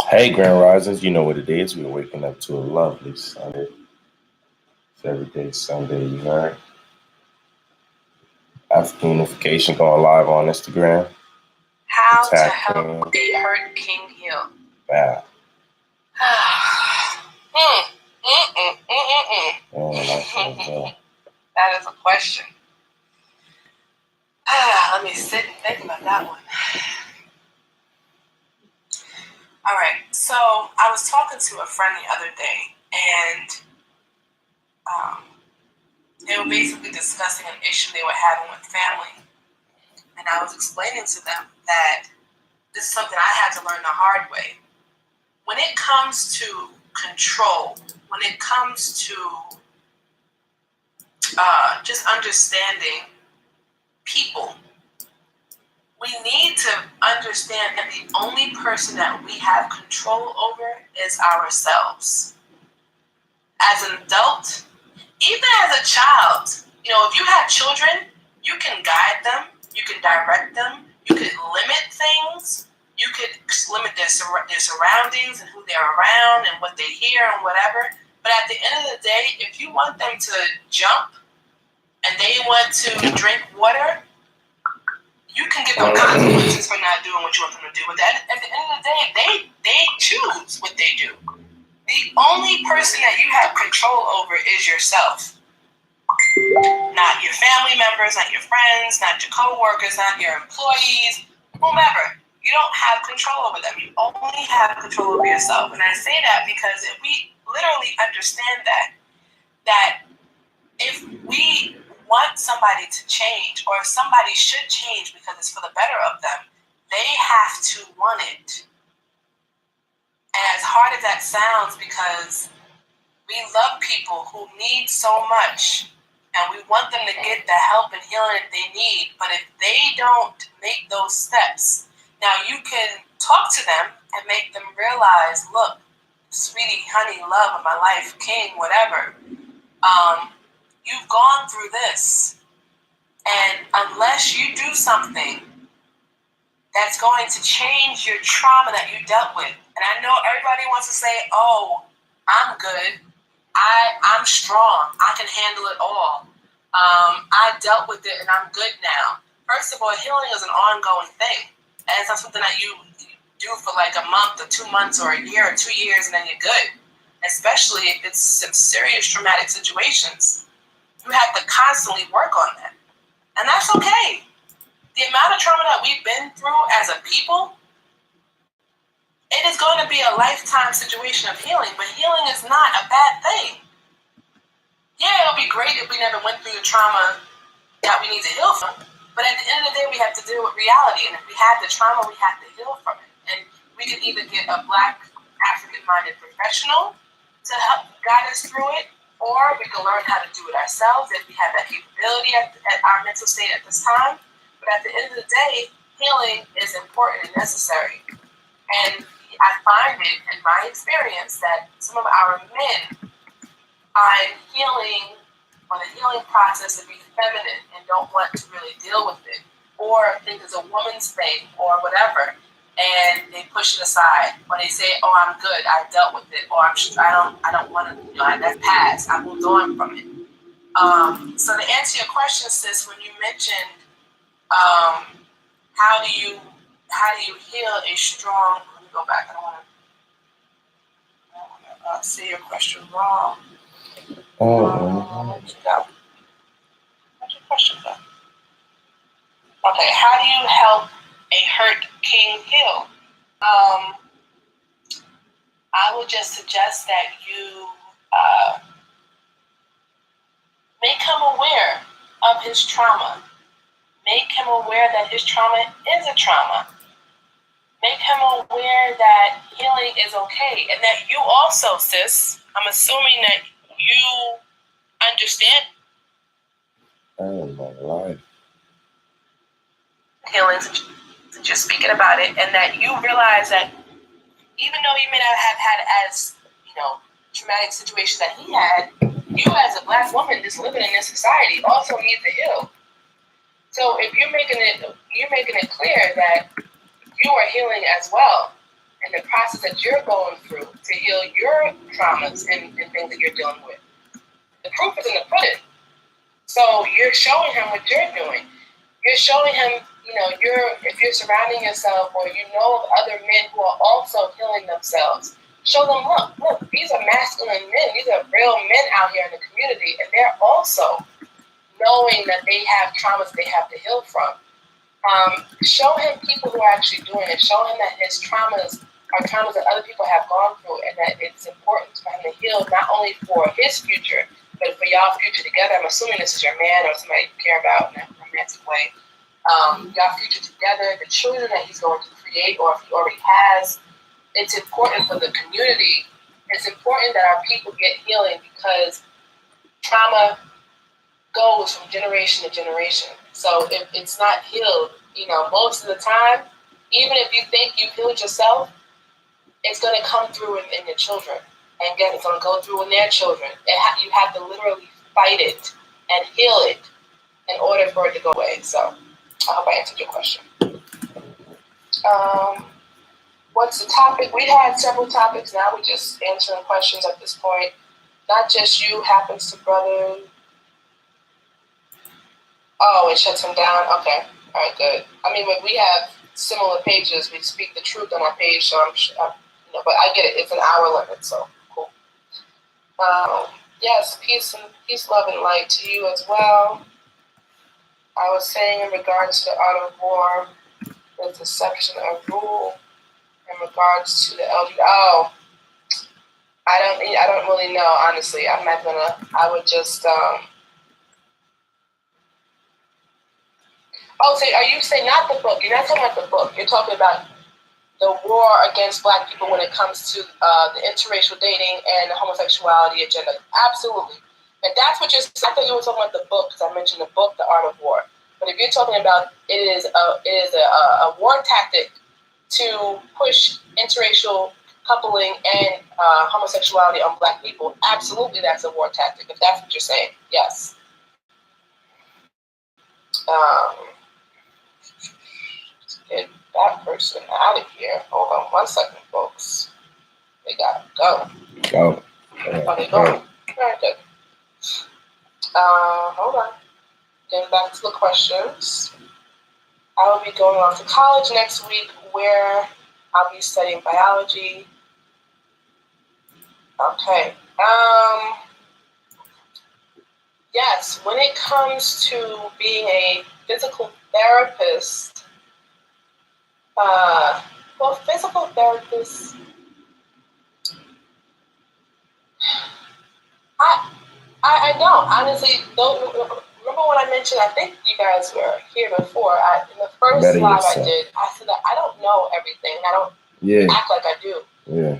Hey, Grand Risers, you know what it is. We're waking up to a lovely Sunday. It's everyday Sunday, you heard. African Unification going live on Instagram. How to help a hurt king heal. Wow. That is a question. Let me sit and think about that one. All right, so I was talking to a friend the other day, and they were basically discussing an issue they were having with family. And I was explaining to them that this is something I had to learn the hard way. When it comes to control, when it comes to just understanding people, we need to understand that the only person that we have control over is ourselves. As an adult, even as a child, if you have children, you can guide them, you can direct them, you can limit things, you could limit their surroundings and who they're around and what they hear and whatever. But at the end of the day, if you want them to jump and they want to drink water, you can give them consequences for not doing what you want them to do. But at the end of the day, they choose what they do. The only person that you have control over is yourself. Not your family members, not your friends, not your co-workers, not your employees, whomever. You don't have control over them. You only have control over yourself. And I say that because if we literally understand that if we want somebody to change, or if somebody should change because it's for the better of them, they have to want it. And as hard as that sounds, because we love people who need so much, and we want them to get the help and healing that they need, but if they don't make those steps, now you can talk to them and make them realize, look, sweetie, honey, love of my life, king, whatever, you've gone through this, and unless you do something that's going to change your trauma that you dealt with, and I know everybody wants to say, oh, I'm good, I'm strong, I can handle it all, I dealt with it and I'm good now. First of all, healing is an ongoing thing, and it's not something that you do for like a month or 2 months or a year or 2 years and then you're good, especially if it's some serious traumatic situations. You have to constantly work on that. And that's okay. The amount of trauma that we've been through as a people, it is going to be a lifetime situation of healing, but healing is not a bad thing. Yeah, it'll be great if we never went through the trauma that we need to heal from, but at the end of the day, we have to deal with reality, and if we had the trauma, we have to heal from it. And we can either get a Black, African-minded professional to help guide us through it, or we can learn how to do it ourselves if we have that capability at our mental state at this time. But at the end of the day, healing is important and necessary. And I find it in my experience that some of our men find healing or the healing process to be feminine and don't want to really deal with it, or think it's a woman's thing or whatever, and they push it aside, or they say, "Oh, I'm good. I dealt with it," or I don't want to. That's past. I moved on from it. So to answer your question, sis, when you mentioned how do you heal a strong? Let me go back. I don't want to say your question wrong. What's your question though? Okay, how do you help a hurt king heal? I would just suggest that you make him aware of his trauma. Make him aware that his trauma is a trauma. Make him aware that healing is okay, and that you also, sis, I'm assuming that you understand healing, since you're speaking about it, and that you realize that even though you may not have had as traumatic situations that he had, you as a Black woman just living in this society also need to heal. So if you're making it clear that you are healing as well, and the process that you're going through to heal your traumas and things that you're dealing with. The proof is in the pudding. So you're showing him what you're doing. You're showing him, if you're surrounding yourself or you know of other men who are also healing themselves, show them, look, these are masculine men. These are real men out here in the community, and they're also knowing that they have traumas they have to heal from. Show him people who are actually doing it. Show him that his traumas are traumas that other people have gone through, and that it's important for him to heal not only for his future, but for y'all's future together. I'm assuming this is your man or somebody you care about in a romantic way. Y'all future together, the children that he's going to create, or if he already has. It's important for the community. It's important that our people get healing, because trauma goes from generation to generation. So if it's not healed, most of the time, even if you think you've healed yourself, it's going to come through in your children. And again, it's going to go through in their children. You have to literally fight it and heal it in order for it to go away. So I hope I answered your question. What's the topic? We had several topics. Now we're just answering questions at this point. Not just you, happens to brother. Oh, it shuts him down? Okay. All right, good. I mean, when we have similar pages, we speak the truth on our page, so but I get it. It's an hour limit, so cool. Yes, peace, love, and light to you as well. I was saying in regards to the art of war, there's a section of rule in regards to the LG. Oh, I don't really know, honestly. I'm not gonna. I would just. Oh, so are you saying not the book? You're not talking about the book. You're talking about the war against Black people when it comes to the interracial dating and the homosexuality agenda. Absolutely. And that's what I thought you were talking about the book, because I mentioned the book, The Art of War. But if you're talking about it is a war tactic to push interracial coupling and homosexuality on Black people, absolutely that's a war tactic, if that's what you're saying. Yes. Get that person out of here. Hold on 1 second, folks. They gotta go. Go. Oh, they going? All right, good. Hold on. Getting back to the questions. I will be going off to college next week, where I'll be studying biology. Okay. Yes, when it comes to being a physical therapist, physical therapists, I don't. Honestly, remember when I mentioned, I think you guys were here before, in the first Better live yourself. I did, I said that I don't know everything. I don't act like I do. Yeah.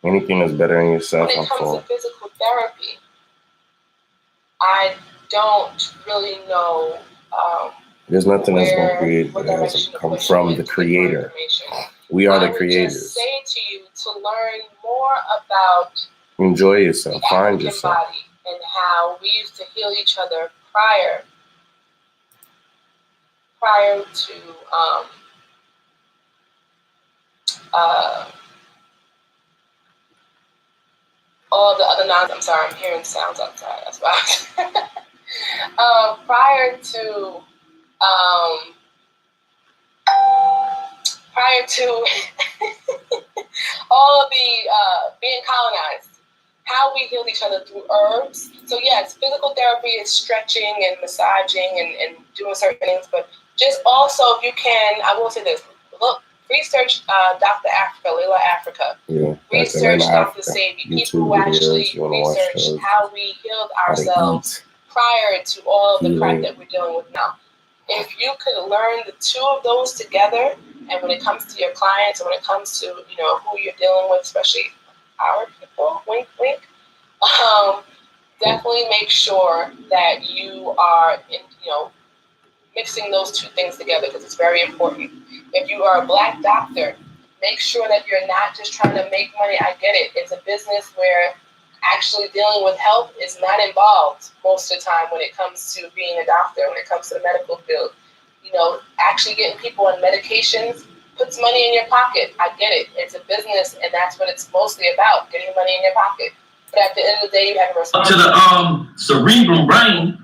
Anything that's better than yourself, when it comes to physical therapy, I don't really know. There's nothing that's going to create that hasn't come from the Creator. We are the creators. I would just say to you to learn more about enjoy yourself, the find African yourself, body, and how we used to heal each other prior to all the other I'm sorry, I'm hearing sounds outside. That's why. Prior to all of the being colonized, how we healed each other through herbs. So yes, physical therapy is stretching and massaging and doing certain things, but just also, if you can, I will say this, look, research Dr. Africa, Layla Africa. Yeah, research Dr. Sadie, people who actually research how we healed ourselves prior to all of the crap that we're dealing with now. If you could learn the two of those together, and when it comes to your clients, and when it comes to who you're dealing with, especially our people, wink, wink, definitely make sure that you are mixing those two things together, because it's very important. If you are a Black doctor, make sure that you're not just trying to make money. I get it. It's a business where actually dealing with health is not involved most of the time when it comes to being a doctor, when it comes to the medical field. Actually getting people on medications puts money in your pocket. I get it. It's a business, and that's what it's mostly about, getting money in your pocket. But at the end of the day, you have a responsibility. To the cerebral brain,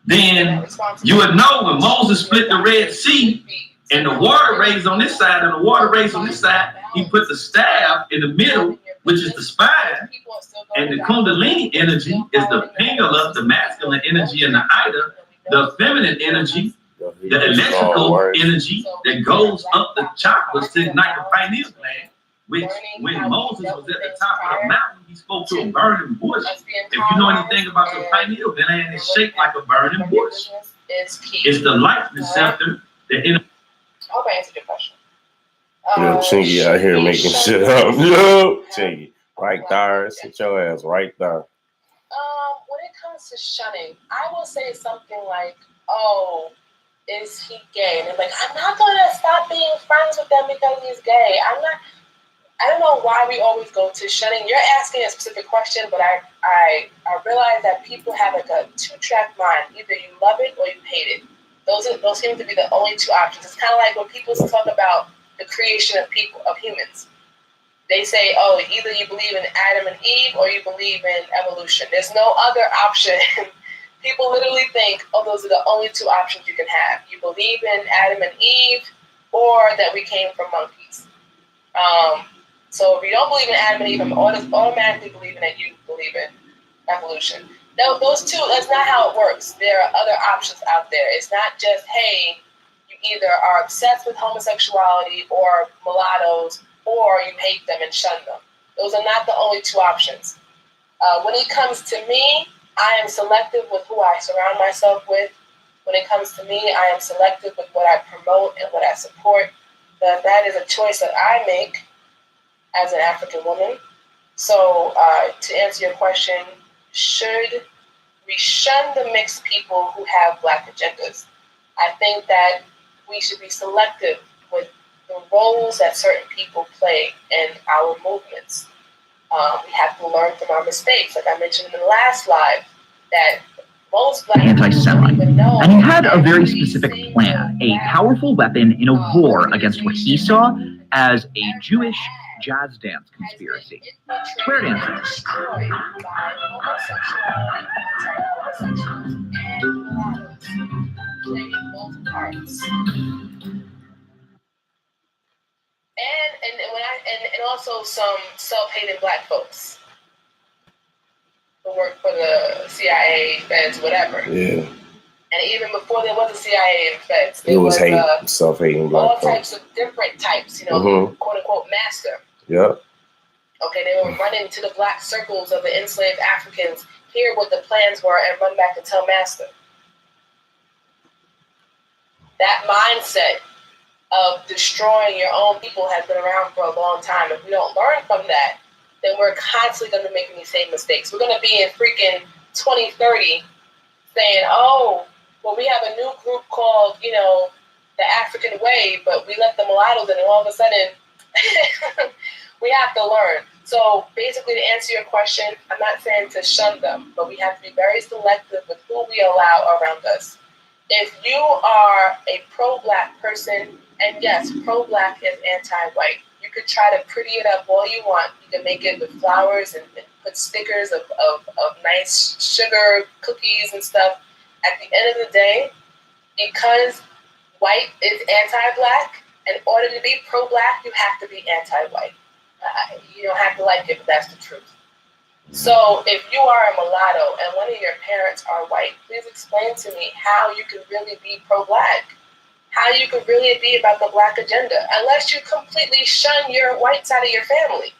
then you would know when Moses split the Red Sea and the water raised on this side and the water raised on this side, he put the staff in the middle, which is the spine, and the Kundalini energy is the Pingala, the masculine energy, and the Ida, the feminine energy, the electrical energy that goes up the chakras to ignite the pineal gland. Which, when Moses was at the top of the mountain, he spoke to a burning bush. If you know anything about the pineal gland, it's shaped like a burning bush. It's the light receptor that. I hope I answered your question. Yo, Chingy out here making shit up. Yo, Chingy, right there. Sit your ass right there. When it comes to shunning, I will say something like, "Oh, is he gay?" And I'm like, I'm not gonna stop being friends with them because he's gay. I don't know why we always go to shunning. You're asking a specific question, but I realize that people have like a two-track mind. Either you love it or you hate it. Those seem to be the only two options. It's kind of like when people talk about the creation of people, of humans. They say, oh, either you believe in Adam and Eve or you believe in evolution. There's no other option. People literally think, oh, those are the only two options you can have. You believe in Adam and Eve or that we came from monkeys. So if you don't believe in Adam and Eve, I'm automatically believing that you believe in evolution. No, those two, that's not how it works. There are other options out there. It's not just, hey, you either are obsessed with homosexuality or mulattoes, or you hate them and shun them. Those are not the only two options. When it comes to me, I am selective with who I surround myself with. When it comes to me, I am selective with what I promote and what I support. That is a choice that I make as an African woman. So to answer your question, should we shun the mixed people who have Black agendas? I think that we should be selective with the roles that certain people play in our movements. We have to learn from our mistakes. Like I mentioned in the last live, that most Black anti-Semite, and he had a very specific plan, a powerful weapon in a war against what he saw as a Jewish jazz dance conspiracy. Square dancing. And also some self-hating Black folks who work for the CIA, feds, whatever. Yeah. And even before there was a CIA and feds, there was hate, self-hating Black all types of different types, quote unquote master. Yep. Okay, they were running to the Black circles of the enslaved Africans, hear what the plans were, and run back and tell master. That mindset of destroying your own people has been around for a long time. If we don't learn from that, then we're constantly going to make these same mistakes. We're going to be in freaking 2030 saying, oh, well, we have a new group called, the African Way, but we let the mulattoes in, and all of a sudden, we have to learn. So basically, to answer your question, I'm not saying to shun them, but we have to be very selective with who we allow around us. If you are a pro-Black person, and yes, pro-Black is anti-white, you could try to pretty it up all you want. You can make it with flowers and put stickers of nice sugar cookies and stuff. At the end of the day, because white is anti-Black, in order to be pro-Black, you have to be anti-white. You don't have to like it, but that's the truth. So if you are a mulatto and one of your parents are white, please explain to me how you can really be pro-Black, how you could really be about the Black agenda, unless you completely shun your white side of your family.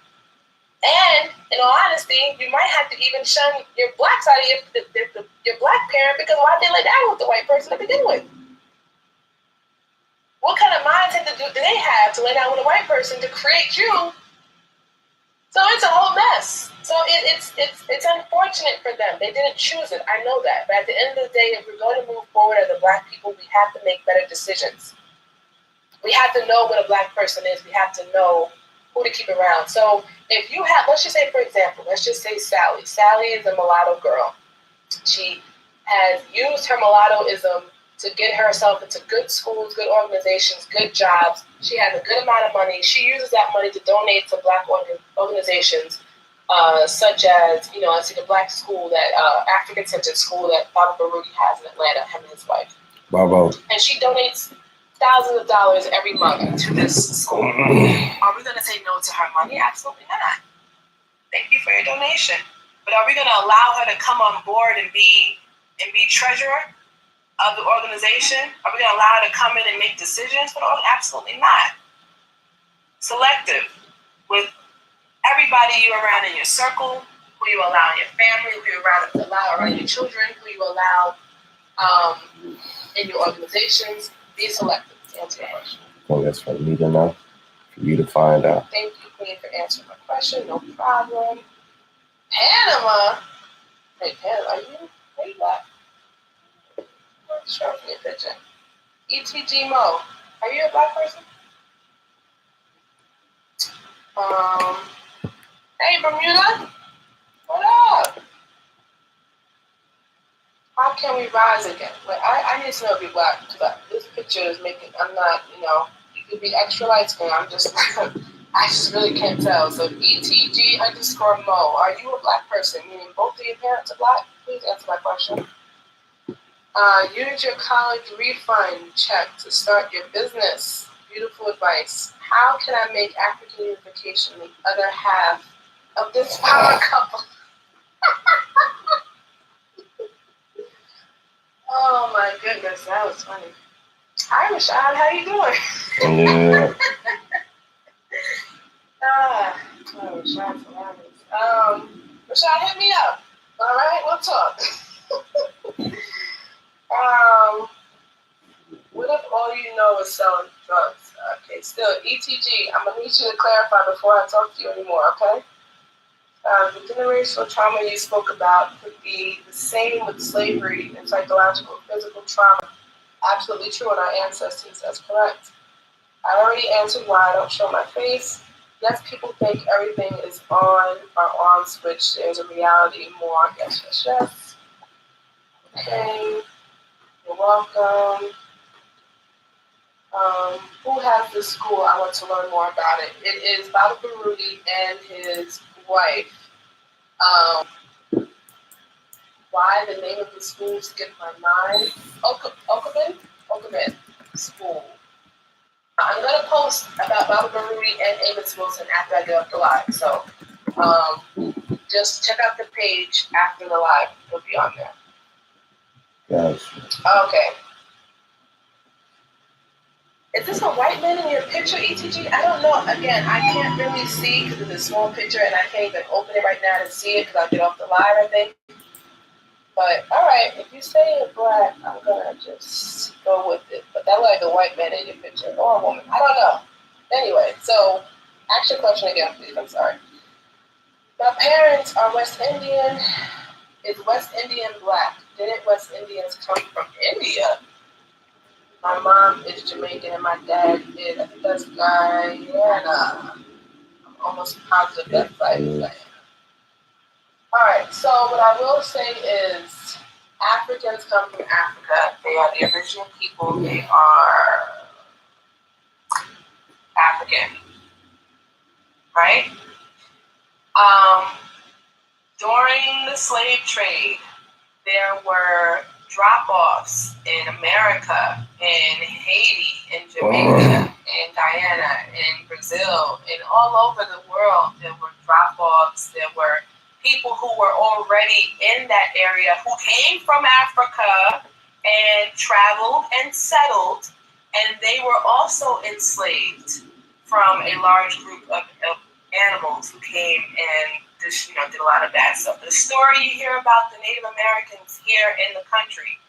And in all honesty, you might have to even shun your Black side of your Black parent, because why did they lay down with the white person to begin with? What kind of mindset do they have to lay down with a white person to create you? So it's a whole mess. So it's unfortunate for them. They didn't choose it. I know that. But at the end of the day, if we're going to move forward as a Black people, we have to make better decisions. We have to know what a Black person is. We have to know who to keep around. So if you have, let's just say, for example, let's just say Sally. Sally is a mulatto girl. She has used her mulattoism to get herself into good schools, good organizations, good jobs. She has a good amount of money. She uses that money to donate to Black organizations, such as, I see the Black school, that African-centered school that Baba Baruti has in Atlanta, him and his wife. Bravo. And she donates thousands of dollars every month to this school. Are we going to say no to her money? Absolutely not. Thank you for your donation. But are we going to allow her to come on board and be treasurer of the organization? Are we going to allow her to come in and make decisions for the organization? Absolutely not. Selective with everybody you around in your circle, who you allow in your family, who you allow around your children, who you allow in your organizations. Be selective to answer your question. Well, that's for me to know, for you to find out. Thank you, Queen, for answering my question. No problem. Panama. Hey, Panama, are you Black? Show me a picture. ETG Mo, are you a Black person? Hey, Bermuda, what up? How can we rise again? Like, I need to know if you're Black, because this picture is making, I'm not, you could be extra light skin. I'm just, I just really can't tell. So ETG_Mo, are you a Black person? Meaning both of your parents are Black? Please answer my question. Use your college refund check to start your business. Beautiful advice. How can I make African Unification the other half of this power couple? Oh my goodness, that was funny. Hi, Rashad, how you doing? Yeah. Rashad's hilarious. Rashad, hit me up. All right, we'll talk. What if all you know is selling drugs? Okay, still, ETG, I'm going to need you to clarify before I talk to you anymore, okay? The generational trauma you spoke about could be the same with slavery and psychological and physical trauma. Absolutely true in our ancestors, that's correct. I already answered why I don't show my face. Yes, people think everything is on or on switch. There's a reality more. Yes. Okay, you're welcome. Who has this school? I want to learn more about it. It is Baba Baruti and his wife. Why the name of the school skipped my mind? Okabin School. I'm going to post about Baba Baruti and Amos Wilson after I get off the live. So just check out the page after the live. It'll be on there. Yes. Okay. Is this a white man in your picture, ETG? I don't know. Again, I can't really see because it's a small picture and I can't even open it right now to see it because I'll get off the live, I think. But, all right, if you say it's Black, I'm going to just go with it. But that looks like a white man in your picture or a woman. I don't know. Anyway, so ask your question again, please. I'm sorry. My parents are West Indian. Is West Indian Black? Didn't West Indians come from India? My mom is Jamaican and my dad is, I think that's Guyana. I'm almost positive that's Guyana. Alright, so what I will say is Africans come from Africa. They are the original people. They are African. Right? During the slave trade, there were drop-offs in America, in Haiti, in Jamaica, in Guyana, in Brazil, and all over the world. There were drop-offs. There were people who were already in that area who came from Africa and traveled and settled, and they were also enslaved from a large group of animals who came and just, did a lot of bad stuff. The story you hear about the Native Americans here in the country,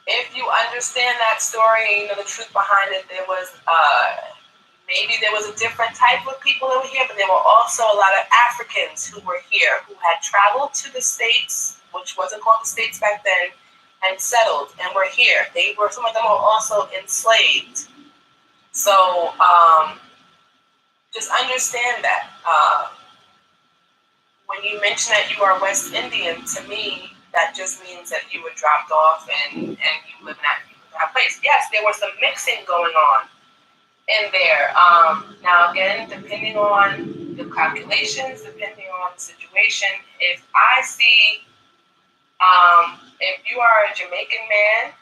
if you understand that story and the truth behind it, there was maybe there was a different type of people that were here, but there were also a lot of Africans who were here who had traveled to the States, which wasn't called the States back then, and settled and were here. Some of them were also enslaved. So just understand that when you mention that you are West Indian, to me, that just means that you were dropped off and you live in that place. Yes, there was some mixing going on in there. Now again, depending on the calculations, depending on the situation, if I see, if you are a Jamaican man,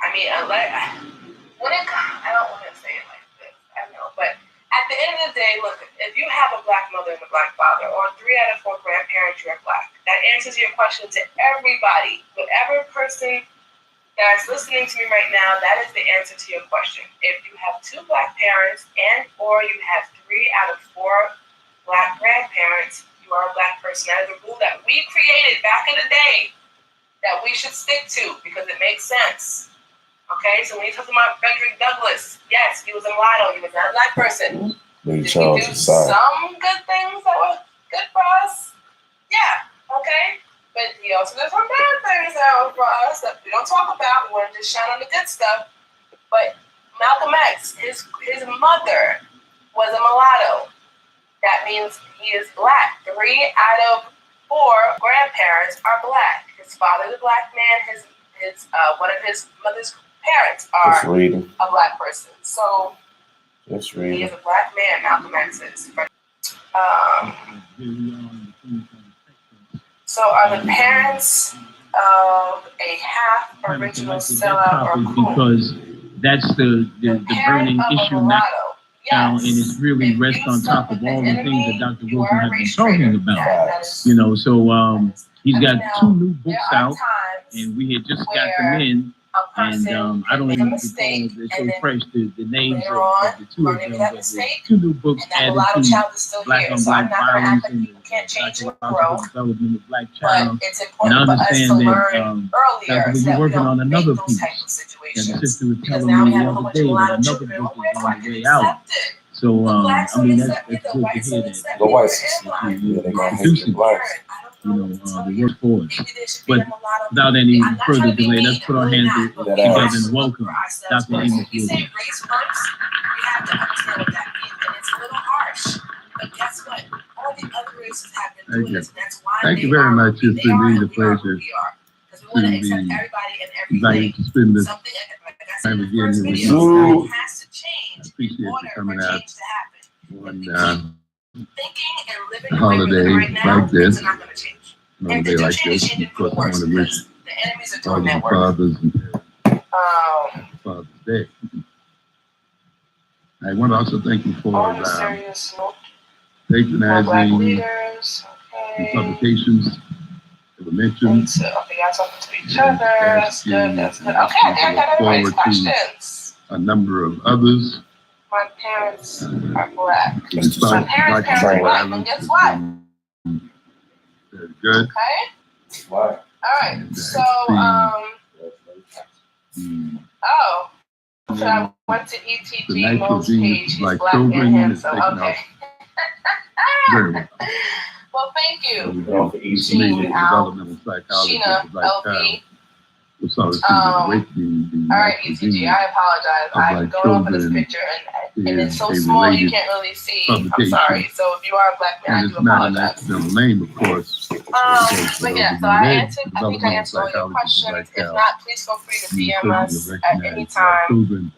I mean, I don't want to say it like this, I know, but at the end of the day, look, if you have a black mother and a black father, or 3 out of 4 grandparents, you're black. That answers your question to everybody. Whatever person that's listening to me right now, that is the answer to your question. If you have 2 black parents and or you have 3 out of 4 black grandparents, you are a black person. That is a rule that we created back in the day that we should stick to because it makes sense. Okay, so when you're talking about Frederick Douglass, yes, he was a mulatto. He was not a black person. Did he do some good things that were good for us? Yeah, okay. But he also did some bad things that were for us that we don't talk about. We want to just shine on the good stuff. But Malcolm X, his mother was a mulatto. That means he is black. 3 out of 4 grandparents are black. His father is a black man. One of his mother's parents are a black person. So he is a black man, Malcolm X is. So are the parents of a half original sellout or cool? Because that's the burning issue now, and it's really rests on top of all the things that Dr. Wilson has been talking about. You know, so he's got 2 new books out, and we had just got them in. And I don't even recall, they're so fresh, the names of the 2 of them, but there's 2 new books added to black on black violence and the psychological development of black child. And I understand that Dr. was working on another piece, and the sister was telling me the other day that another book is on the way out. So, I mean, that's good to hear that. The white sister, Producing, you know, the work for us. But without any further delay, let's put our hands together and welcome Dr. Amos You say Wilson. race works, we have to understand what that means, and it's a little harsh. But guess what? All the other races have been doing this, and that's why Thank you very much. It's been really a pleasure because we want to accept everybody and everything. to spend this Something like I said time in the again first with video, you. something has to change Appreciate in you order coming for out change to happen. on Thinking and living the way we're holiday living right now, like this. things are not going to change. a And day if they like change, this. change it Of for course, the I worse want to wish because the enemies are all doing the that work. fathers and Father's Day. I want to also thank you for On a serious note, patronizing black leaders, the okay. publications that were mentioned. And so, okay, y'all talking to each other. That's good. That's good. Okay, I got everybody's questions. A number of others. My parents are black. Response My parents are black, and guess what? Very good. Okay. Why? All right. So, so I went to ETG Mo's page. He's like black children and is handsome. taken Okay. Very well. Well, thank you. Developmental psychology Sheena, of the black LP. child. We saw the awakening the All right, ETG, I apologize. I'm going off of this picture, and it's so small you can't really see. I'm sorry. So if you are a black man, I do apologize. It's not an accidental name, of course. But yeah, so I think I answered all your questions. If not, please feel free to DM us at any time,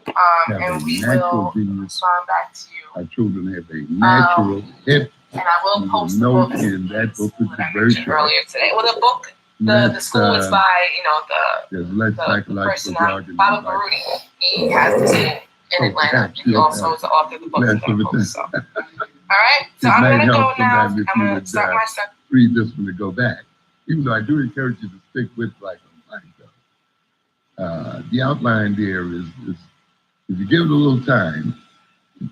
and we will respond back to you. Our children have a natural hip. And I will post the book in that book that I mentioned earlier today. Well, the book, the school is by, the person, Baba Baruti. He has the school in Atlanta. He also is the author of the book. So. All right, so I'm going to go now. I'm going to start my stuff. Read this one to go back. Even though I do encourage you to stick with black on black, the outline there is if you give it a little time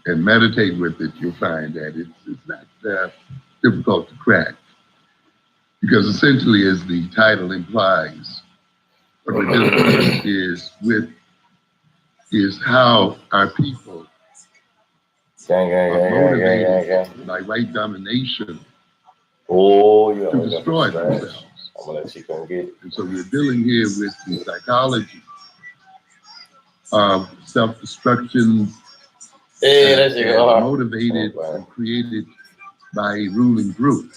and meditate with it, you'll find that it's not difficult to crack. Because essentially, as the title implies, what we're dealing with is how our people are motivated by white domination to destroy themselves. I'm gonna let you go get it. And so we're dealing here with the psychology of self-destruction, motivated and created by a ruling group.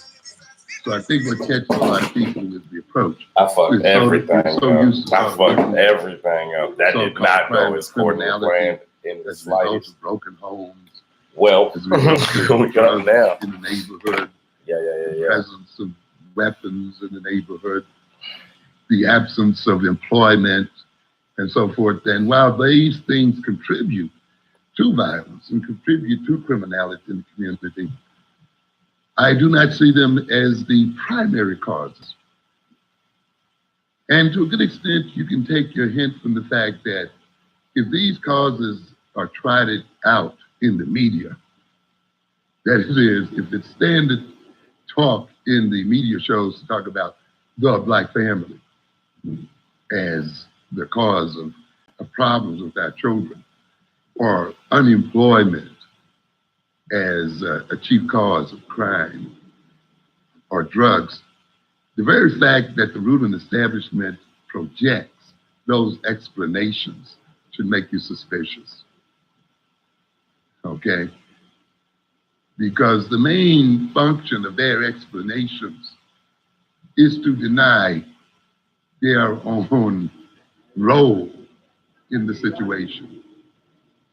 So I think what catches a lot of people is the approach. I fucked everything up. I fucked everything up. That did not go as coordinated planned in the slightest. Broken homes. Well, we got now. In the neighborhood. Yeah. Presence of weapons in the neighborhood. The absence of employment and so forth. And while these things contribute to violence and contribute to criminality in the community, I do not see them as the primary causes. And to a good extent, you can take your hint from the fact that if these causes are trotted out in the media, that is, if it's standard talk in the media shows to talk about the Black family as the cause of problems with our children, or unemployment as a chief cause of crime, or drugs, the very fact that the ruling establishment projects those explanations should make you suspicious, okay? Because the main function of their explanations is to deny their own role in the situation,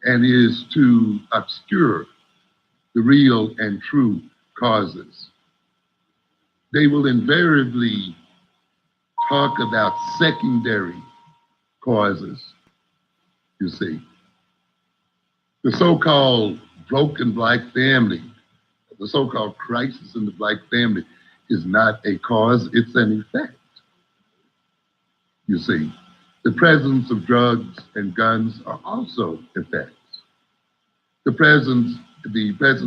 and is to obscure the real and true causes. They will invariably talk about secondary causes, you see. The so-called broken Black family, the so-called crisis in the Black family is not a cause, it's an effect. You see, the presence of drugs and guns are also effects. The presence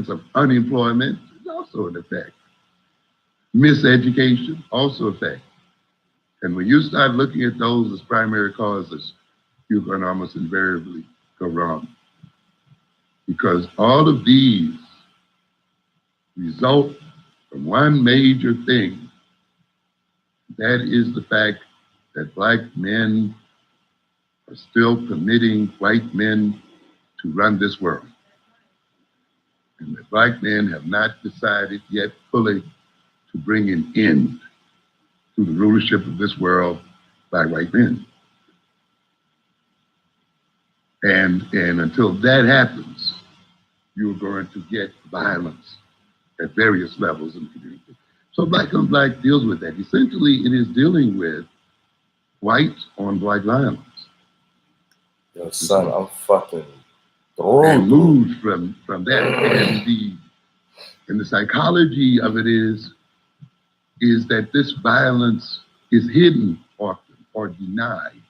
of unemployment is also an effect. Miseducation, also effect. And when you start looking at those as primary causes, you're going to almost invariably go wrong. Because all of these result from one major thing. That is the fact that Black men are still permitting white men to run this world. And that Black men have not decided yet fully to bring an end to the rulership of this world by white men. And until that happens, you're going to get violence at various levels in the community. So Black on Black deals with that. Essentially, it is dealing with white on Black violence. Yo, son, I'm fucking through. And moved from that. And the psychology of it is that this violence is hidden often or denied.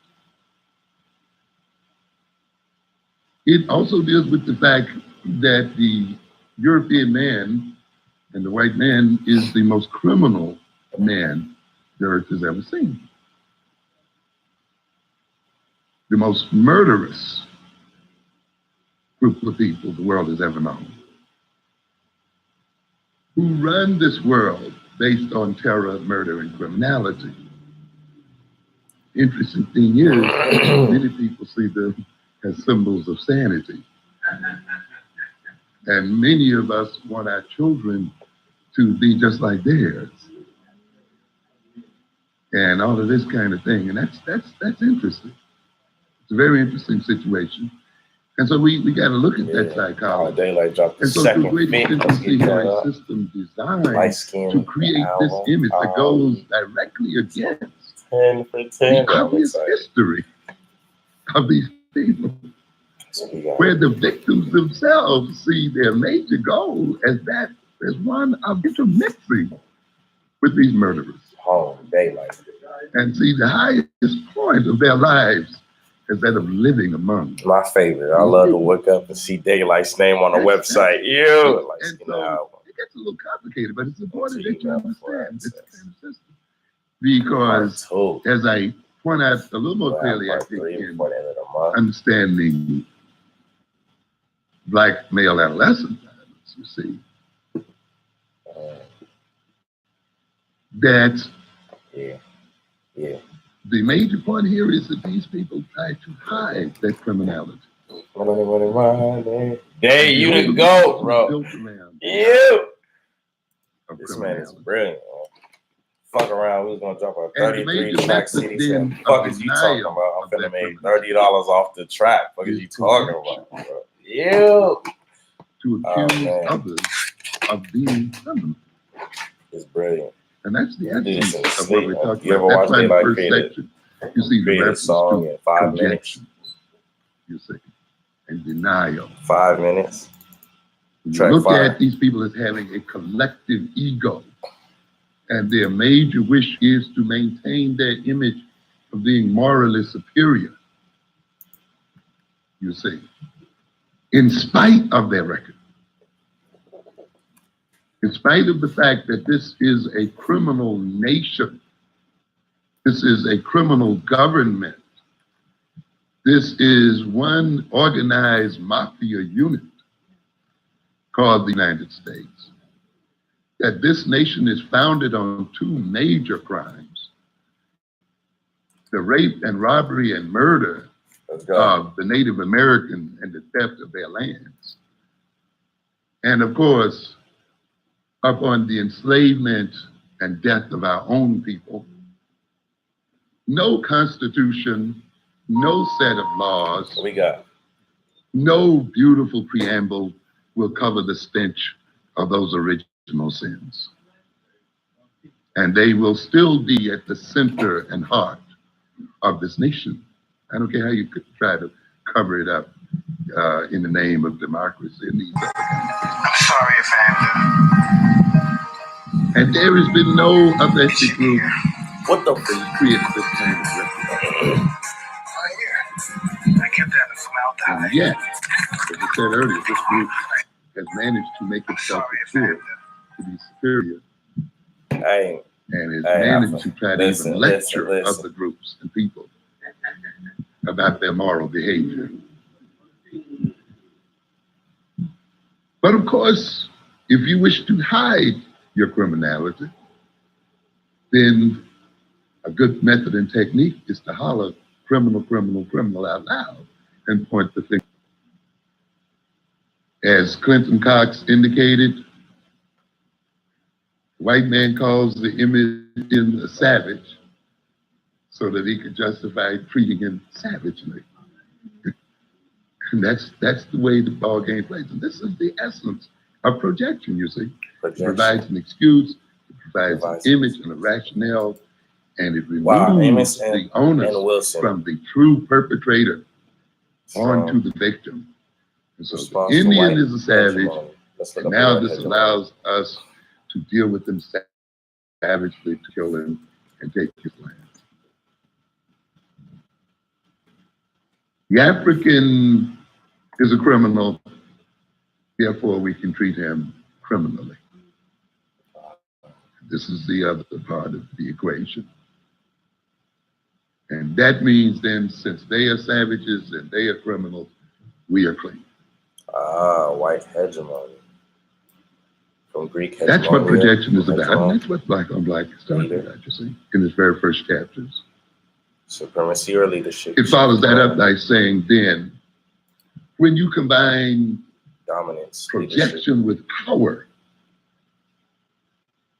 It also deals with the fact that the European man and the white man is the most criminal man the earth has ever seen. The most murderous group of people the world has ever known, who run this world based on terror, murder, and criminality. Interesting thing is, many people see them as symbols of sanity. And many of us want our children to be just like theirs. And all of this kind of thing. And that's interesting. It's a very interesting situation. And so we got to look at that psychology. Daylight dropped the and so second to a great extent, we see how a system designed to create this image that goes directly against 10 for 10 the obvious history of these people, where the victims themselves see their major goal as one of intermixing with these murderers. Daylight. And see the highest point of their lives is that of living among them. My favorite. I love to wake up and see Daylight's name on the website. Ew. And so it gets a little complicated, but it's important that you understand this kind of system. Because as I point out a little more clearly, I think, in understanding Black male adolescent violence, you see, that the major point here is that these people try to hide that criminality. There you go, bro. Ew. This man is brilliant. Fuck around, we was gonna drop a And the 33 major track method CD. then Said, fuck of is you talking denial about? I'm of finna that make privilege $30 off the track. Fuck is you talking about, bro? Ew. to accuse others of being criminal. It's brilliant. And that's the You do this essence in your of what sleep. we're talking You ever about. That's watch why in the Daylight first Created? section, you see the Create a reference song to in 5 minutes. projection, you see, and denial. 5 minutes. You Track look 5. at these people as having a collective ego, and their major wish is to maintain their image of being morally superior, you see, in spite of their record, in spite of the fact that this is a criminal nation, this is a criminal government, this is one organized mafia unit called the United States, that this nation is founded on 2 major crimes: the rape and robbery and murder of the Native Americans and the theft of their lands. And of course, upon the enslavement and death of our own people. No constitution, no set of laws, What we got? no beautiful preamble will cover the stench of those original sins. And they will still be at the center and heart of this nation. I don't care how you could try to cover it up in the name of democracy and these other things. I'm sorry, Evander. And there has been no other ethnic group What the that has created this kind of record. Right here. I kept having And formaldehyde. yet, as I said earlier, this group has managed to make itself appear to be superior Hey, and has Hey, managed to try to listen, even lecture listen. other groups and people about their moral behavior. But of course, if you wish to hide your criminality, then a good method and technique is to holler criminal, criminal, criminal out loud and point the finger. As Clinton Cox indicated, the white man calls the Indian a savage so that he could justify treating him savagely. And that's the way the ball game plays. And this is the essence of projection, you see. It provides an excuse, it provides an image and a rationale, and it removes the onus from the true perpetrator onto the victim. And so the Indian is a savage, and now this allows us to deal with him savagely, to kill him and take his land. The African is a criminal, therefore we can treat him criminally. This is the other part of the equation. And that means then, since they are savages and they are criminals, we are clean. Ah, white hegemony. From Greek hegemony. That's what projection is about. And that's what Black on Black is talking about, you see, in its very first chapters. Supremacy or leadership. It follows that up by saying then, when you combine dominance, projection with power,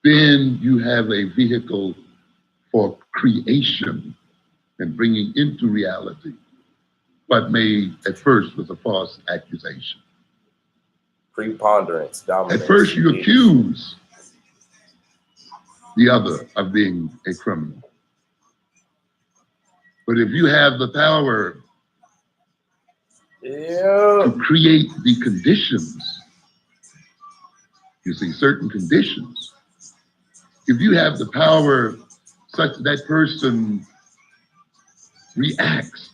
then you have a vehicle for creation and bringing into reality what may at first was a false accusation. Preponderance, dominance. At first you accuse the other of being a criminal. But if you have the power to create the conditions, you see, certain conditions, if you have the power such that person reacts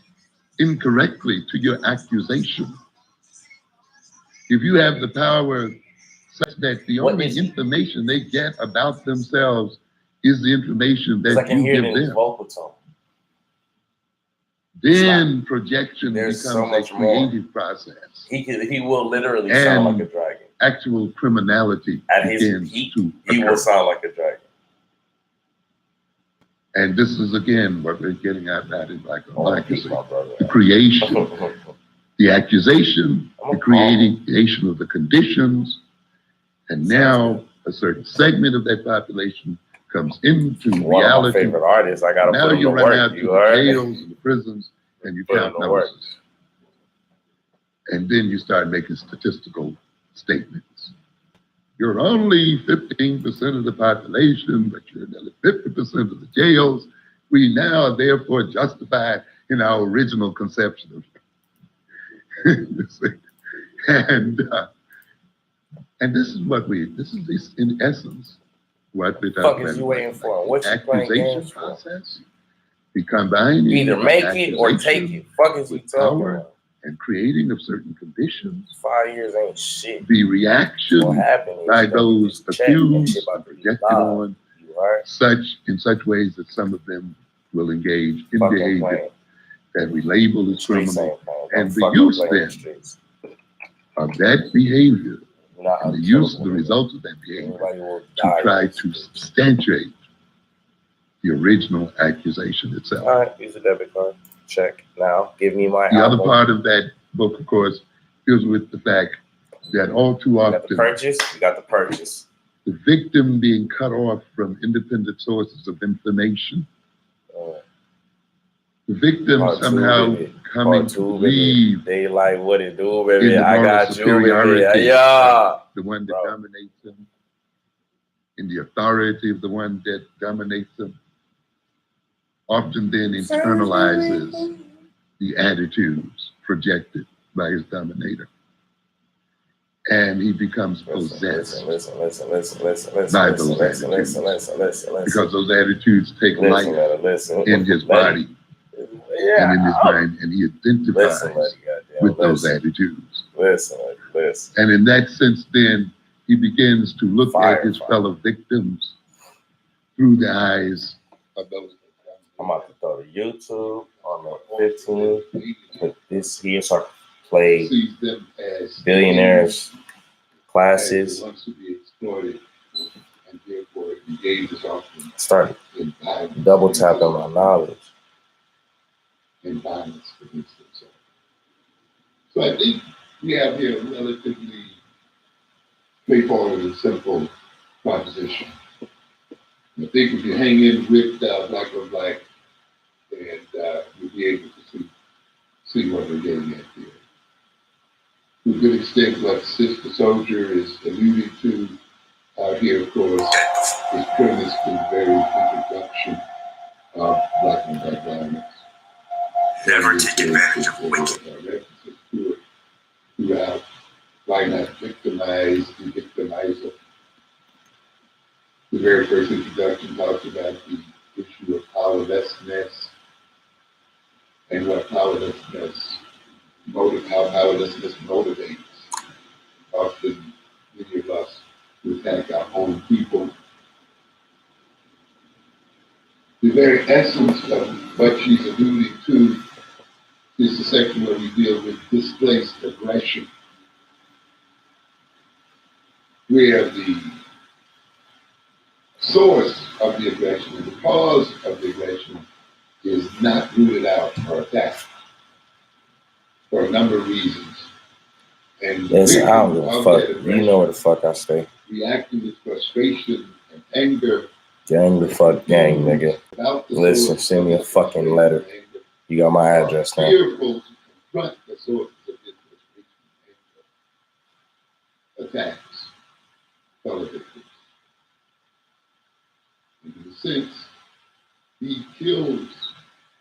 incorrectly to your accusation, if you have the power such that the only information they get about themselves is the information that you give them, vocal tone. then projection becomes a creative process. He will literally sound like a dragon. Actual criminality At his peak, he will sound like a dragon. And this is again what we're getting at in Black on Black, the creation, the accusation, the creation of the conditions, and now a certain segment of that population comes into One of my reality. favorite artists. I gotta Now put him you to run work. out to You the heard? jails and the prisons and you Put count him to work. numbers. And then you start making statistical statements. You're only 15% of the population, but you're nearly 50% of the jails. We now are therefore justified in our original conception of and this is in essence what we're Fuck talking is you about. waiting for? What you playing Accusation games for? process. We combine Either make it or take it. Fuck is you with talking power about? and creating of certain conditions. 5 years ain't shit. The reaction What happened is by you gotta those get this check and accused shit are about to be projected live. on You heard? in such ways that some of them will engage in Fucking behavior playing. that we label as Streets criminal, ain't playing. and Don't the fucking use play in the then streets. of that behavior You're not and the use of the unkillable. results of that behavior Everybody will to die. try to substantiate the original accusation itself. All right, use a debit card. Check. Now, give me my The other album. part of that book, of course, deals with the fact that all too You got the often purchase. You got the purchase. the victim being cut off from independent sources of information, the victim Part two, somehow baby. coming Part to two, believe baby. Daylight, what it do, in baby? the I moral got you, superiority baby. Yeah. of the one that Bro. dominates them, in the authority of the one that dominates them, often then internalizes the attitudes projected by his dominator. And he becomes possessed Listen, by those attitudes. Because those attitudes take life in his body and in his mind, and he identifies with those attitudes. Listen. And in that sense, then, he begins to look at his fellow victims through the eyes of those. I'm about to throw to YouTube on the 15th. But this here, so I play Sees them as billionaires classes. as ones to be exploited, and therefore engages often Start in violence. double tapping my knowledge. In violence against themselves. So I think we have here a relatively straightforward and simple proposition. I think if you hang in with Black on Black, and you'll be able to see what we're getting at here. To a good extent, what Sister Soldier is alluding to here, of course, is premised in the very introduction of Black on Black violence. Never take advantage of wicked. References to it throughout. Why not victimize the victimizer? The very first introduction talks about the issue of powerlessness and what how powerlessness motivates. Often, many of us who attack our own people. The very essence of what she's alluding to is the section where we deal with displaced aggression, where the source of the aggression and the cause of the aggression is not rooted out or attacked for a number of reasons. And Listen, I don't give a fuck. You know where the fuck I stay. reacting with frustration and anger. Gang the fuck gang, nigga. Listen, send me a fucking letter. You got my address now. Fearful to confront the sources of this frustration and anger. Attacks fellow victims. In a sense, he kills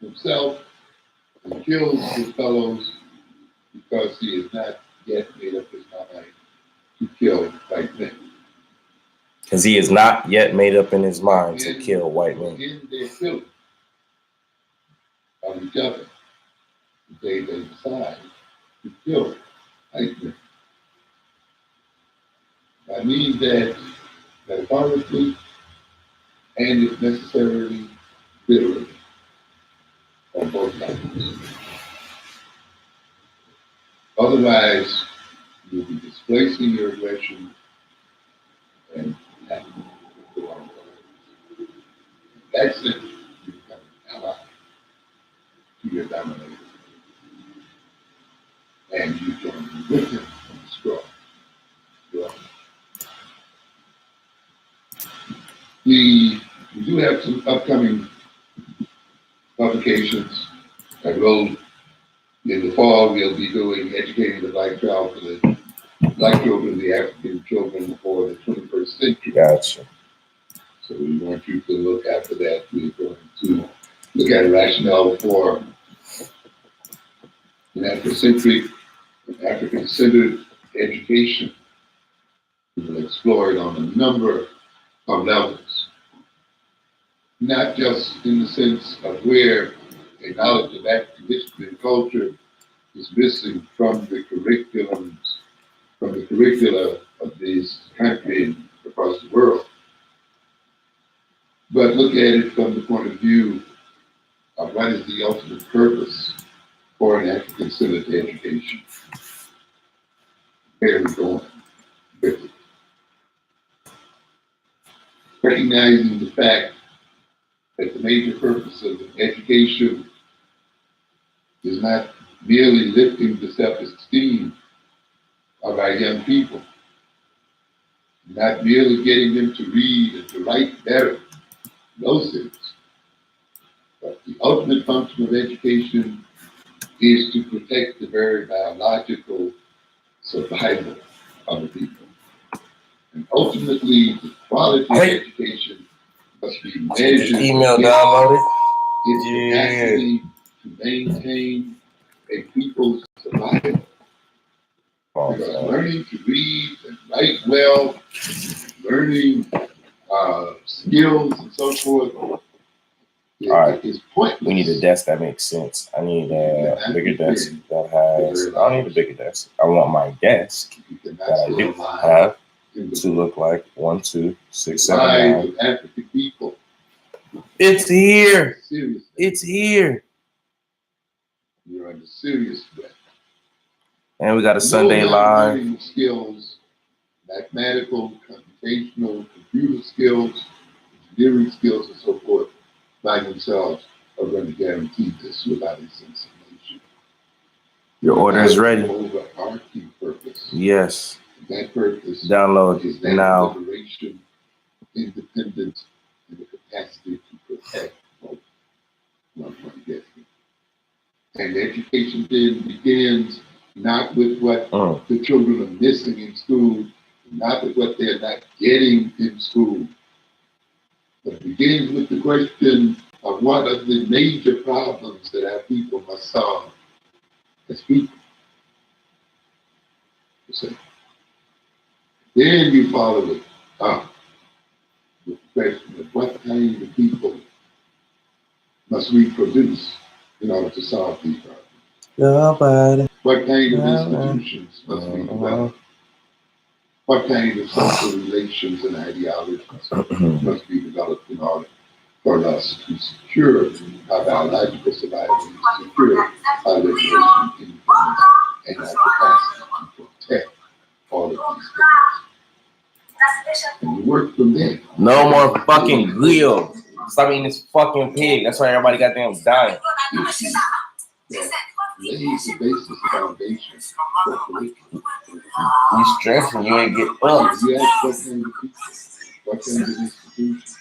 himself and kills his fellows because he has not yet made up his mind to kill white men. Because he is not yet made up in his mind to kill white men. In their killing of each other, they decide to kill white men. I mean that metaphorically and if necessarily literally on both sides. Otherwise, you'll be displacing your aggression and having the wrong way. That's it. You become an ally to your dominator. And you join with him to destroy your own. The do have some upcoming publications that will, in the fall, we'll be doing Educating the Black Child for the Black Children, the African Children for the 21st Century. Gotcha. So we want you to look after that. We're going to look at a rationale for an Afrocentric, African-centered education. We will explore it on a number of levels, not just in the sense of where a knowledge of African history and culture is missing from the curriculums, from the curricula of this country and across the world, but look at it from the point of view of what is the ultimate purpose for an African-centered education. Where are we going with it? Recognizing the fact that the major purpose of education is not merely lifting the self-esteem of our young people, not merely getting them to read and to write better, those things. But the ultimate function of education is to protect the very biological survival of the people. And ultimately, the quality of education must be measured Email downloaded. its capacity to maintain a people's survival. Because learning to read and write well, learning skills and so forth, is pointless. We need a desk that makes sense. I need a bigger desk that has. I don't need a bigger desk. I want my desk that I do have to look like 1, 2, 6, 7, 9. African people. It's here. Serious. It's here. You're under serious threat. And we got a Sunday live. Learning skills, mathematical, computational, computer skills, engineering skills, and so forth, by themselves are going to guarantee this without its installation. Your order is ready. Overarching purpose. Yes. That purpose download is that now. Liberation, independence, and the capacity to protect both. And education then begins not with what the children are missing in school, not with what they're not getting in school, but begins with the question of what are the major problems that our people must solve as people. Then you follow it up with the question of what kind of people must we produce in order to solve these problems. Nobody. What kind of institutions must we develop? What kind of social relations and ideologies must be developed in order for us to secure our biological survival, secure our liberation, independence, and our capacity to protect all of these things. And we work from there. No more fucking grill. Stop eating this fucking pig. That's why everybody goddamn dying. Lays the basis foundation for curriculum. You stressing, you ain't get up. You ask what kind of people, what kind of institutions.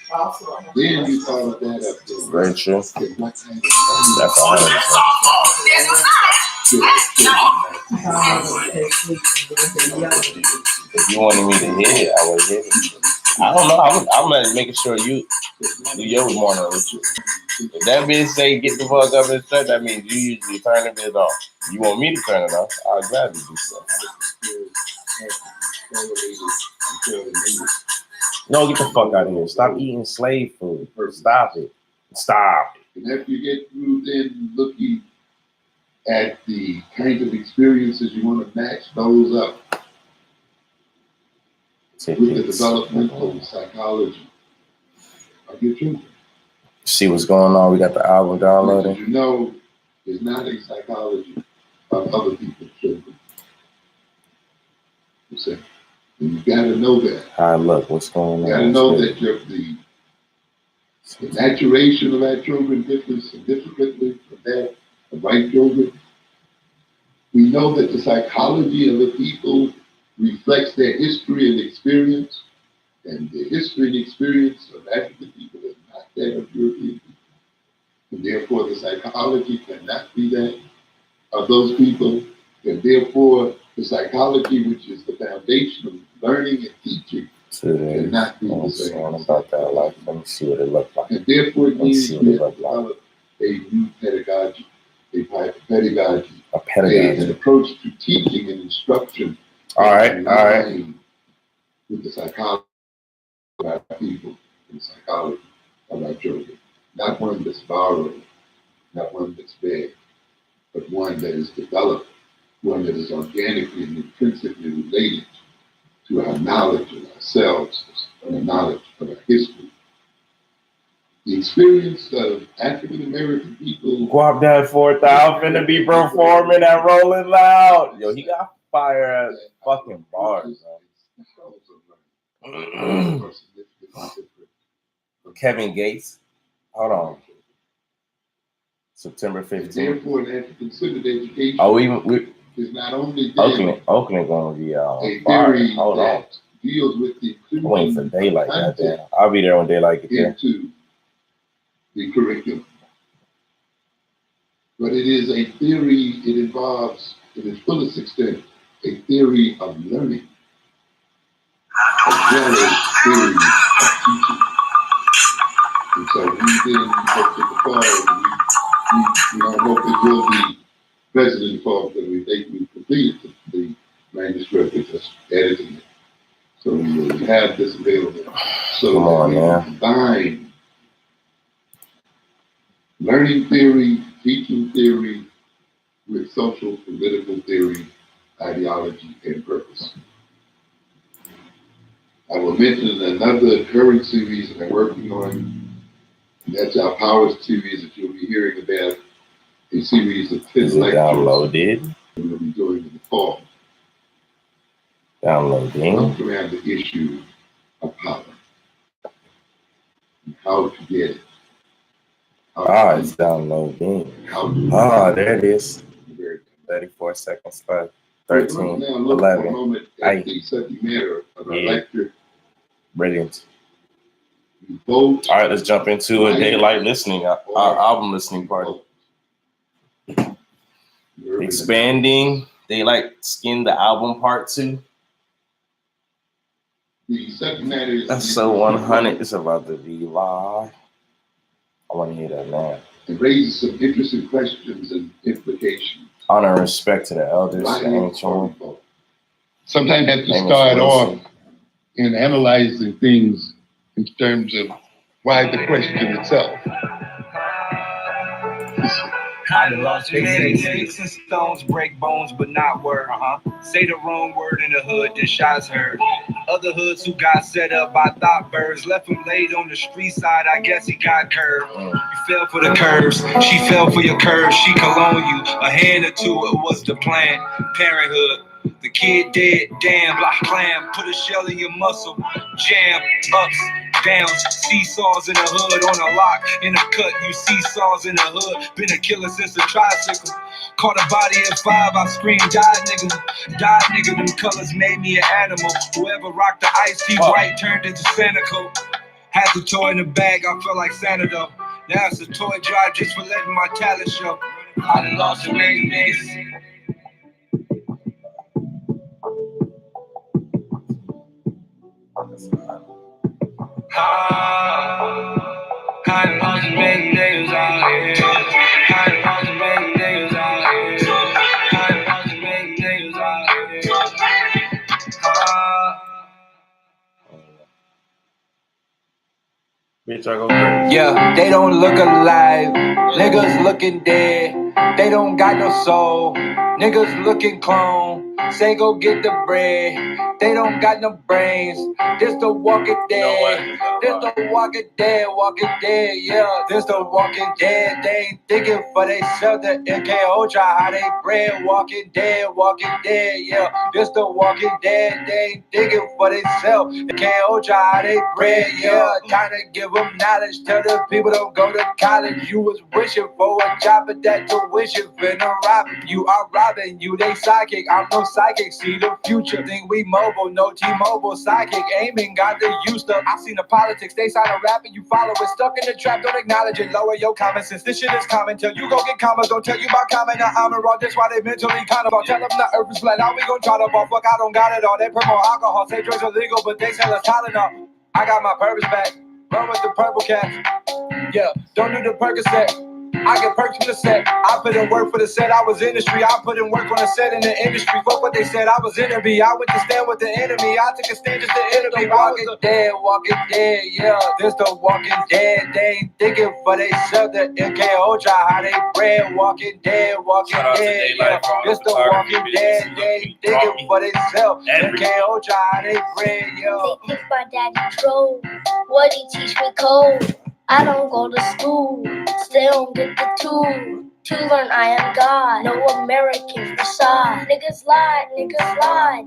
Then you follow that up there. Very true. What kind of That's 100%. If you wanted me to hit it, I would hit it. I don't know. I'm making sure you do your morning ritual. If that bitch say get the fuck up and stuff, that means you usually turn the bitch off. You want me to turn it off? I'll gladly do so. No, get the fuck out of here. Stop eating slave food. Stop it. Stop it. And after you get through then looking at the kind of experiences you want to match those up with the developmental psychology of your children. See what's going on. We got the album downloaded. You know, it's not a psychology of other people's children. You see? And you got to know that. Hi, look, what's going on? You got to know that the maturation of our children differs significantly from that of white children. We know that the psychology of the people reflects their history and experience, and the history and experience of African people is not that of European people. And therefore, the psychology cannot be that of those people. And therefore, the psychology, which is the foundation of learning and teaching, cannot be the same. About that, like, let me see what it looks like. And therefore, it needs to develop a new pedagogy, an approach to teaching and instruction. All right. With the psychology of our people and the psychology of our children. Not one that's borrowed, not one that's begged, but one that is developed, one that is organically and intrinsically related to our knowledge of ourselves and the knowledge of our history. The experience of African American people. Go up that 4,000 finna be performing at Rolling Loud. Yo, he got fire as fucking bars, bro. Kevin Gates. Hold on. September 15th. Therefore, an considered education. Oh, we is not only Oakland gonna be a theory hold on. Deals with the I'm waiting for daylight. Goddamn, I'll be there when daylight gets there. Into the curriculum, but it is a theory. It involves, in its fullest extent, a theory of learning as well as theory of teaching. And so we then hope to the fall. We don't hope it will be President Fall because we think we've completed the manuscript. We're just editing it. So we will have this available. So we can combine learning theory, teaching theory with social political theory, ideology, and purpose. I will mention another current series that I'm working on, and that's our Powers series that you'll be hearing about, a series of 10 lectures downloaded. We'll be doing in the fall. Downloading. Around the issue of power and how to get it. It's downloading. There it is. 34 seconds left. 13, 11. The subject matter of our lecture. Brilliant. All right, let's jump into a daylight listening, our album listening party. Expanding Daylight Skin, the album part 2. The subject matter is episode 100. It's about to be live. I want to hear that now. It raises some interesting questions and implications. Honor and respect to the elders. Sometimes have to start off in analyzing things in terms of why the question itself. They say sticks and stones break bones, but not word. Say the wrong word in the hood, then shots heard. Other hoods who got set up by thought birds left him laid on the street side. I guess he got curved. You fell for the curves, she fell for your curves. She cologne you a hand or two. It was the plan. Parenthood. The kid dead, damn, like clam. Put a shell in your muscle, jam, ups, downs, seesaws in the hood, on a lock, in a cut, you seesaws in the hood. Been a killer since the tricycle. Caught a body at 5, I screamed, died nigga, them colors made me an animal. Whoever rocked the iced tea white turned into Santa coat. Had the toy in the bag, I felt like Santa though. Now it's a toy drive just for letting my talent show. I done lost so many niggas. I done lost so many niggas out here. I done lost so many niggas out here. I done lost so many niggas out here. Yeah, they don't look alive. Niggas looking dead. They don't got no soul. Niggas looking clone. Say go get the bread. They don't got no brains. This the walking dead. This the walking dead, yeah. This the walking dead. They ain't thinking for they sell the NKO try how they bread. Walking dead, yeah. This the walking dead. They ain't thinking for they sell NKO try how they bread, yeah. Trying to give them knowledge. Tell the people don't go to college. You was wishing for a job, but that too wish you finna rob you. I'm robbing you, they psychic. I'm no psychic, see the future. Think we mobile, no T-Mobile. Psychic, aiming, got the use stuff. I seen the politics, they sign a rapping, you follow it. Stuck in the trap, don't acknowledge it. Lower your common sense, this shit is common. Till you go get commas, don't tell you about comment. Now I'm wrong, that's why they mentally kind of all. Tell them the earth is flat, now we gon' try to ball. Fuck, I don't got it all. They promote alcohol, say drugs are legal, but they sell us Tylenol. I got my purpose back, run with the purple cats. Yeah, don't do the Percocet. I get perks from the set. I put in work for the set. I was industry. I put in work on the set in the industry. Fuck what they said. I was enemy. I went to stand with the enemy. I took a stand just the enemy. Walking dead, yeah. This the Walking Dead. They ain't thinking for they sell the MKO try how they bread. Walking dead, yeah. This the Walking Dead. They ain't thinking for they sell MKO try how they bread, yeah. They think my daddy troll. What he teach me code. I don't go to school, still don't get the tool to learn I am God. No American facade. Niggas lie.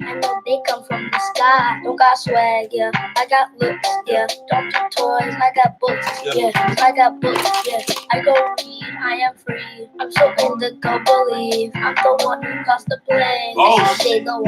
I know they come from the sky. Don't got swag, yeah. I got looks, yeah. Don't do toys, I got books, yeah. I got books, yeah. I go read, I am free. I'm so in the go believe. I'm the one who cost the play. They the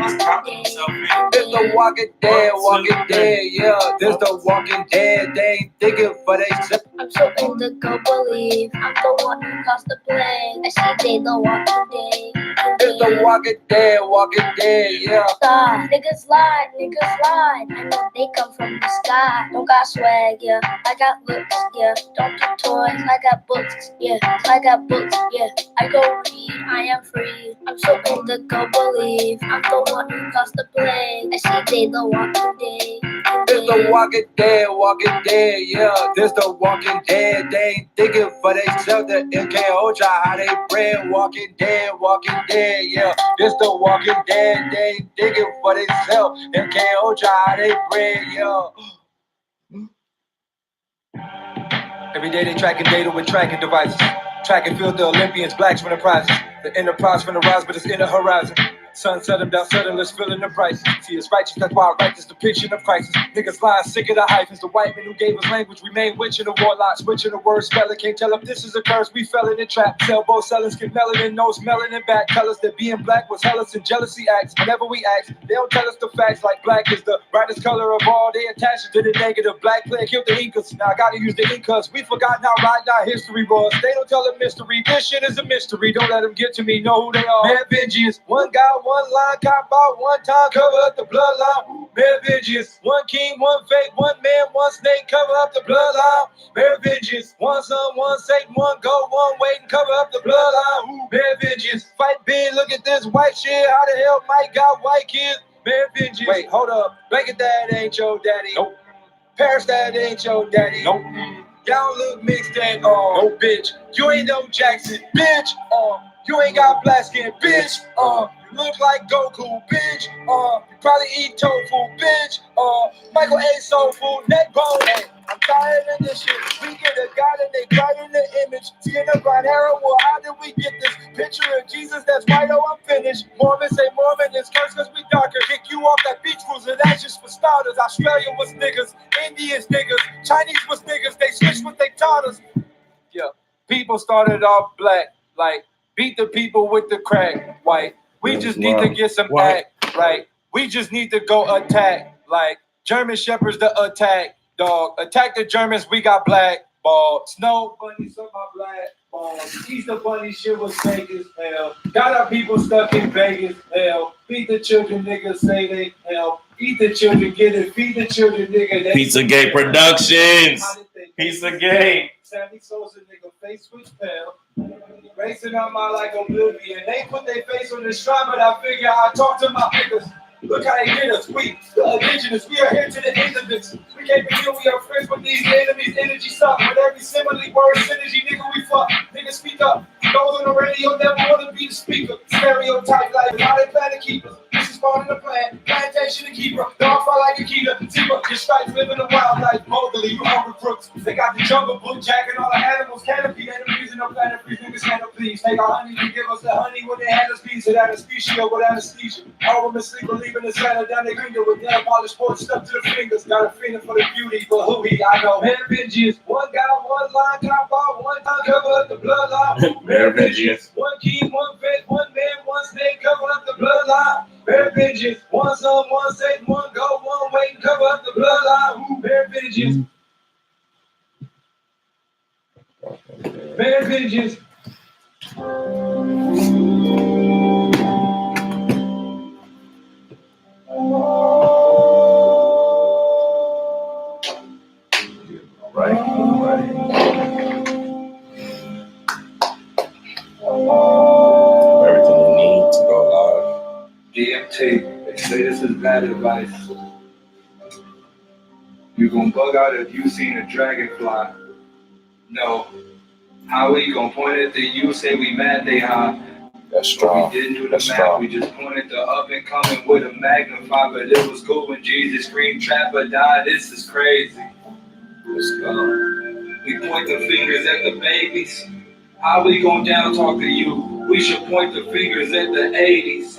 Walking Dead. This the Walking Dead, yeah. This the Walking Dead. They ain't thinking for they self. I'm so in the go believe. I'm the one who cost the play. I see they the Walking Dead. It's the Walking Dead, yeah. God, niggas lie. I know they come from the sky. Don't got swag, yeah. I got looks, yeah. Don't do toys, I got books, yeah. I got books, yeah. I go read, I am free. I'm so in the go believe. I'm the one who cost the play. I see they the Walking Dead. It's the Walking Dead, yeah. This the Walking Dead. They ain't thinking for they sell the MKO try how they bread. Walking dead, yeah. This the Walking Dead. They ain't thinking for they sell MKO try how they bread, yeah. Every day they tracking data with tracking devices. Track and field the Olympians, blacks winning prizes. The enterprise finna rise, but it's in the horizon. Sun set them down, settlers feeling the price. See, it's righteous, that's why I write this depiction of crisis. Niggas lying, sick of the hyphens. The white men who gave us language remain witching the warlock, switching the word spelling. Can't tell if this is a curse, we fell in the trap. Sell both sellers, get melanin, no smelling and back. Tell us that being black was hellish and jealousy acts. Whenever we ask, they don't tell us the facts like black is the brightest color of all. They attach it to the negative. Black plague killed the Incas. Now I gotta use the Incas. We forgot how right now history was. They don't tell a mystery. This shit is a mystery. Don't let them get to me. Know who they are. Man, vengeance. One guy, one line, cop out one time, cover up the bloodline. Man, vengeance. One king, one fake, one man, one snake, cover up the bloodline. Man, vengeance. One son, one Satan, one go, one wait and cover up the bloodline. Man, vengeance. Fight big, look at this white shit. How the hell Mike got white kids? Man, vengeance. Wait, hold up. Blanket that ain't your daddy. Nope. Paris that ain't your daddy. Nope. Y'all look mixed and no bitch. You ain't no Jackson, bitch. You ain't got black skin, bitch. You look like Goku, bitch. You probably eat tofu, bitch. Michael A. Soul Food, neck bone. Hey, I'm tired of this shit. We get a God and they cry in the image. Seeing a bright arrow, well, how did we get this picture of Jesus that's white? Oh, I'm finished. Mormons say Mormon is cursed because we darker. Kick you off that beach cruiser, that's just for starters. Australia was niggas, Indians niggas, Chinese was niggas. They switched what they taught us. Yeah, people started off black, like beat the people with the crack, white. We just need to get some act, right? We just need to go attack, like German shepherds the attack, dog. Attack the Germans, we got black ball. Snow bunnies on my black ball. Easter bunny shit was fake as hell. Got our people stuck in Vegas, hell. Feed the children, niggas say they help. Eat the children, get it. Feed the children, nigga. Pizzagate Productions. Pizzagate. Sammy Sosa, nigga, face switch pale. Racing on my like oblivion. They put their face on the shrine, but I figure I talk to my niggas. Look how they get us. We, the indigenous, we are here to the end of this. We can't be here, we are friends with these enemies. Energy suck. With every simile word, synergy, nigga, we fuck. Nigga, speak up. Those on the radio never want to be the speaker. Stereotype like how they plan to keep us. This is part of the plan. Plantation to keep her. Dog fight like a keeper. Zebra, your stripes living a wild life. Mold locally, you hungry crooks. They got the jungle book, jacking all the animals, canopy, enemies, and no planet free niggas handle please. Take our honey to give us the honey when they had us pizza, that anesthesia with anesthesia. All women sleep, believing in Santa down their finger with nail polish sport stuck to the fingers. Got a feeling for the beauty, but who he? I know. Hair vengeance, one guy, one line, top out, one time, cover up the bloodline. Hair vengeance, one key, one vet, one man, one snake, cover up the bloodline. Hair vengeance, one son, one Satan, one go, one wait, cover up the bloodline. Hair vengeance. Hair vengeance. Right. Everything you need to go live. DMT, they say this is bad advice. You gon' bug out if you seen a dragonfly. No. How we gon' point at the you, say we mad they high. That's strong. We didn't do the That's math, strong. we just pointed the up and coming with a magnify, but it was cool when Jesus screamed, trapper died, this is crazy. Let's go. We point the fingers at the babies. How we gon' down talk to you? We should point the fingers at the 80s.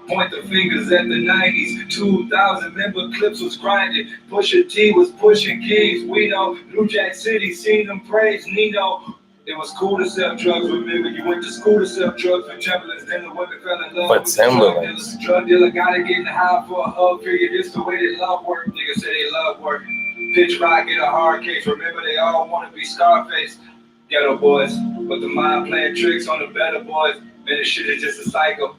Point the fingers at the 90s. 2000 member clips was grinding. Pusha T was pushing kids. We know New Jack City seen them praise Nino. It was cool to sell drugs. Remember, you went to school to sell drugs for Timberlands. Then the women fell in love For with the drug Timberlands. dealers. Drug dealer gotta get in the high for a hug. Figure this the way they love work. Niggas say they love work. Pitch rock get a hard case. Remember, they all want to be Scarface. Ghetto boys, but the mind playing tricks on the better boys. Man, this shit is just a cycle.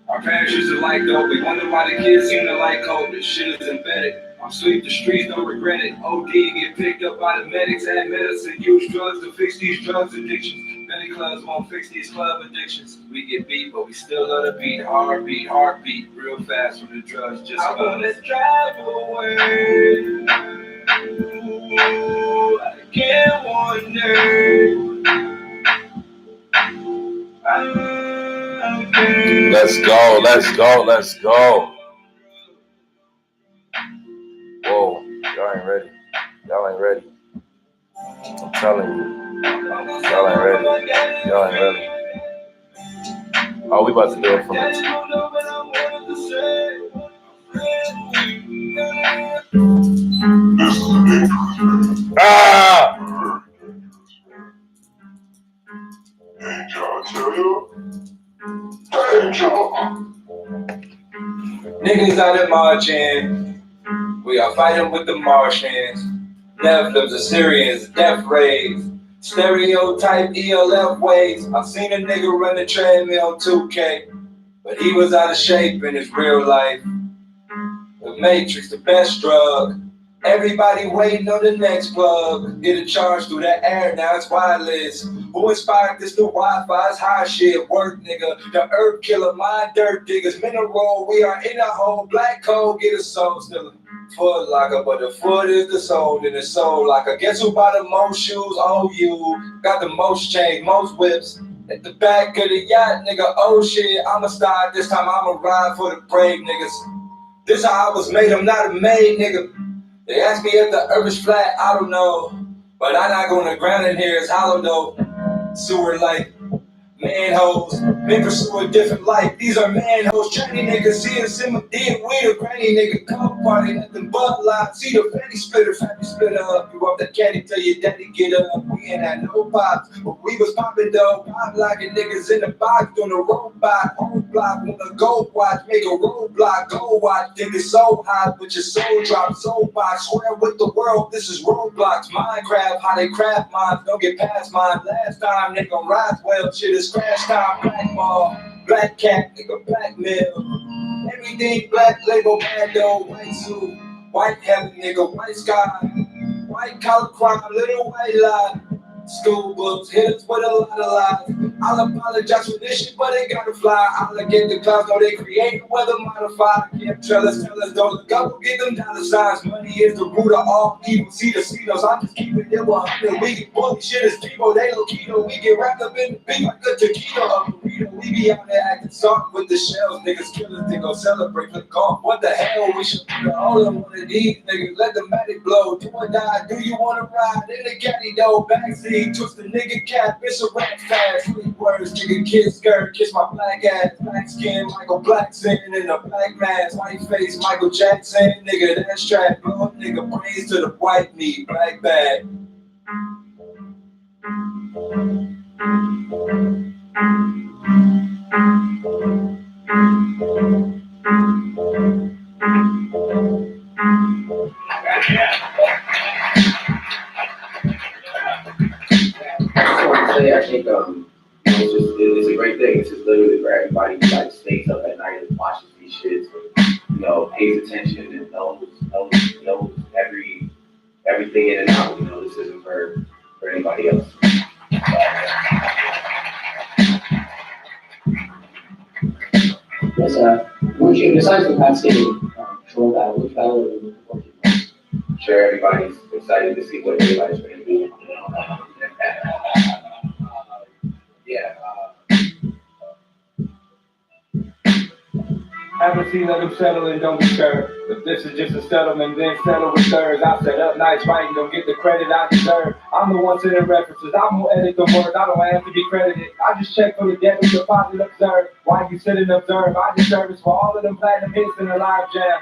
Our parents used to like dope. We wonder why the kids seem to like coke. This shit is embedded. I'm sweep the streets, don't regret it. OD, get picked up by the medics, add medicine, use drugs to fix these drugs addictions. Many clubs won't fix these club addictions. We get beat, but we still love to beat. Heartbeat, real fast from the drugs. Just I wanna drive away. Ooh, I can't one day. Let's go. Whoa, y'all ain't ready. I'm telling you. Y'all ain't ready. Oh, we about to do it from the Niggas out at marching. We are fighting with the Martians. Nephilim, Assyrians, death rays. Stereotype ELF ways. I seen a nigga run the treadmill 2K, but he was out of shape in his real life. The Matrix, the best drug. Everybody waiting on the next plug. Get a charge through that air, now it's wireless. Who inspired this new Wi-Fi's high shit? Work, nigga. The herb killer, mind dirt diggers. Mineral, we are in a hole. Black coal, get a soul stiller. Foot locker, but the foot is the soul, and the soul locker. Guess who bought the most shoes? Oh, you. Got the most chains, most whips. At the back of the yacht, nigga. Oh shit, I'ma start this time. I'ma ride for the brave niggas. This how I was made, I'm not a maid, nigga. They asked me if the earth is flat, I don't know. But I'm not gonna ground in here, it's hollow though. Sewer like manholes, men pursue a different life. These are manholes, trendy niggas. See us in my dead weed, a granny nigga. Come party, nothing but life. See the fatty splitter up. You up the caddy, tell your daddy get up. We ain't had no pops, but we was popping though. Pop locking niggas in the box, doing a robot. Whole block, wanna go watch, make a roadblock. Go watch, niggas so hot, but your soul drop, soul box. Swear with the world, this is roadblocks. Minecraft, how they craft mines, don't get past mine. Last time, nigga, rise well, shit is crash time, black ball, black cat, nigga, blackmail. Everything black label, bad though, white suit, white heaven, nigga, white sky, white collar crime, little white lie. School books, hit us with a lot of lies. I'll apologize for this shit, but it gotta fly. I'll get the clouds, know they create weather modified. Can't tell us, don't look up, we'll get them dollar signs. Money is the root of all evil. See the Cenos, I'm just keeping it 100. We get bully shit as people, they low keto. We get wrapped up in the big like a taquito, a burrito. We be out there acting soft with the shells. Niggas kill us, they go celebrate, click off. What the hell? We should put all of one of these niggas. Let the medic blow. Do or die, do you wanna ride? In the caddy though, backseat, twist the nigga cap, it's a rat fast. Words, nigga, kiss skirt, kiss my black ass, black skin, Michael Blackson in a black mask, white face, Michael Jackson, nigga, that's trap, blow nigga, praise to the white meat, black bag. I think it's a great thing. It's just literally for everybody who like stays up at night and watches these shits, and, pays attention and knows everything in and out. This isn't for anybody else. Yes, besides the Pat State control battle, which battle are you looking forward to? I'm sure everybody's excited to see what everybody's going to do. Yeah. Haven't seen let them settle and don't disturb. If this is just a settlement, then settle with thirds. I set up nice writing, don't get the credit I deserve. I'm the one sending references, I'm gonna edit the words, I don't have to be credited. I just check for the debit deposit observe. Why you sit and observe? I did service for all of them platinum hits in the live jam.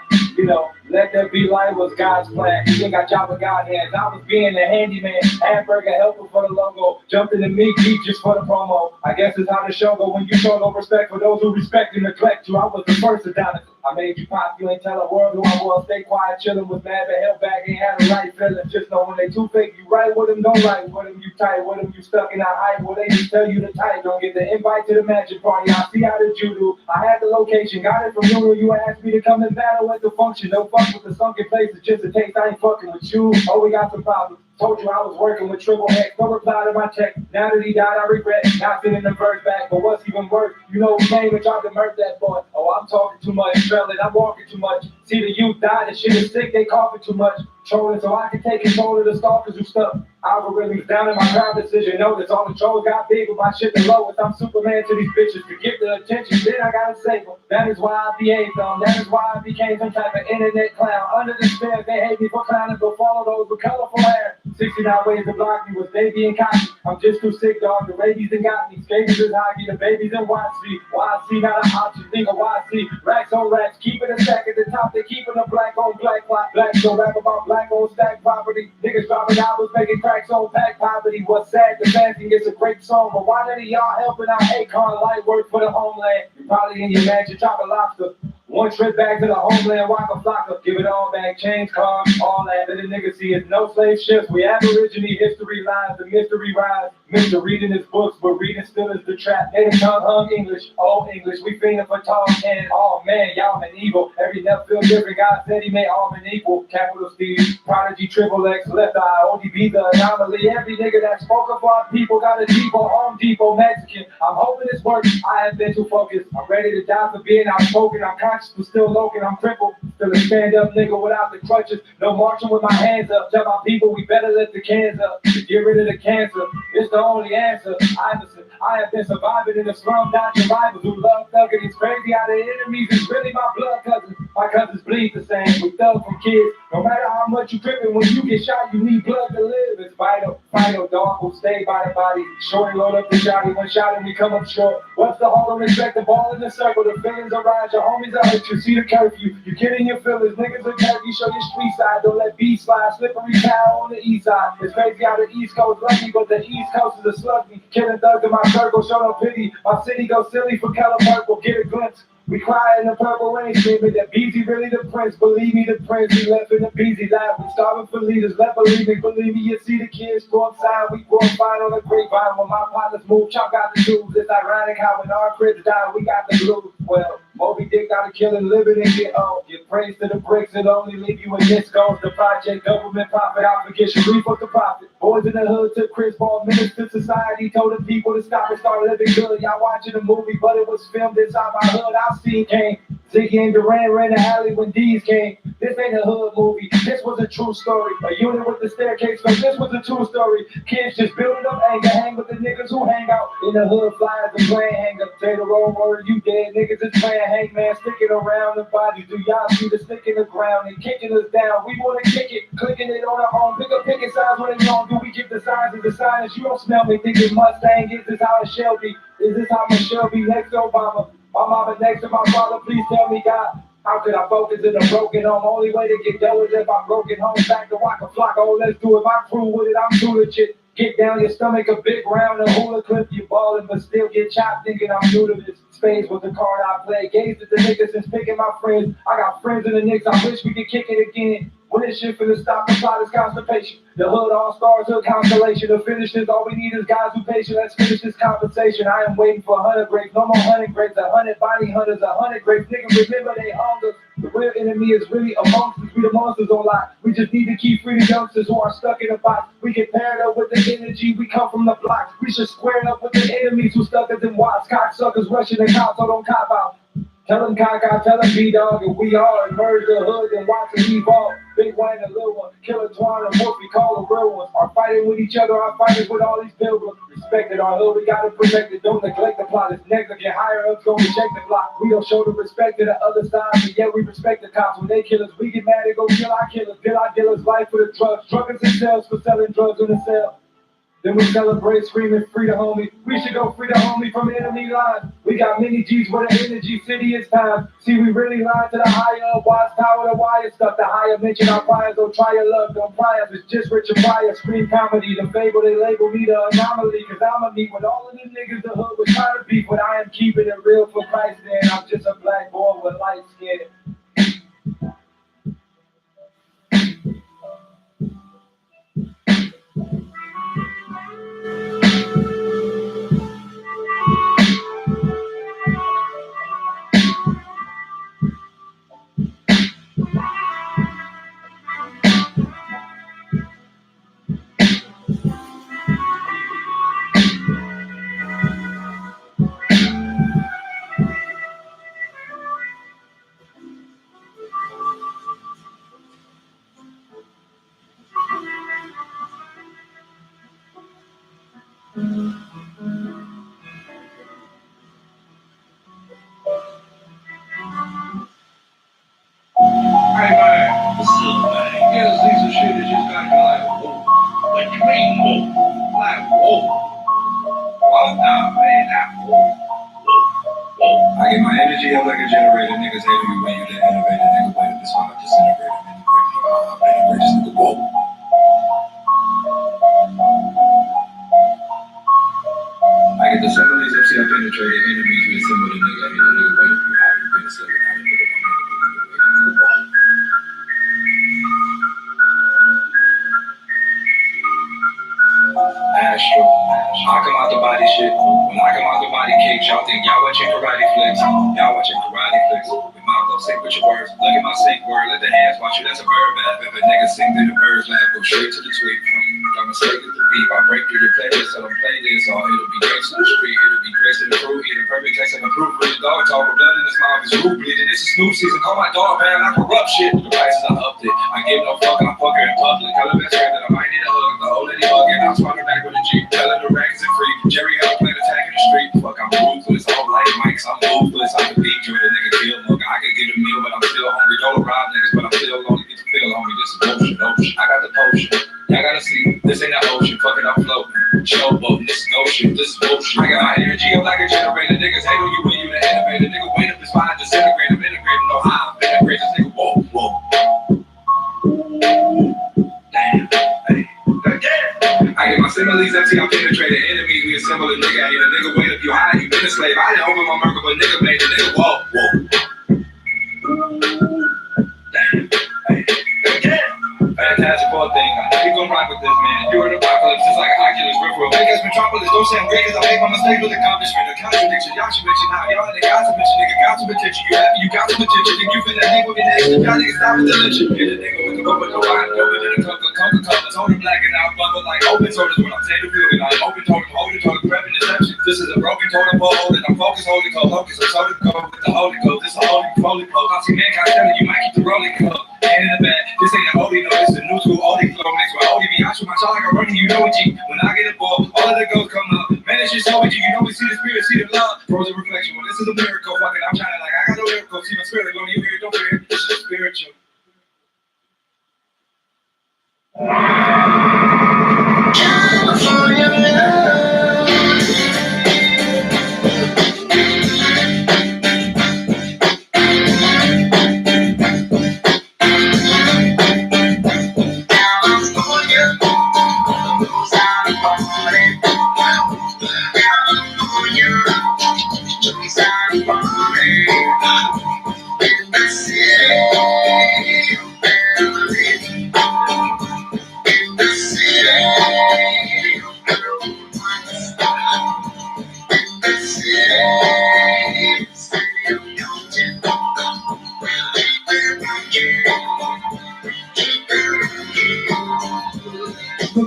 Let that be light was God's plan. You think I job with God hands. I was being a handyman, hamburger helper for the logo, jumped in the meat deep just for the promo. I guess it's how the show go when you show no respect for those who respect and neglect you. I was the first to down it. I made you pop, you ain't tell the world who I was. Stay quiet, chillin' was mad, but held back, ain't had the right feeling. Just know when they too fake, you right with them, don't right with them, you tight with them, you stuck in that hype. Well, they just tell you to type, don't get the invite to the magic party. I see how did you do. I had the location, got it from you when you asked me to come and battle at the function. No fuck with the sunken places, just a taste, I ain't fucking with you. Oh, we got some problems. Told you I was working with triple X, no reply to my text. Now that he died, I regret not sending the verse back. But what's even worse, who came and tried to murder that boy. Oh, I'm talking too much, trailing, I'm walking too much. See the youth die, the shit is sick, they coughing too much. Trolling so I can take control of the stalkers who stuck. Algorithms down in my crowd decision. Notice all the trolls got big with my shit the lowest. I'm Superman to these bitches to get the attention. Then I gotta save them. That is why I behaved them. That is why I became some type of internet clown. Under the stairs, they hate me for clowning, but follow those with colorful hair. 69 ways to block me was baby and cocky. I'm just too sick, dog. The rabies and got me. Skaters is hockey. The babies in YC. YC not an option. Think of YC. Racks on racks. Keeping a stack at the top. They keeping a black on black. Black so rap about black on stack property. Niggas dropping hours making cracks on pack poverty. What's sad? The fancy gets a great song. But why none of y'all helping out Akon? Light work for the homeland. You probably in your mansion chopping lobster. One trip back to the homeland, Waka Flocka, give it all back, change cars, all that. Let a nigga see it's no slave ships. We aborigine history lines, the mystery rise. Mr. reading his books, but reading still is the trap. Native tongue hung English, old English. We fiending for tall can. Oh man, y'all been evil. Every left feel different. God said he made all men equal. Capital Steve, Prodigy, Triple X, Left Eye, ODB, the anomaly. Every nigga that spoke of our people got a depot, Home Depot, Mexican. I'm hoping this works. I have been too focused. I'm ready to die for being outspoken. I'm conscious, but still loking. I'm crippled. Still a stand-up nigga without the crutches. No marching with my hands up. Tell my people we better let the cans up to get rid of the cancer. It's the only answer. I have been surviving in the slum, not survivors who love thugging. It's crazy how the enemies is really my blood cousins. My cousins bleed the same. We thug from kids. No matter how much you tripping, when you get shot, you need blood to live. It's vital. Final dog will stay by the body. Shorty load up the shotty. One shot and we come up short. What's the harm? Respect the ball in the circle. The feelings arise. Your homies are hurt. You see the curfew. You get in your feelings. Niggas are turkey. Show your street side. Don't let B slide. Slippery cow on the east side. It's crazy how the East Coast lucky, but the East Coast is a sluggy. Killing thugs in my circle. Show no pity. My city goes silly for color purple. Get a glimpse. We cry in the purple rain, screaming that Beezy really the prince. Believe me, the prince, he left in the Beezy lab. We starving for leaders, let believe me, you see the kids go outside. We go and find on the grapevine when my partners move. Chop got the dudes. It's ironic how when our cribs die, we got the blues. Well, Moby Dick got to kill and live it and get old. Get praise to the bricks, it'll only leave you with this goes the project, government profit, I forget you, fuck the profit. Boys in the hood took Chris Paul, minister society, told the people to stop and start living good. Y'all watching a movie, but it was filmed inside my hood. I seen Kane, Ziggy and Duran ran the alley when D's came. This ain't a hood movie, this was a true story. A unit with the staircase, but this was a true story. Kids just building up anger, hang with the niggas who hang out in the hood, flyers and playing hang up. Say the wrong word, you dead. Niggas is playing hangman, sticking around the body. Do y'all see the stick in the ground and kicking us down? We wanna kick it, clicking it on our own. Pick up picking signs when they on. Do we give the signs of the silence? You don't smell me thinking Mustang. Is this how it shall be? Is this how Michelle be next to Obama? My mama next to my father, please tell me, God. How could I focus in a broken home? Only way to get dough is if I broken home. Back to walk a flock. Oh, let's do it. My crew with it. I'm too legit. Get down your stomach, a big round, a hula clip. You ballin', but still get chopped thinking I'm new to this. Spades was the card I play. Gazed at the niggas since picking my friends. I got friends in the Knicks. I wish we could kick it again. When this shit finna stop, the plot is constipation. The hood all-stars, hood constellation. To finish this, all we need is guys who patient. Let's finish this conversation. I am waiting for 100 grapes. No more 100 grapes. 100 body hunters, 100 grapes. Niggas remember they hunger. The real enemy is really amongst us. We the monsters on lock. We just need to keep free the youngsters who are stuck in a box. We get paired up with the energy. We come from the block. We should square up with the enemies who stuck us in watts. Cocksuckers rushing the cops, so don't cop out. Tell them cock out, tell them B-dog, and we all emerge the hood and watch them evolve. Big one and little one, Killer Twan and Wolf, we call the real ones. Are fighting with each other, are fighting with all these pilgrims. Respected our hood, we gotta protect it, don't neglect the plot. It's negligent, higher ups gonna reject the block. We don't show the respect to the other side, but yet we respect the cops. When they kill us, we get mad and go kill our killers. Kill our dealers, life for the drugs. Truckers themselves for selling drugs in the cell. Then we celebrate screaming free the homie. We should go free the homie from enemy lines. We got many G's with the energy, city is time. See, we really lie to the higher watchtower, the wire stuff. The higher mention our priors, don't try your luck, don't pry us. It's just Richard Pryor, scream comedy. The fable, they label me the anomaly. Cause I'ma meet with all of them niggas the hood was trying to beat. But I am keeping it real for Christ, man. I'm just a black boy with light skin. Hey man, what's up, man? Yeah, see some shit that just got me like, whoa. What you mean, whoa? Like, whoa. Oh, nah, man, not whoa. Whoa. I get my energy up like a generator. Niggas hate me when you the innovator. Nigga, wait up, this one, I disintegrate him. Integrate this nigga, whoa. I get the similes, MC, I penetrate the enemies with similar to nigga. I hit a nigga, wait up, you have been a similar. Astro. I come out the body shit. When I come out the body kicks, y'all think y'all watching karate flicks. Y'all watching karate flicks. With my flow sync with your words. Look at my sync word. Let the hands watch you. That's a bird bath. If a nigga sing, then the birds laugh. Go straight to the tweet. I'm a straight to the beat. I break through your playlist, so don't play this. Or it'll be games on the street. It'll be Chris in the crew. Eat a perfect text and a proof. Read the dog talk with blood in his mouth. His root bleeding. This is Snoop season. Call my dog, man. I corrupt shit. The prices I upped it. I give no fuck. I'm fucker in public. Tell the best friend that I might need a hug. The old lady hugging. I'm swatting back with a Jeep. Telling the rags and free. Jerry out playing attack in the street. Fuck, I'm ruthless. I don't like mics. I'm ruthless. I can beat you with a nigga kill mug. I can get a meal, but I'm still hungry. Don't rob niggas, but I'm still lonely. Get the feel, homie. This is ocean. I got the potion. Y'all gotta see. This ain't an ocean. Fuck it, I'm floating. Showboat. This is ocean. This is bullshit. I got my energy up like a generator. Niggas hate on you when you the innovator. Nigga wait up this fine. Disintegrate him. Integrate him. No how. Integrate this nigga. Whoa, whoa. Damn. Hey. Damn. I get my similes empty. I'm penetrating enemies. We assemble a nigga. I hit a nigga. Wait up. You high. You been a slave. I didn't open my murder, but nigga made the nigga. Whoa, whoa. Damn. Hey. Damn. Fantastic ball thing. I know you gon' rock with this, man. You're an apocalypse, just like an Oculus Rift. Vegas been metropolis. Don't sound great cause I made my mistake with accomplishment. A contradiction, y'all should mention how y'all ain't got some mention. Nigga got some attention. You happy, you got some attention. Think you finna hang with me next. Y'all niggas stop with the lynching. Hit a nigga with the rubber, no line, over to the Coca-Cola. Told him black and out, bubble like open sodas. When I'm saying the building, I'm open totem, holding totem, prepping deception. This is a broken totem pole, and I'm focused, holding cold, locust. I'm so to go with the holy coast. This is a holy pole. I see mankind telling you might keep the rolling cup. Hand in the bag. This ain't a holy, no, this is a new school holy flow. Mixed with holy be. I shoot my shot like I'm running, you know it, G. When I get a ball, all of the ghosts come up. Man, it's just so with you. You know we see the spirit, see the love. Pros of reflection. Well, this is a miracle. Fuck it, I'm shining like I got no miracle. See my spirit, don't you hear it, don't fear it. This is spiritual. California love.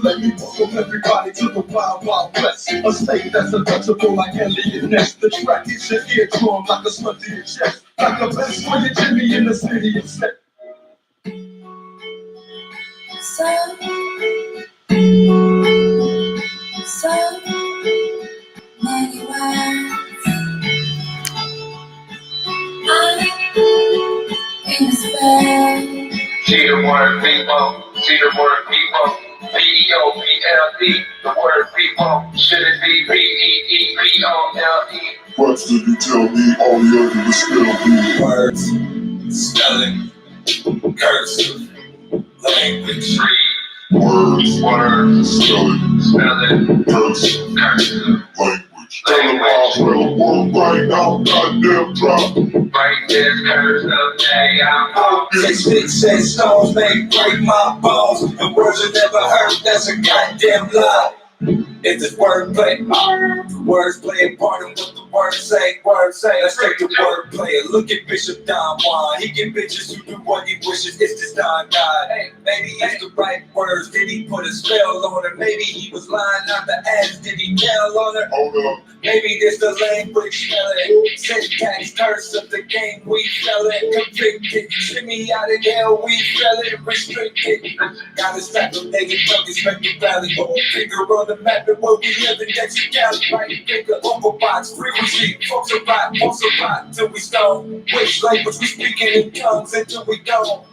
Let me welcome everybody to the Wild Wild West, a state that's untouchable like alien nest. The track hits your eardrum like a slug to your chest, like the best for your Jimmy in the city of set. So many words. I'm in despair. See the word people, see the word people. P-E-O-P-L-E, the word people. Should it be P-E-E-P-O-L-E? What did you tell me? All the other was still be Words, spelling, cursive, language. words, spelling, cursive, language. Tell them all spell word right now, goddamn drop. Right there's cursive, I'm They spit, set stones, they break my bones. And words are never heard, that's a goddamn lie. It's this wordplay, words play a part in what the words say. Let's take the wordplay. Look at Bishop Don Juan. He get bitches who do what he wishes. It's this Don God. Hey, maybe it's the right words. Did he put a spell on her? Maybe he was lying out the ass. Did he tell on her? Hold up. Maybe this the language spelling. Syntax, curse of the game we spelling. Convicted, shimmy out of hell we spelling. Restricted. Gotta stop them niggas, don't expect the valley. Figure on the map and where we live in Dexter County. Right finger, local box, frequency. Folks a rock, till we stone. Which language we speaking in tongues until we gone.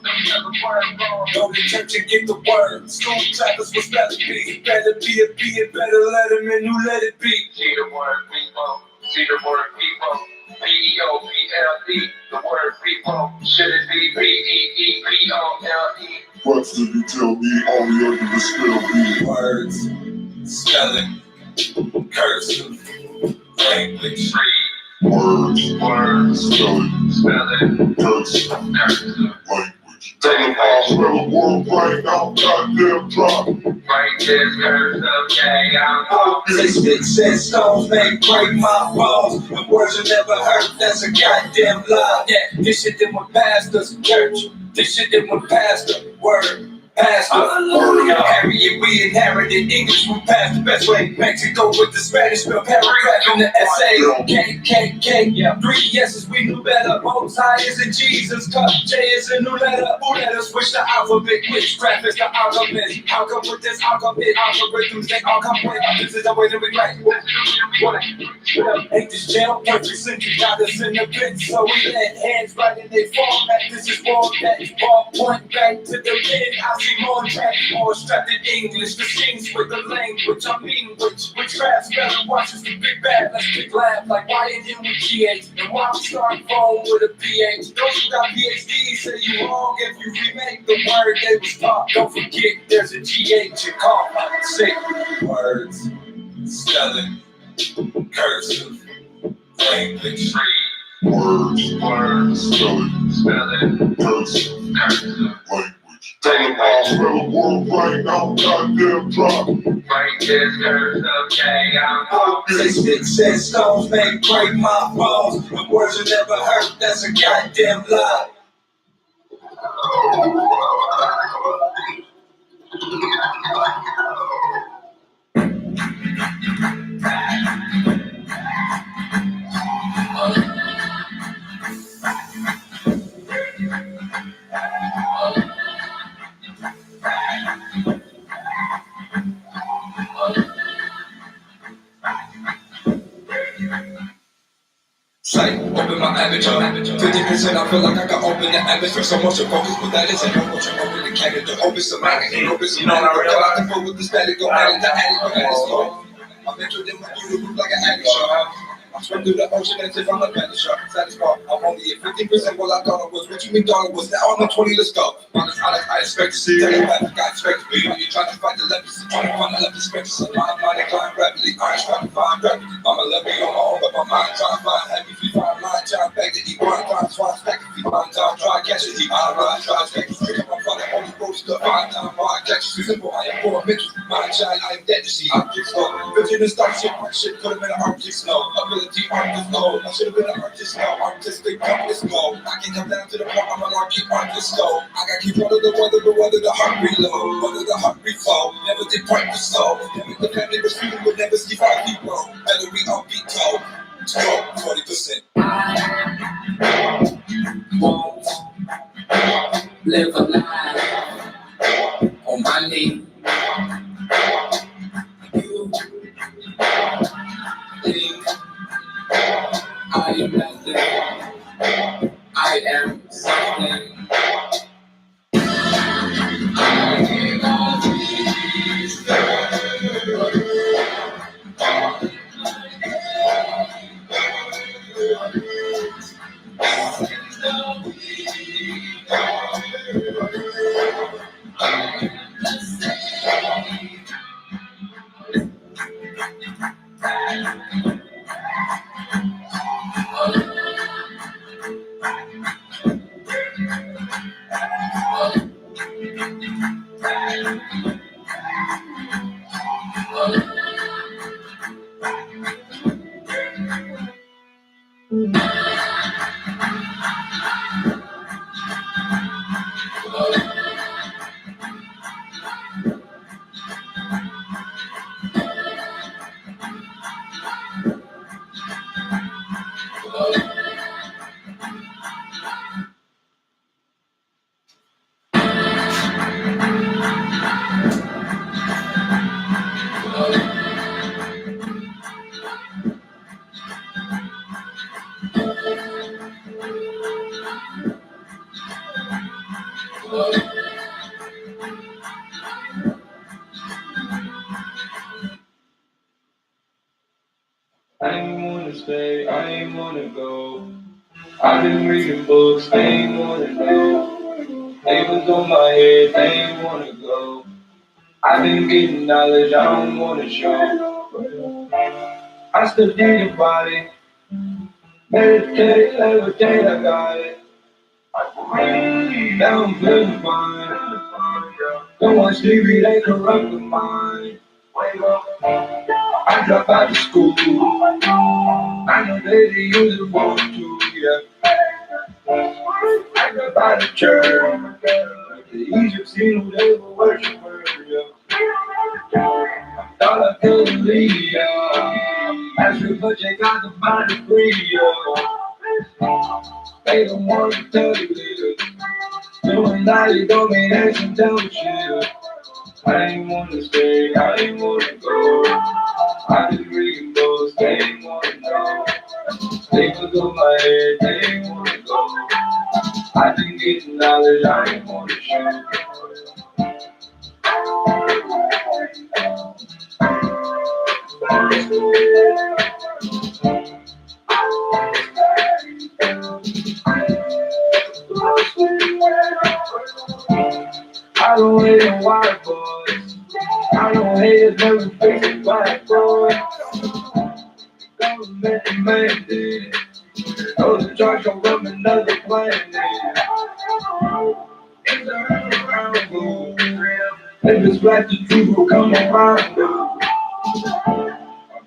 Go to church and get the word. School trappers will spell it be. Better be a B, and better let him in who let it be. See the word people, see the word people. P-E-O-P-L-E, the word people. Should it be P-E-E-P-O-L-E? What did you tell me? All the other was still be Words, spelling, cursive, language. words, spelling, cursive, language. Tell them all spell a word right now, goddamn drop. Right there's cursive, They spit, set stones, they break my bones. And words are never heard, that's a goddamn lie. Yeah, this shit that went past us, church. This shit that went past us, word. Pastor, Harriet, we inherited English, we passed the best way. Mexico with the Spanish spell, paragraph in the essay. K, yeah, 3 yeses, we knew better. Most high is in Jesus, cut J is a new letter. Who let us switch the alphabet? Witchcraft is the alchemist. How come with this alchemist? Algorithms, they all come with. This is the way that we write. Ain't this jail country century? Got us in the pit, so we let hands right in their format. This is war that ball point back to the lid. I see more track, more strapped in English. The scenes with the language, I mean witchcraft, spelling watches the big bad. Let's big laugh like why it end with GH and why we start phone with a PH. Those who got PhDs say you wrong if you remake the word they was taught. Don't forget there's a GH in call. Say words, spelling, cursive, language. Words, spelling, spelling, cursive, cursive, language. World right now, goddamn drop. Break this curse of gang, I'm Say sticks and stones may break my bones, but words will never hurt, that's a goddamn lie. Sight, open my aperture. 50% I feel like I can open the atmosphere. So much of focus, but that isn't no motion. Open the cannon, open some magazine, open some. You know, I realize I can fuck with the static, go at it, the attic, go at it slow. I'm interested in my beauty, look like an addict shot. I'm swimming through the ocean as if I'm a panda shark. Satisfied, I'm only at 15% what I thought I was. What you mean, thought I was? Now I'm at 20, let's go. Honest, I expect to see. Tell you what, I expect to be. When you're trying to fight the leftist, trying to find the leftist spectrum. My mind decline rapidly. I ain't trying to find rapidly. I'ma let me on my own, but my mind trying to find happy. If you find line, trying back to eat one, trying to find stack. If you find time, try to catch it. Eat my ride, try to stack. I'm finding only road stuff. Find time, I catch it. Simple, I am for a mental. Mind shine, I am dead to see. Objects slow. Vision and start shit. My shit could have been an object slow. Ability, artist low. I should have been an artist now. Artistic, compass low. I can come down to the point. I'm an artist low. I got keep under the weather, the heart reload. Whether the heart reflow. Never did practice slow. Never the family was feeling, would never see 5 people. Better be on beat toe. 40%. Won't live a life on my knee. You think I am nothing. I am something. I ain't wanna stay, I ain't wanna go. I've been reading books, they ain't wanna know. They was on my head, they ain't wanna go. I've been getting knowledge, I don't wanna show. I still think about it. Meditate, levitate, I got it. Now I'm feeling fine. Don't want sleepy, they corrupt the mind. I drop out of school. I know they use it for too, yeah. I drop out of church. The Egyptian who they were worship her, yeah. Thought I couldn't leave, yeah. As we put you got the body free, yeah. They don't want to tell you this. Doing that, you don't mean action, tell me shit. I ain't wanna stay, I ain't wanna go. I been reading books, they ain't wanna know. They was on my head, they ain't wanna go. I been getting knowledge, I ain't wanna show. I don't hate them white boys. I don't hate it, never fix it, black boy. Government and man did it. Those in charge gon' run another planet. It's a around, They just like the truth will come around.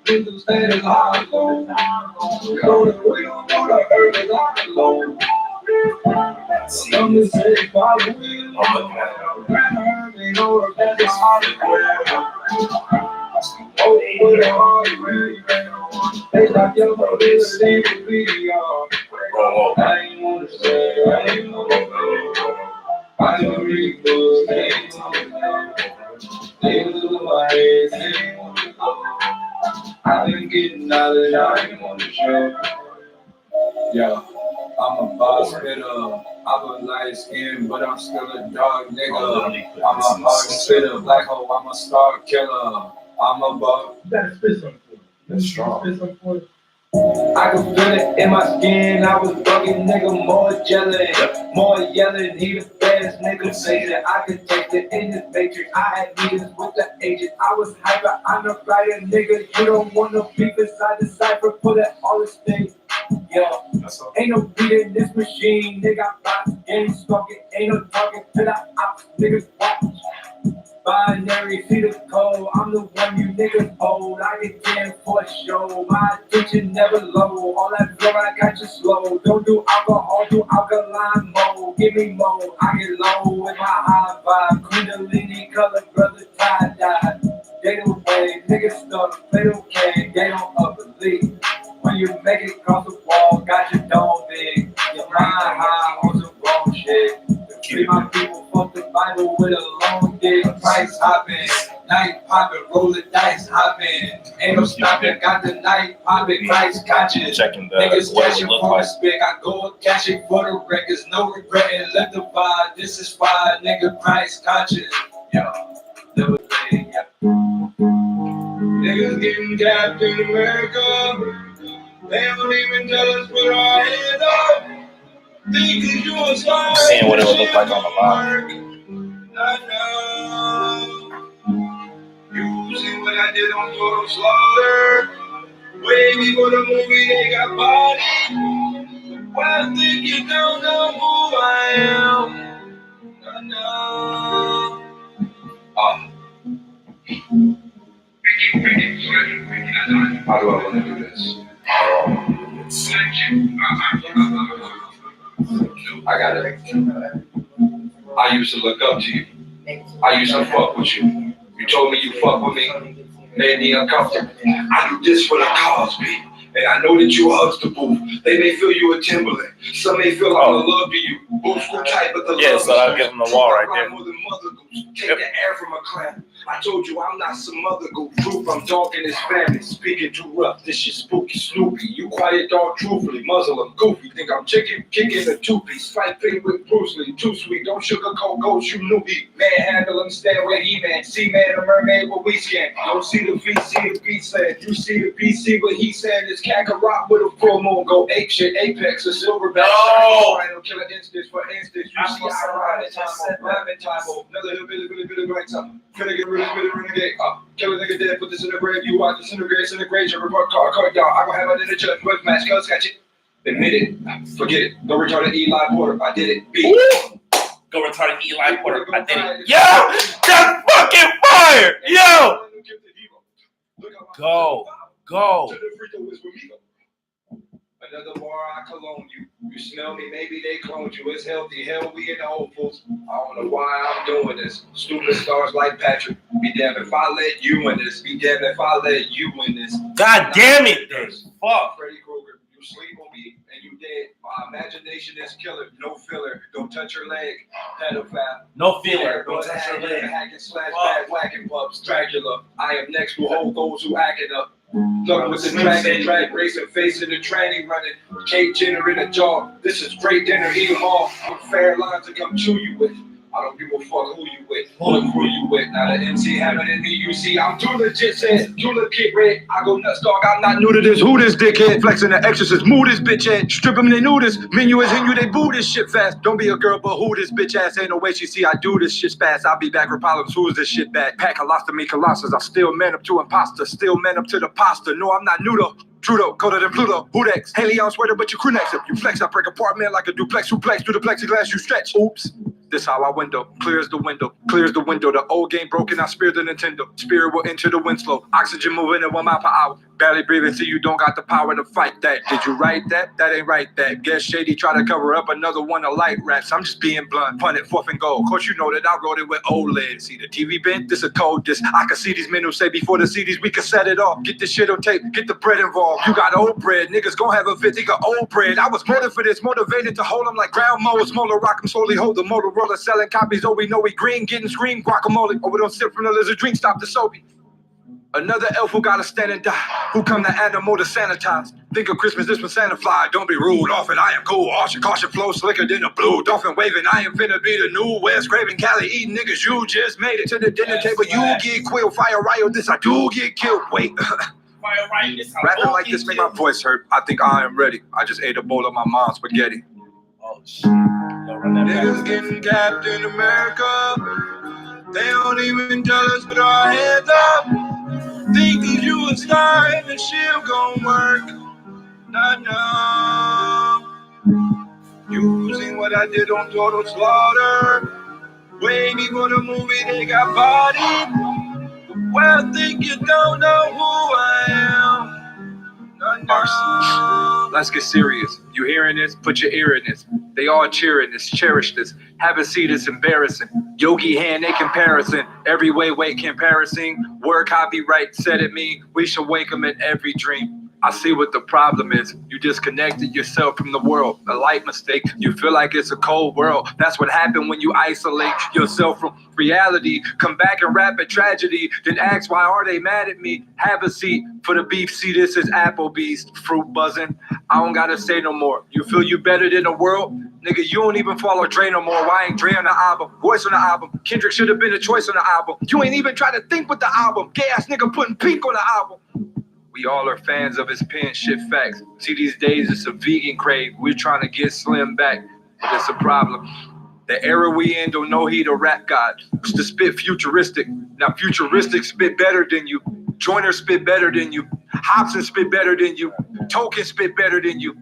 People say it's hard, though. We don't know the earth is hard, though. Some just say follow me. They know that it's hard to oh, with a hard way. They like your mother, they can be I ain't wanna say, I ain't wanna know. I don't read books, they ain't wanna know. They do my head, they ain't wanna know. I've been getting knowledge, I ain't wanna show. Yeah, I'm a boss spitter. I'm a light skin, but I'm still a dark nigga. I'm a hard spitter, black hole, I'm a star killer. I'm a buck. That's strong. I can feel it in my skin. I was bugging, nigga, more yelling, more yelling. He the best nigga, say I could take it in this matrix. I had meetings with the agent. I was hyper, I'm a writer, nigga. You don't want no beef inside the cipher. Put it all the state. Yo, ain't no beat in this machine, nigga. I'm getting smoking, ain't no talking to the ops, niggas watch. Binary, see the code. I'm the one you niggas hold. I get jammed for a show. My attention never low. All that flow, I got you slow. Don't do alcohol, do alkaline mode. Give me mode. I get low with my high vibe. Kundalini color, brother tie dye. They don't wave, niggas stuck. They don't care, they don't believe. When you make it cross the wall, got your dome big. Your mind high on some wrong shit. See my people fuck the Bible with a long dick. Price hopping, night popping, roll the dice hopping. Ain't no stopping, got the night popping, price conscious. Checking the niggas what it catching look for like. the spit. I go cash it for the records, no regretting. Let the vibe, this is fire, nigga, price conscious. Yeah, never say, yeah. Niggas getting capped in America. They don't even tell us put our head up. Thinking you a star. Seeing what it would look like on the line. I know. You see what I did on Total Slaughter? Way before the movie, they got body. Why think you don't know who I am? I know. How do I want to do this? I got it. I used to look up to you. I used to fuck with you. You told me you fuck with me. Made me uncomfortable. I do this for the cause, baby. And I know that you hugs the booth. They may feel you a Timberland. Some may feel like the love to you. Booth screw tight, but the love. So I'll give them the wall right there. Take the air from a clown. I told you I'm not some other goof. Proof I'm talking this family. Speaking too rough. This shit spooky, Snoopy. You quiet dog, truthfully. Muzzle them goofy. Think I'm chicken, kicking a two-piece. Fight pig with Bruce Lee. Too sweet. Don't sugarcoat ghost, you newbie. Manhandle him, stand where he man. See man, a mermaid, what we scan. Don't see the VC, the beat said. You see the BC, what he said is Kakarot with a full moon. Go ape shit, apex, a silverback. Oh! Rhino killer instance for instance. You see I ride it, time on rabbit time. Another really great time. Finna get really renegade. Kill a nigga dead, put this in the grave. You watch disintegration, report car, y'all. I gon' have it in the judge, quick match, cuz catch it. Admit it, forget it. Go retarded Eli Porter, I did it. Beat. Go retarded Eli Porter, I did it. Yo, that's fucking fire! Yo! Go. Another bar, I cologne you. You smell me, maybe they cloned you. It's healthy, hell, we in the hopefuls. I don't know why I'm doing this. Stupid stars like Patrick. Be damned if I let you in this. Be damned if I let you in this. God damn it, fuck. Freddy Krueger, you sleep on me and you dead. My imagination is killer. No filler. Don't touch your leg. Pedophile. No filler. Don't touch your leg. Hacking slash bad whacking pups. Dracula. I am next to hold those who acting up. Look with the drag racing, facing the tranny running. Kate Jenner in a jaw. This is great dinner, eat them all. Fair lines to come chew you with. I don't give a fuck who you with. Look who you with. Now the MC having it in the UC. I'm too legit, said. Too legit, red. I go nuts, dog. I'm not new to this. Who this dickhead? Flexing the exorcist. Move this bitch ass. Strip them, they knew this. Menu is in you, they boo this shit fast. Don't be a girl, but who this bitch ass? Ain't no way she see I do this shit fast. I'll be back with problems. Who's this shit back? Pack colostomy colossus. I still man up to imposter. Still man up to the pasta. No, I'm not new to Trudeau, colder than Pluto, Hudex, Haley on sweater, but you crew next up. You flex, I break apart, man, like a duplex, suplex, through the plexiglass, you stretch. Oops. This how I window, clears the window. The old game broken, I spear the Nintendo. Spirit will enter the wind slow. Oxygen moving at 1 mile per hour. Barely breathing, see you don't got the power to fight that. Did you write that? That ain't right that. Guess Shady try to cover up another one of light raps. I'm just being blunt, punt it, 4th and goal. Course you know that I wrote it with OLED. See the TV bent? This a code disc. I can see these men who say before the CDs we can set it off. Get this shit on tape, get the bread involved. You got old bread, niggas gon' have a fit, they got old bread. I was motivated for this, motivated to hold them like ground moles. Molar rock 'em slowly, hold the Motorola selling copies. Oh, we know we green, getting screamed, guacamole. Oh, we don't sip from the lizard drink, stop the Sobe. Another elf who gotta stand and die. Who come to animal to sanitize. Think of Christmas, this was Santa fly. Don't be rude, off it, I am cool. Caution flow slicker than a blue dolphin waving. I am finna be the new West Craven Cali eating niggas. You just made it to the dinner table. You get quilled, fire riot. This I do get killed. Wait. Rapping like this make my voice hurt. I think I am ready. I just ate a bowl of my mom's spaghetti. Oh shit. Niggas getting capped in America. They don't even tell us put our hands up. Think cause you a star and the shit gon' work. No. Using what I did on Total Slaughter. Way before the movie they got bodied. Well, think you don't know who I am. No. Let's get serious. You hearing this? Put your ear in this. They all cheering this, cherish this. Have a seat, it's embarrassing. Yogi hand, they comparison. Every way, comparison. Word copyright said it mean. We should wake them in every dream. I see what the problem is. You disconnected yourself from the world. A light mistake. You feel like it's a cold world. That's what happened when you isolate yourself from reality. Come back and rap at tragedy. Then ask why are they mad at me? Have a seat for the beef. See, this is Applebee's. Fruit buzzing. I don't gotta say no more. You feel you better than the world? Nigga, you don't even follow Dre no more. Why ain't Dre on the album? Voice on the album. Kendrick should have been a choice on the album. You ain't even try to think with the album. Gay ass nigga putting pink on the album. We all are fans of his pen, shit facts. See, these days it's a vegan crave. We're trying to get Slim back, but it's a problem. The era we in don't know he the rap god. Used to spit futuristic. Now futuristic spit better than you. Joyner spit better than you. Hobson spit better than you. Token spit better than you.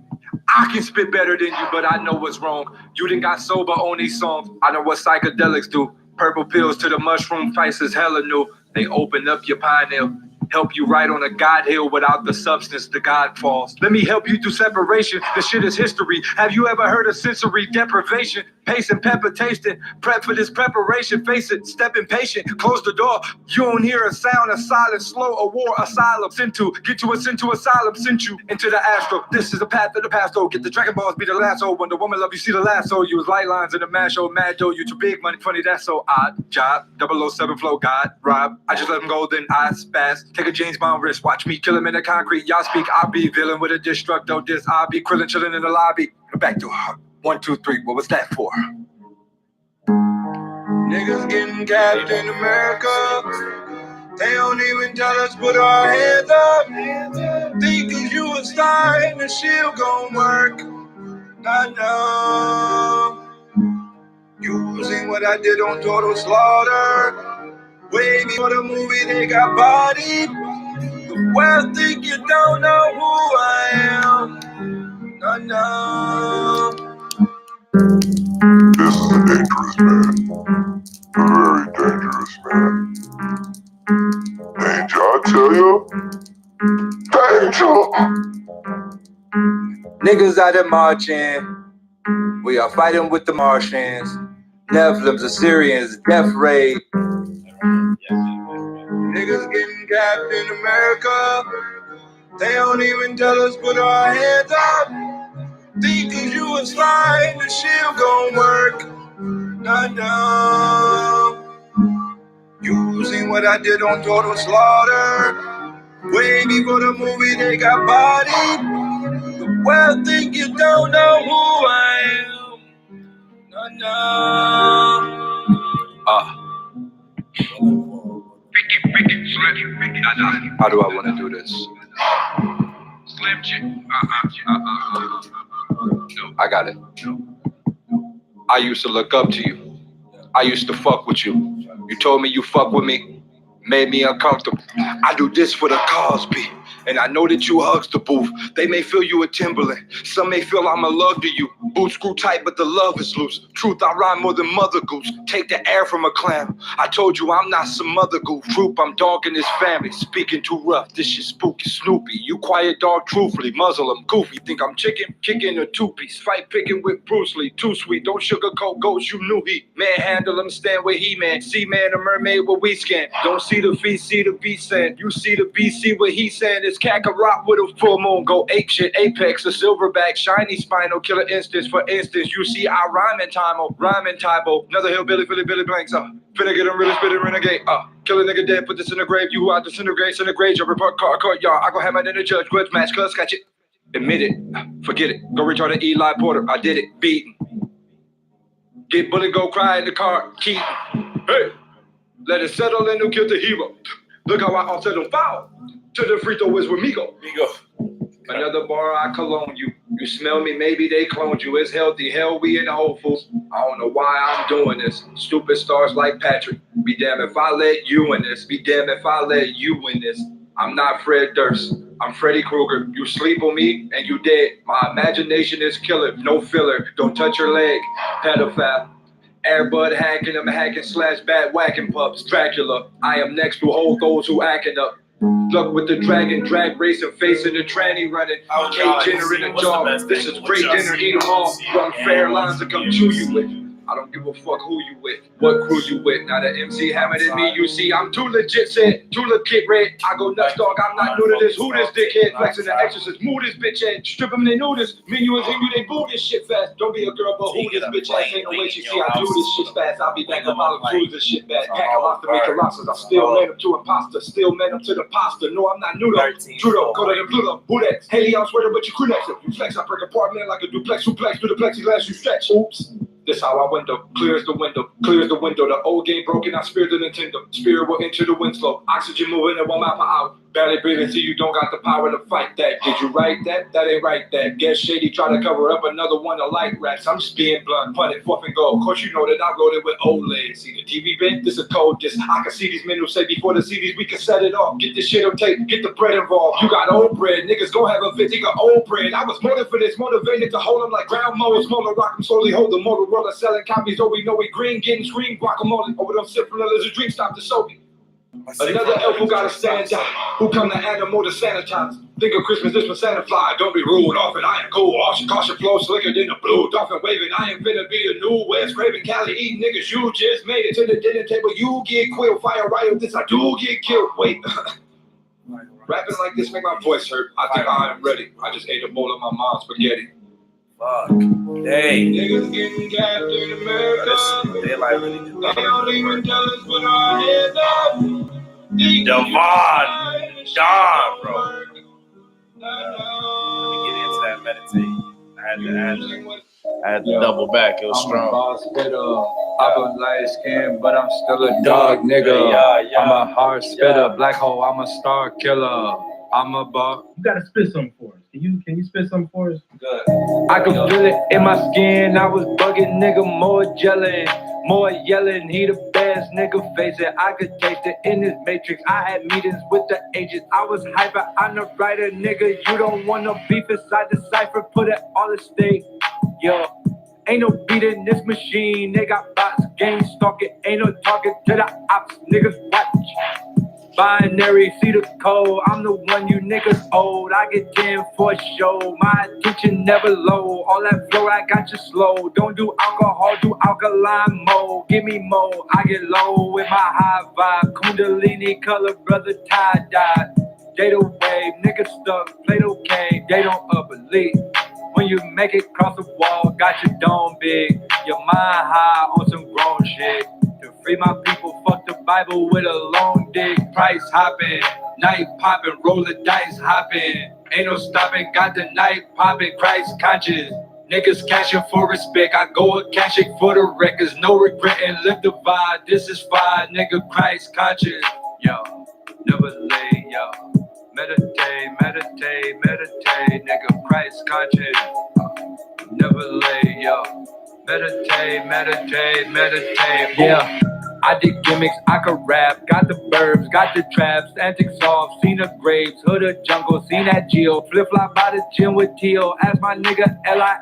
I can spit better than you, but I know what's wrong. You done got sober on these songs. I know what psychedelics do. Purple pills to the mushroom prices hella new. They open up your pineal. Help you ride on a God hill without the substance, the God falls. Let me help you through separation. This shit is history. Have you ever heard of sensory deprivation? Pace and pepper tasting. Prep for this preparation. Face it, step impatient. Close the door. You don't hear a sound of silence. Slow a war asylum. Sent to get you into asylum. Sent you into the astro. This is the path of the past. Oh, get the Dragon Balls, be the lasso. When the woman love you, see the lasso. Use light lines in the mash. Oh, mad Joe, you too big money. Funny, that's so odd. Job 007 flow. God rob. I just let him go, then I spaz. Take a James Bond wrist. Watch me kill him in the concrete. Y'all speak. I'll be villain with a destructo. This I'll be Krillin chilling in the lobby. Back to her. 1, 2, 3. What was that for? Niggas getting capped in America. They don't even tell us put our hands up. Think cause you a star and the shit gon' work. No. Using what I did on Total Slaughter. Way before the movie they got bodied. Well, think you don't know who I am. No. This is a dangerous man. A very dangerous man. Danger, I tell you. Danger! Niggas out there marching. We are fighting with the Martians. Nephilims, Assyrians, death raid. Niggas getting capped in America. They don't even tell us put our hands up. Think cause you a star and the shit gon' work. No. Using what I did on Total Slaughter. Way before the movie they got bodied. Well, think you don't know who I am. No. How do I want to do this? No, I got it. I used to look up to you. I used to fuck with you. You told me you fuck with me, made me uncomfortable. I do this for the Cosby, And I know that you hugs the booth. They may feel you a Timberland. Some may feel I'm a love to you. Boots screw tight, but the love is loose. Truth, I rhyme more than Mother Goose. Take the air from a clown. I told you I'm not some other goof. Troop, I'm dogging his family. Speaking too rough, this shit spooky. Snoopy, you quiet dog, truthfully. Muzzle him, goofy. Think I'm chicken, kicking a two-piece. Fight picking with Bruce Lee. Too sweet, don't sugarcoat ghosts, you knew he. Manhandle him, stand where he man. Sea-man, a mermaid, what we scan. Don't see the feet, see the beat saying. You see the BC, what he saying. It's Kakarot with a full moon. Go ape shit, apex, a silverback, shiny spinal, killer instance. For instance, you see I rhyme in time, rhyme in Tybo. Another hillbilly, Billy Blanks, finna get him really spitting renegade, kill a nigga dead, put this in the grave. You out disintegrate, your report car, y'all. I go hammer in the judge, grudge match, cuz catch it. Admit it, forget it. Go return to Eli Porter, I did it, beaten. Get bullet, go cry in the car, Keaton. Hey, let it settle in who killed the hero. Look how I offset them foul. To the free throw is with Migo. Another bar, I cologne you. You smell me, maybe they cloned you. It's healthy, hell, we in Whole Foods. I don't know why I'm doing this. Stupid stars like Patrick. Be damned if I let you in this. Be damned if I let you in this. I'm not Fred Durst. I'm Freddy Krueger. You sleep on me and you dead. My imagination is killer. No filler. Don't touch your leg. Pedophile. Airbud hacking, I'm hacking / bat whacking pups. Dracula. I am next to hold those who acting up. Luck with the dragon, drag racing, facing the tranny running. Kate Jenner in a job. This is great dinner, eat them all. Run fair lines to come to you with. I don't give a fuck who you with, what crew you with. Now the MC hammered at me, you see, I'm too legit said, too legit red. I go nuts, dog, I'm not new to this. Who this dickhead? Flexing the exorcist, move this bitch head. Strip him, they knew this. Menu and Hindu, they boo this shit fast. Don't be a girl, but who this bitch ass? Ain't no way she see I do this shit fast. I'll be back up, I'll choose this shit bad. Pack a lot to make losses. I still man up to imposter, still man up to the pasta. No, I'm not new to Trudeau, go to the Pluto, who that? Haley, I'm sweater, but you could next up. You flex, I break apart, man, like a duplex, suplex, through the plexiglass, you stretch. Oops. This how I window, clears the window. The old game broken, I spear the Nintendo. Spirit will enter the wind slow. Oxygen moving at 1 mile per hour. Barely breathing, see you don't got the power to fight that. Did you write that? That ain't right that. Guess Shady try to cover up another one of light rats. I'm just being blunt, punt it, fourth and goal. Of course you know that I wrote it with old legs. See the TV bent? This a code. This I can see these men who say before the CDs we can set it off. Get this shit on tape, get the bread involved. You got old bread, niggas gon' have a fit, think of old bread. I was motivated for this, motivated to hold them like ground mowers. Motor rock them slowly, hold the Motorola selling copies. Oh, we know we green, getting screen guacamole. Over them syphilis, a dream stop the soapy. Another elf who gotta stand out, who come to animal to sanitize. Think of Christmas, this was Santa Fly. Don't be rude, off it, I am cool. Caution flow slicker than the blue. Dolphin waving, I am finna be the new West Craven Cali eating niggas. You just made it to the dinner table, you get killed. Fire right with this, I do get killed. Wait. Rapping like this make my voice hurt. I think I am ready. I just ate a bowl of my mom's spaghetti. Fuck. Dang. Niggas getting gapped in America. They like really do They don't even tell us what our heads up. Devon. John, bro. Let me get into that meditate. I had to double back. It was strong. I'm a boss spitter. I'm a light skin, but I'm still a dog nigga. I'm a hard spitter. Black hole, I'm a star killer. I'm a boss. You gotta spit something for us. Can you spit something for us? Good. I can feel it in my skin. I was bugging, nigga, more gelling, more yelling. He the best, nigga, face it. I could taste it in this matrix. I had meetings with the agents. I was hyper. I'm the writer, nigga. You don't want no beef inside the cipher. Put it all at stake. Yo, ain't no beat in this machine. They got bots, gang stalking. Ain't no talking to the ops. Niggas watch. Binary, see the code. I'm the one you niggas old. I get 10 for show. My attention never low. All that flow, I got you slow. Don't do alcohol, do alkaline mode. Give me more. I get low with my high vibe. Kundalini color, brother tie-dye. Data wave, niggas stuck, Play-Doh cave. They don't believe. When you make it cross the wall, got your dome big. Your mind high on some grown shit. To free my people, fuck the Bible with a long dick. Price hopping, night popping, roll the dice hopping. Ain't no stopping, got the night popping, Christ conscious. Niggas cashing for respect, I go a cashing for the records. No regretting, live the vibe, this is fire, nigga, Christ conscious. Yo, never lay, yo. Meditate, meditate, meditate, nigga, Christ conscious. Never lay, yo. Meditate, meditate, meditate. Yeah. I did gimmicks, I could rap. Got the burbs, got the traps, antics off. Seen the graves, hood of jungle, seen that Geo. Flip flop by the gym with Teal. Ask my nigga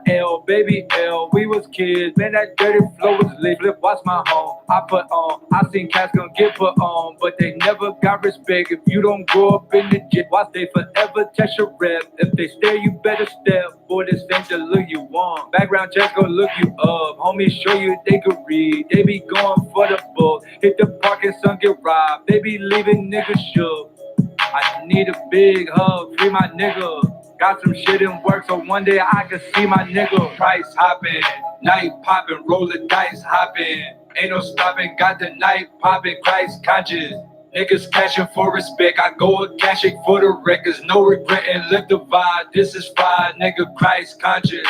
Lil, baby L. We was kids, man, that dirty flow was lit. Flip, watch my home, I put on. I seen cats gon' get put on, but they never got respect. If you don't grow up in the gym, watch they forever test your rep. If they stare, you better step. Boy, this ain't the look you want. Background checks gon' look you up. Homies show you they could read. They be going for the book. Hit the park and some get robbed. They be leaving niggas shook. I need a big hug, free my nigga. Got some shit in work so one day I can see my nigga. Price hopping, night popping, rollin' dice hopping. Ain't no stopping, got the night popping, Christ conscious. Niggas cashing for respect, I go a cashing for the records. No regret and live the vibe, this is fire, nigga, Christ conscious.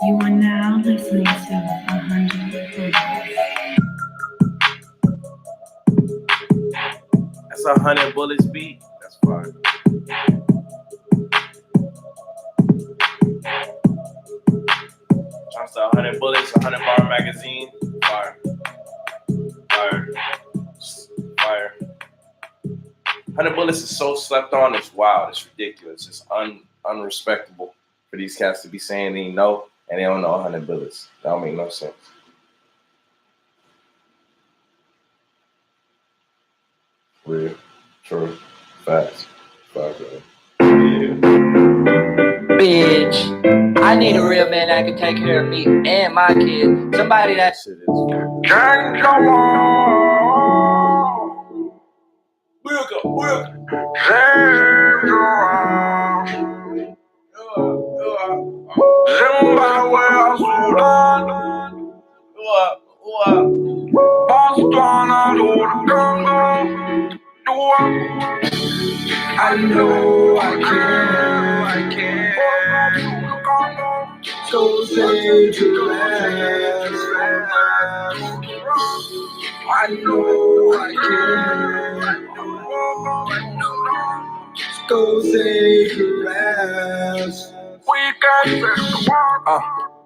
You are now listening to 100 Bullets. That's 100 Bullets beat. That's fine. Shouts to 100 Bullets, 100 Bar Magazine. Fire. Fire. Fire. 100 Bullets is so slept on, it's wild. It's ridiculous. It's unrespectable for these cats to be saying they know and they don't know 100 Bullets. That don't make no sense. Real, true, facts. Bitch, I need a real man that can take care of me and my kids. Somebody that shit is change the world. Welcome. Change the world. Zimbabwe, Sudan, Botswana, Congo. I know I can. So say to last. I know I can. So say to last.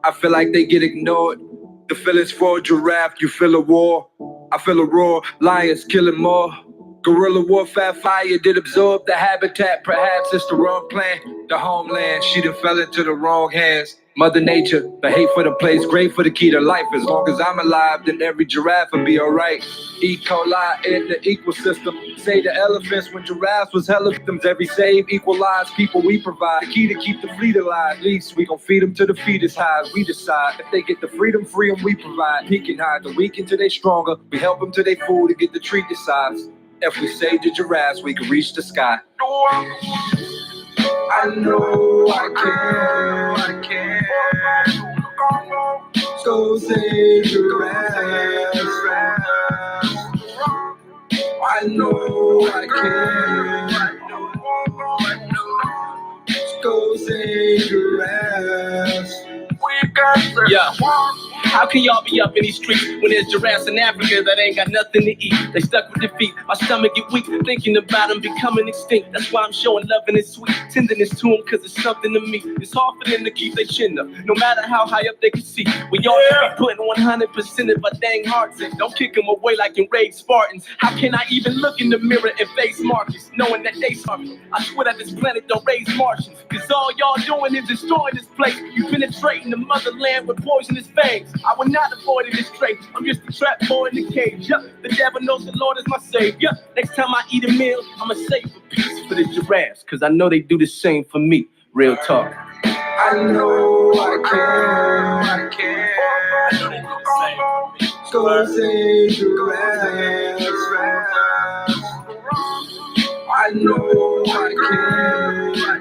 I feel like they get ignored. The feelings for a giraffe, you feel a war. I feel a roar, lions killing more. Guerrilla warfare fire did absorb the habitat. Perhaps it's the wrong plan. The homeland, she done fell into the wrong hands. Mother Nature, the hate for the place, great for the key to life. As long as I'm alive, then every giraffe will be alright. E. coli in the ecosystem. Say the elephants when giraffes was hella victims. Every save, equalize people we provide. The key to keep the fleet alive. At least we gon' feed them to the fetus highs. We decide if they get the freedom, free them we provide. He can hide the weak until they stronger. We help them to their food to get the treat the size. If we save the giraffes, we can reach the sky. I know I can. So save giraffes. I know I can. So save giraffes. Yeah. How can y'all be up in these streets when there's giraffes in Africa that ain't got nothing to eat? They stuck with defeat. My stomach get weak thinking about them becoming extinct. That's why I'm showing love and it's sweet tenderness to them, cause it's something to me. It's hard for them to keep their chin up, no matter how high up they can see. We all should be putting 100% of our dang hearts in. Don't kick them away like enraged Spartans. How can I even look in the mirror and face Marcus, knowing that they sorry? I swear that this planet don't raise Martians, cause all y'all doing is destroying this place. You penetrating the motherland with poisonous fangs. I will not avoid this trait. I'm just a trap boy in the cage. Yup, the devil knows the Lord is my savior. Next time I eat a meal, I'ma save a piece for the giraffes, cause I know they do the same for me. Real talk. I know I can. So say giraffes. I know I can.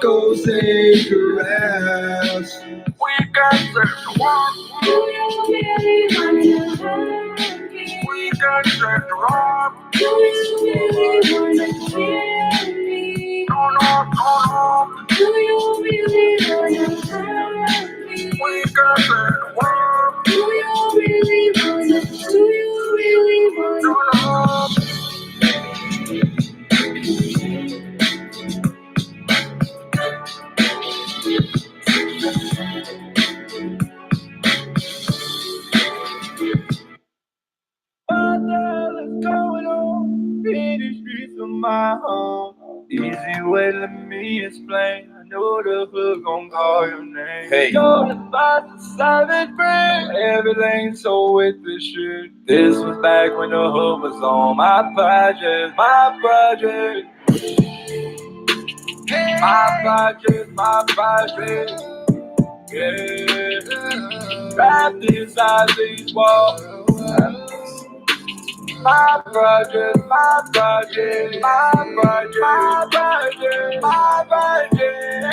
Go say giraffes. We got the walk. Do you really want to hurt me? We got the walk. Do you really want to kill me? No. Do you really want to hurt me? We got the walk. Do you really want to? in the streets of my home. Easy way, let me explain. I know the hood gon' call your name. Hey. You're the boss of savage brain. Everything so with this shit. This was back when the hood was on my project, my project. My project. Yeah. Trapped inside these walls. My project, my project, my project, my project, my project.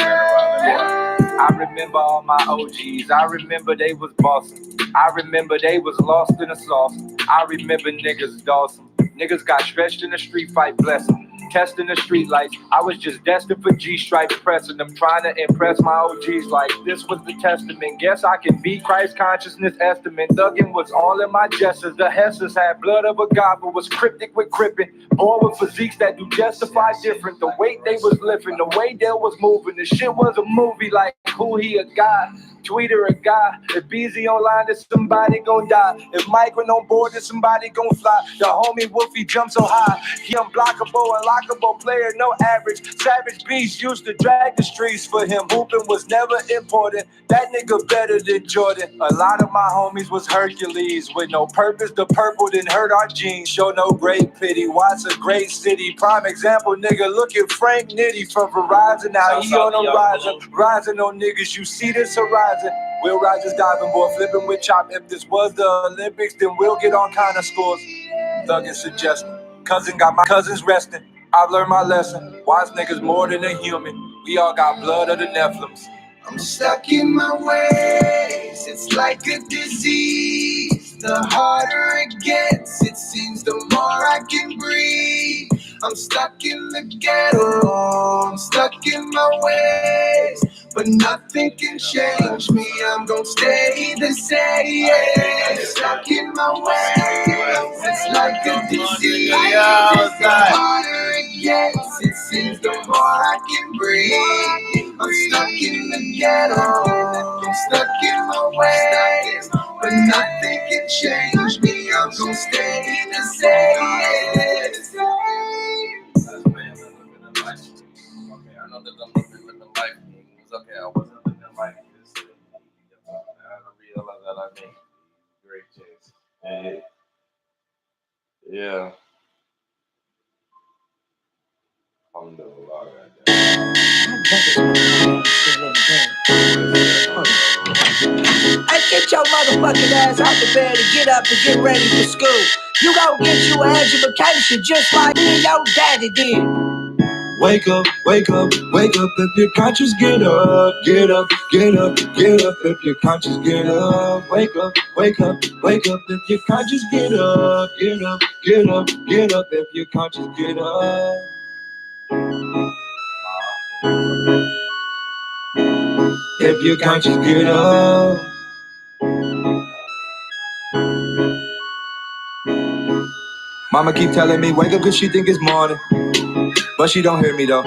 I remember all my OGs. I remember they was bossing. I remember they was lost in the sauce. I remember niggas Dawson. Niggas got stretched in a street fight, bless 'em. Testing the street lights. I was just destined for G-stripes, pressing them, trying to impress my OGs like this was the testament. Guess I can be Christ consciousness estimate. Thuggin' was all in my gestures. The Hessers had blood of a god, but was cryptic with crippin'. Born with physiques that do justify different. The weight they was lifting, the way they was moving. The shit was a movie like who he a guy. Tweeter a guy. If BZ online, then somebody gon' die. If Mike went on board, then somebody gon' fly. The homie Wolfie jumped so high. He unblockable, unlockable player, no average. Savage beast used to drag the streets for him. Hooping was never important. That nigga better than Jordan. A lot of my homies was Hercules. With no purpose, the purple didn't hurt our jeans. Show no great pity. Watts a great city. Prime example, nigga. Look at Frank Nitty from Verizon. Now he on the rising. Rising on niggas, you see this horizon. Will Rogers diving board, flipping with chop. If this was the Olympics, then we'll get all kind of scores. Thuggin' suggestion. Cousin got my cousins resting. I've learned my lesson. Wise niggas more than a human. We all got blood of the Nephilims. I'm stuck in my ways. It's like a disease. The harder it gets, it seems the more I can breathe. I'm stuck in the ghetto. I'm stuck in my ways. But nothing can change me. I'm gonna stay the same. I'm stuck in my ways. It's like a disease. The harder it gets, it seems the more I can breathe. I'm stuck in the ghetto. I'm stuck in my ways. But nothing can change me. I'm gonna stay the same. Okay, I know that I'm living life. It's okay, I wasn't living life. I realized that I made great choices. Yeah. Alhamdulillah, right there. Hey, get your motherfucking ass out the bed and get up and get ready for school. You gon' get you an education just like me and your daddy did. Wake up, wake up, wake up. If you're conscious, get up, get up, get up, get up. If you're conscious, get up. Wake up, wake up, wake up. If you're conscious, get up, get up, get up, get up. If you're conscious, get up. If you're conscious, get up. Mama keep telling me wake up cause she think it's morning, but she don't hear me though.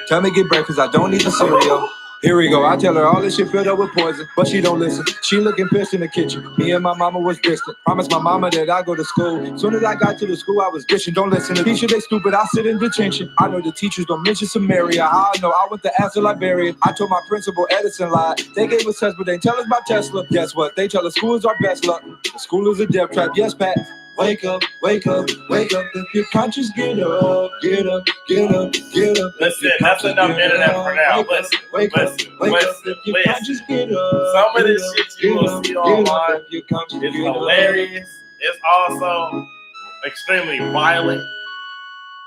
Tell me get breakfast, I don't need the cereal. Here we go, I tell her all this shit filled up with poison, but she don't listen. She looking pissed in the kitchen. Me and my mama was distant. Promised my mama that I go to school. Soon as I got to the school, I was dishing. Don't listen to teacher, they stupid. I sit in detention. I know the teachers don't mention Samaria. I know I went to ask the librarian. I told my principal Edison lied. They gave us tests, but they tell us about Tesla. Guess what? They tell us school is our best luck. The school is a death trap. Yes, Pat. Wake up, wake up, wake up. If you're conscious, get up, get up, get up, get up. Listen, that's enough internet for now. Listen, listen. Some of this shit you will see online is hilarious. It's also extremely violent.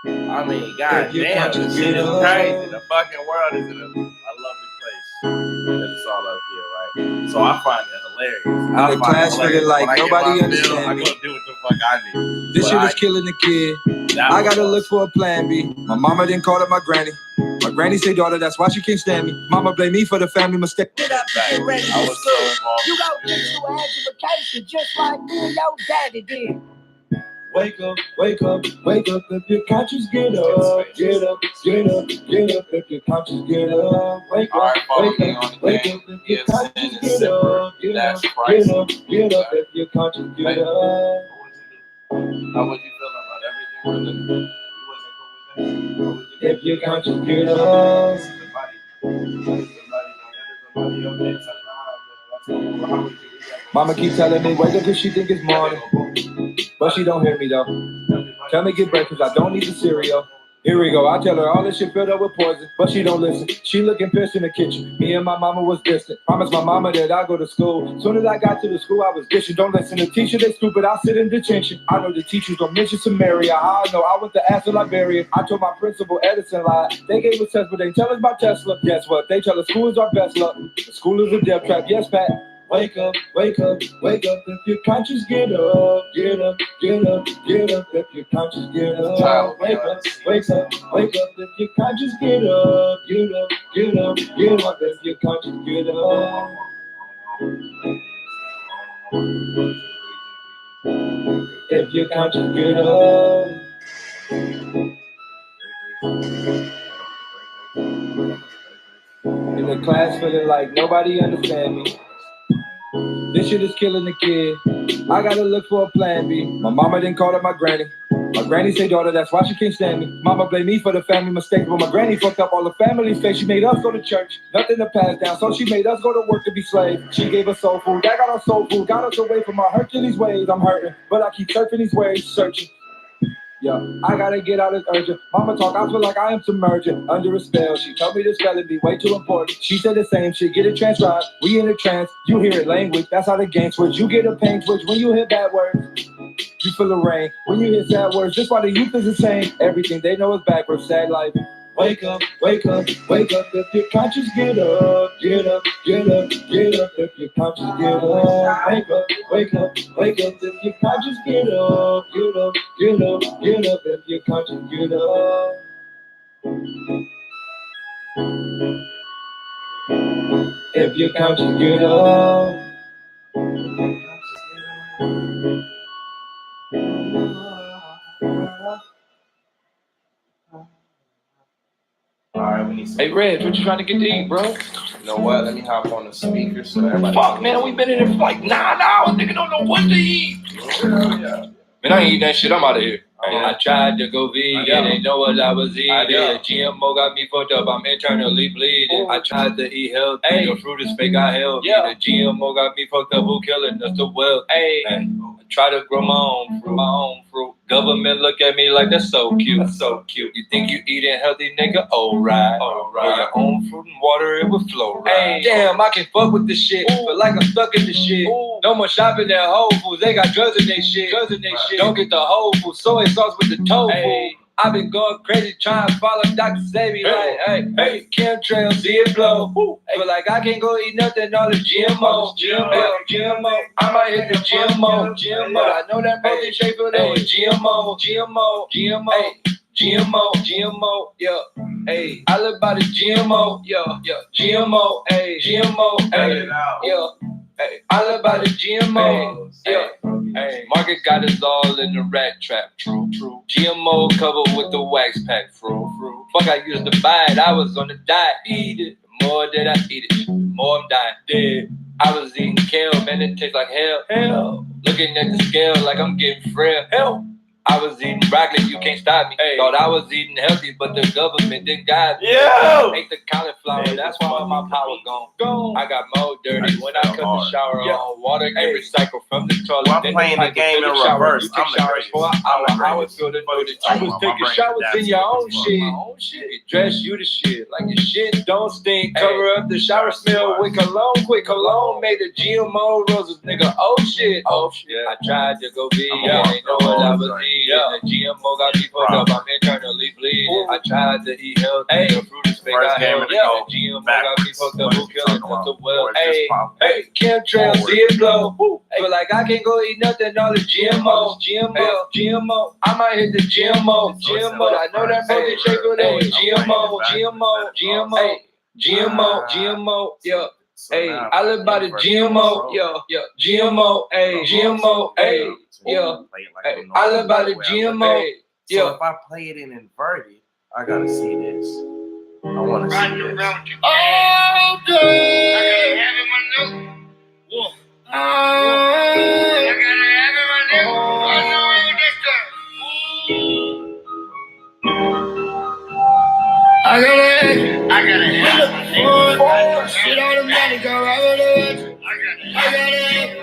I mean, god damn, this shit is crazy. The fucking world is in a lovely place. Because it's all up here, right? So I find it hilarious. And the class figured like nobody understands I me. go do what the fuck I do. This shit is killing the kid. I gotta look for a plan B. My mama didn't call up my granny. My granny say, daughter, that's why she can't stand me. Mama blame me for the family mistake. Get up and get ready for school. You gon' get you an education just like me and your daddy did. Wake up, wake up, wake up. If you're conscious, get up, get up, get up, get up. If you're conscious, get up. Wake up, wake up, wake up. If you're conscious, get up, get up, get up, get up. If you're conscious, get up. How would you feel about everything? If your conscience get up. Mama keep telling me wake up cause she think it's morning, but she don't hear me though. Tell me get breakfast, I don't need the cereal. Here we go, I tell her all this shit filled up with poison, but she don't listen. She looking pissed in the kitchen. Me and my mama was distant. Promised my mama that I'd go to school. Soon as I got to the school, I was dishing. Don't listen to teacher, they stupid. I sit in detention. I know the teachers don't mention Samaria. I know I went to ask the librarian. I told my principal Edison lied. They gave us tests, but they tell us about Tesla. Guess what? They tell us school is our best luck. The school is a death trap. Yes, Pat. Wake up, wake up, wake up. If your conscience get up, get up, get up, get up. If your conscience get up, wake up, wake up, wake up. If your conscience get up, get up, get up, get up. If your conscience get up. If your conscience get up. In the class feeling like nobody understand me. This shit is killing the kid. I gotta look for a plan B. My mama didn't call up my granny. My granny say, daughter, that's why she can't stand me. Mama blame me for the family mistakes, but my granny fucked up all the family's face. She made us go to church, nothing to pass down, so she made us go to work to be slaves. She gave us soul food, that got us soul food, got us away from our Hercules ways. I'm hurting, but I keep surfing these waves, searching. Yeah, I gotta get out, it's urgent. Mama talk, I feel like I am submerging under a spell. She told me this spelling be way too important. She said the same shit, get it transcribed. We in a trance, you hear it language. That's how the game switch. You get a pain twitch when you hear bad words. You feel the rain when you hear sad words. This why the youth is insane. Everything they know is backwards, sad life. Wake up, wake up, wake up. If your conscience get up, get up, get up, get up. If your conscience get up, wake up, wake up, wake up. If your conscience get up, get up, get up, get up. If your conscience get up. If your conscience get up. Alright, we need some. Hey, Reg, what you trying to get to eat, bro? You know what? Let me hop on the speaker so everybody. Fuck, man, we been in here for like 9 hours. Nigga don't know what to eat. Yeah. Man, I ain't eating that shit. I'm out of here. I tried to go vegan, they know what I was eating. GMO got me fucked up, I'm internally bleeding. I tried to eat healthy, the fruit is fake, I healthy. The GMO got me fucked up, who killing us the wealth? I try to grow my own fruit. Government look at me like that's so cute, that's so cute. You think you eating healthy, nigga? Alright. Grow your own fruit and water, it will flow right. Damn, I can fuck with this shit, but like I'm stuck in this shit. No more shopping at Whole Foods, they got drugs in they shit. Don't get the Whole Foods, soy sauce with the tofu. I've been going crazy trying to follow Dr. Savvy like, hey, chemtrails, see it blow. But like I can't go eat nothing, all the GMO. I might hit the GMO. But I know that protein shake for that GMO. GMO, yeah. Hey, I live by the GMO, yeah. GMO, yeah. Hey, I live by the GMO, yeah. Hey, market got us all in the rat trap, true. GMO covered with the wax pack, fruit. Fuck, I used to buy it, I was on the diet, eat it. The more that I eat it, the more I'm dying dead. I was eating kale, man, it tastes like hell. Looking at the scale like I'm getting frail, hell. I was eating broccoli, you can't stop me. Thought I was eating healthy, but the government didn't guide me. Ate the cauliflower, that's why all my power gone. I got mold dirty when I cut the shower on. Water get recycled from the toilet. Well, I'm playing the game in reverse. You take showers for an hour. I would feel the notice. You was taking showers in your own shit. You dress you the shit. Like your shit don't stink. Cover up the shower smell with cologne. Quick cologne made the GMO roses, nigga. Oh shit. I tried to go vegan, ain't know what I was eating. The GMO got me fucked up, I'm internally bleeding. I tried to eat healthy, the fruit is fake, I healthy. The GMO got me fucked up, who killing us the well? Hey, chemtrails, see it blow. Feel like I can't go eat nothing, all the GMO. I might hit the GMO. But I know that protein shake for that GMO, yeah. Hey, I live by the GMO, yeah. GMO, yeah. Hey, I live by the GMO, yeah. So if I play it in inverted, I gotta see this. I wanna see this. All day. I gotta have it in my notes. Whoa. I gotta have it in my notes. I know what this time. Shit automatic, I gotta have. I gotta have.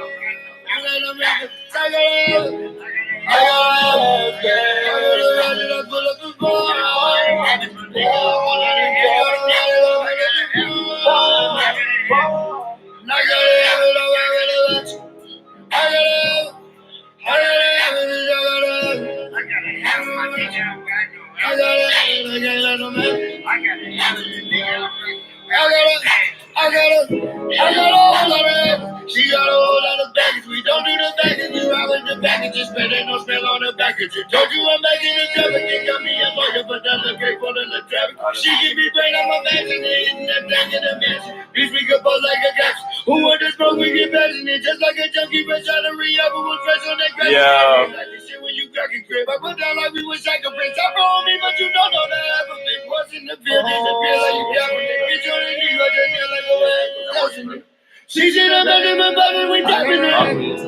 She got a whole lot of baggage. We don't do the baggage. We ride with the packages. Spending no spell on the package. Told you I'm back in the traffic. They got me a lawyer, but that's okay for the traffic. She give me brain, I'm imagining that thing in the mansion. These we could both like a gas. Who want this smoke? We get passionate. Just like a junkie, fresh out of rehab. Who was fresh on that grass? Yeah. Like this shit when you crack a crib. I put down like we was like a prince. I roll me, but you don't know that I have a big what's in the field. Disappear like you got one. Bitch on the knee, like that nail like a way. She's in a bedroom, but we tapping it.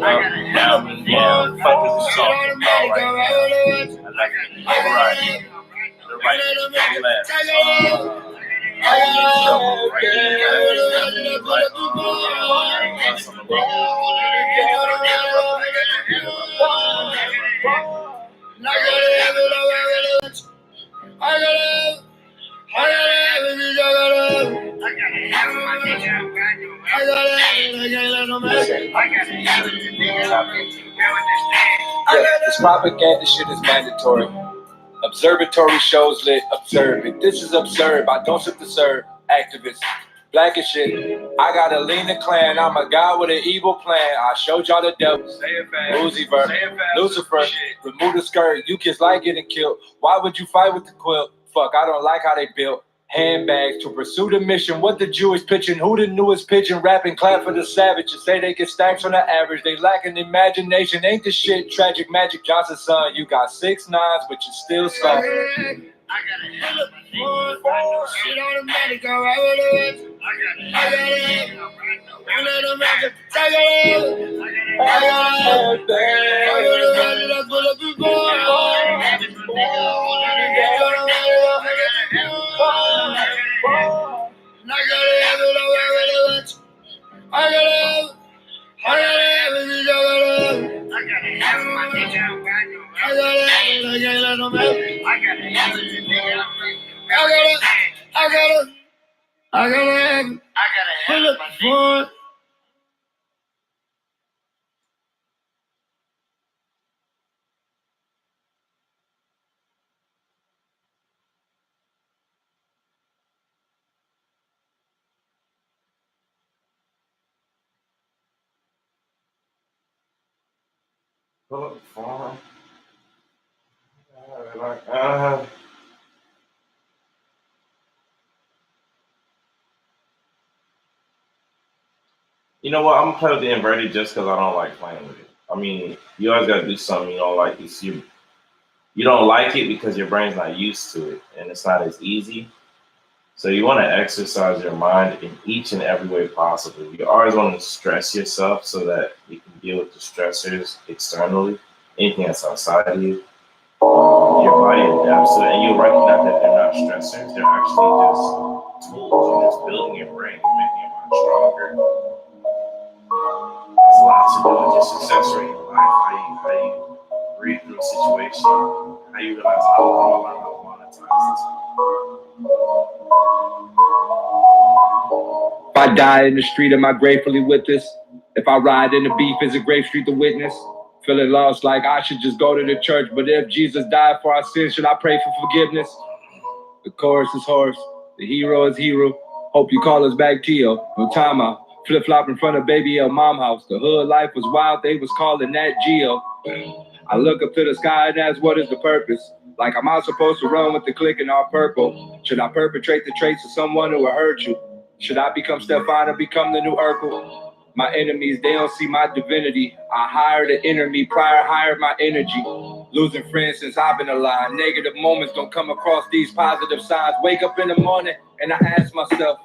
Fuck is the song about right now? Alright. The right left. This propaganda shit is mandatory. Observatory shows lit, observe it. This is absurd. I don't sip the serve. Activists. Black as shit. I got a lean the clan. I'm a guy with an evil plan. I showed y'all the devil. Lucifer. Lucifer. Remove the skirt. You kids like getting killed. Why would you fight with the quilt? Fuck, I don't like how they built. Handbags to pursue the mission. What the Jewish pitching? Who the newest pigeon? Rapping clap for the savages. Say they get stacks on the average. They lack an imagination. Ain't the shit tragic Magic Johnson's son? You got 6 9s, but you still soft. I got a hell of a shit automatic, I got You know what? I'm gonna play with the inverted just because I don't like playing with it. I mean, you always gotta do something you don't like. You don't like it because your brain's not used to it and it's not as easy. So you want to exercise your mind in each and every way possible. You always want to stress yourself so that you can deal with the stressors externally, anything that's outside of you. Your body adapts to it, and you recognize that they're not stressors. They're actually just tools. You're just building your brain, you're making your mind stronger. There's a lot to do with your success rate in life, how you read through a situation, how you realize how to monetize this. If I die in the street, am I gratefully with this? If I ride in the beef, is it Grave Street to witness? Feeling lost like I should just go to the church, but if Jesus died for our sins, should I pray for forgiveness? The chorus is hoarse, the hero is hero. Hope you call us back, Tio. No time out. Flip-flop in front of baby L mom house. The hood life was wild, they was calling that Geo. I look up to the sky and ask, what is the purpose? Like, am I supposed to run with the click in all purple? Should I perpetrate the traits of someone who will hurt you? Should I become Stefan or become the new Urkel? My enemies, they don't see my divinity. I hired an enemy, prior hired my energy. Losing friends since I've been alive. Negative moments don't come across these positive signs. Wake up in the morning and I ask myself,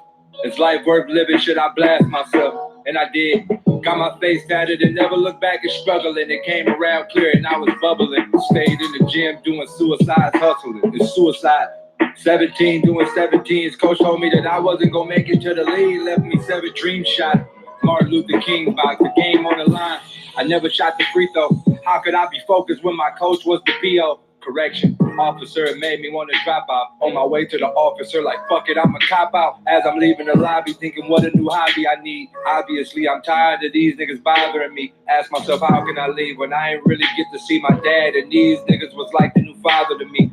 is life worth living? Should I blast myself? And I did. Got my face tatted and never looked back and struggling. It came around clear and I was bubbling. Stayed in the gym doing suicide hustling. It's suicide. 17, doing 17s. Coach told me that I wasn't gonna make it to the league. Left me 7 dream shot. Martin Luther King box, the game on the line. I never shot the free throw. How could I be focused when my coach was the PO? Correction, officer, it made me want to drop out. On my way to the officer, like fuck it, I'm a cop out. As I'm leaving the lobby, thinking what a new hobby I need. Obviously, I'm tired of these niggas bothering me. Ask myself, how can I leave when I ain't really get to see my dad? And these niggas was like the new father to me.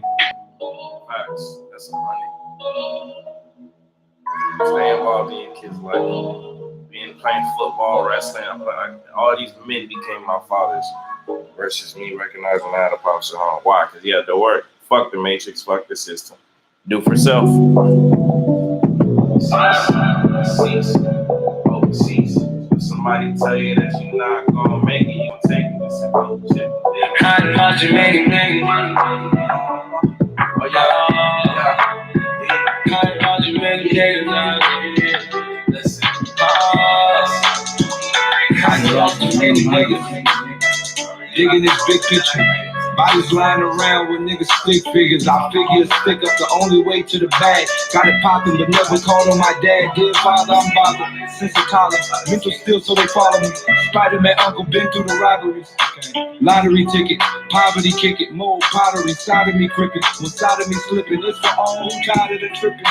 Facts. That's money. Stay involved in your kids' life. Playing football, wrestling, all these men became my fathers versus me recognizing I had a pops at home. Why? Because he had to work. Fuck the matrix, fuck the system. Do for self. Cease. If somebody tell you that you're not gonna make it, you take it. It's a dope shit. I thought you made it, nigga. Oh yeah. I thought you made it, nigga. Listen. I thought you made it, nigga. Digging this big picture. Bodies lying around with niggas stick figures. I figure stick up the only way to the bag. Got it popping, but never called on my dad. Dear father, I'm bothered. Since a toddler, mental still, so they follow me. Spider-Man uncle been through the robberies. Lottery ticket, poverty kick it, mold pottery, sodomy cricket. When sodomy slipping, it's for all who tired of the tripping.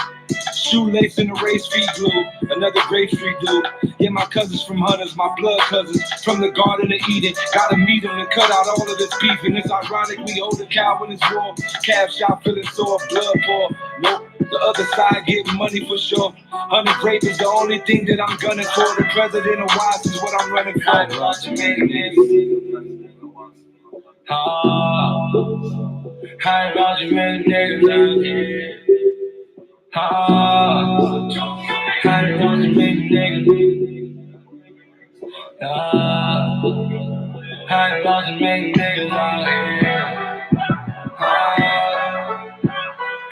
Shoelace in the race feet glue, another Grape Street dude. Yeah, my cousins from Hunters, my blood cousins from the Garden of Eden. Gotta meet them to cut out all of this beef, and it's ironic we hold a cow when it's raw. Calf shot feeling sore, blood pour. Nope, the other side getting money for sure. 100 grape is the only thing that I'm gunning for. The president of Wise is what I'm running for. I lost you many niggas. I lost you many niggas. I want to make niggas. I want to make niggas out here.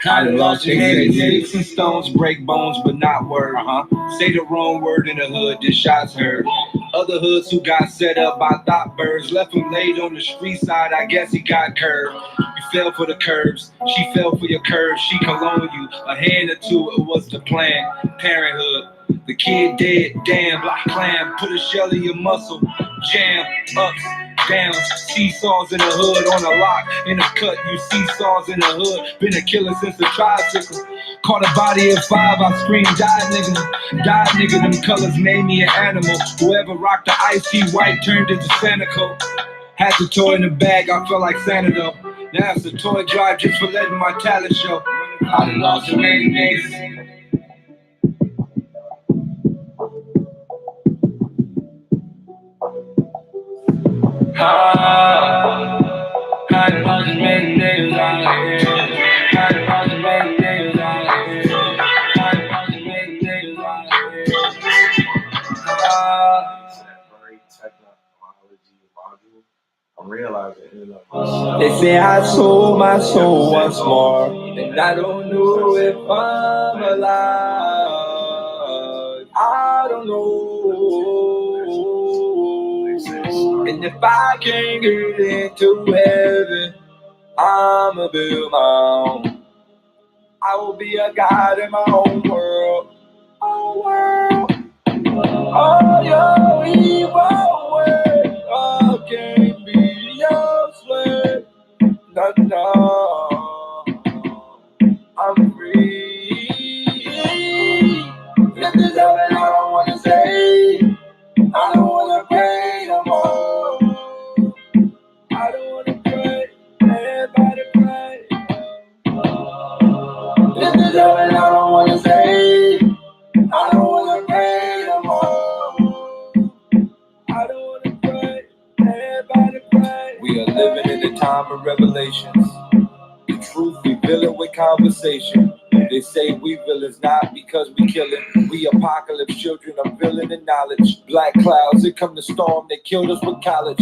I lost niggas and stones break bones, but not word. Say the wrong word in the hood, then shots heard. Other hoods who got set up by thought birds left him laid on the street side. I guess he got curved. You fell for the curves, she fell for your curves. She cologne you a hand or two. It was the plan. Parenthood. The kid dead, damn, like clam. Put a shell in your muscle, jam, ups, downs. Seesaws in the hood, on a lock, in a cut. You seesaws in the hood, been a killer since the tricycle. Caught a body at 5, I screamed, die nigga. Die nigga, them colors made me an animal. Whoever rocked the ice tea white turned into Santa Claus. Had the toy in the bag, I felt like Santa though. Now it's a toy drive just for letting my talent show. I done lost so many niggas. I done lost so many niggas out here. I done lost so many niggas out here. I done lost so many niggas out here. Very technology module. I'm realizing, They say I sold my soul once more, and I don't know if I'm alive. I don't know. And if I can't get into heaven, I'ma build my own. I will be a god in my own world. Oh, world. Oh, your evil way. I can't be your slave. No, I'm free. If there's something I don't wanna say, I don't wanna pray no more. I don't wanna pray, everybody pray. If there's something I don't wanna say, I don't wanna pray no more. I don't wanna pray, everybody pray. We are living in the time of revelations. The truth we villain with conversation. They say we villains not because we killing. We apocalypse children of villain and knowledge. Black clouds, it come to storm, they killed us with college.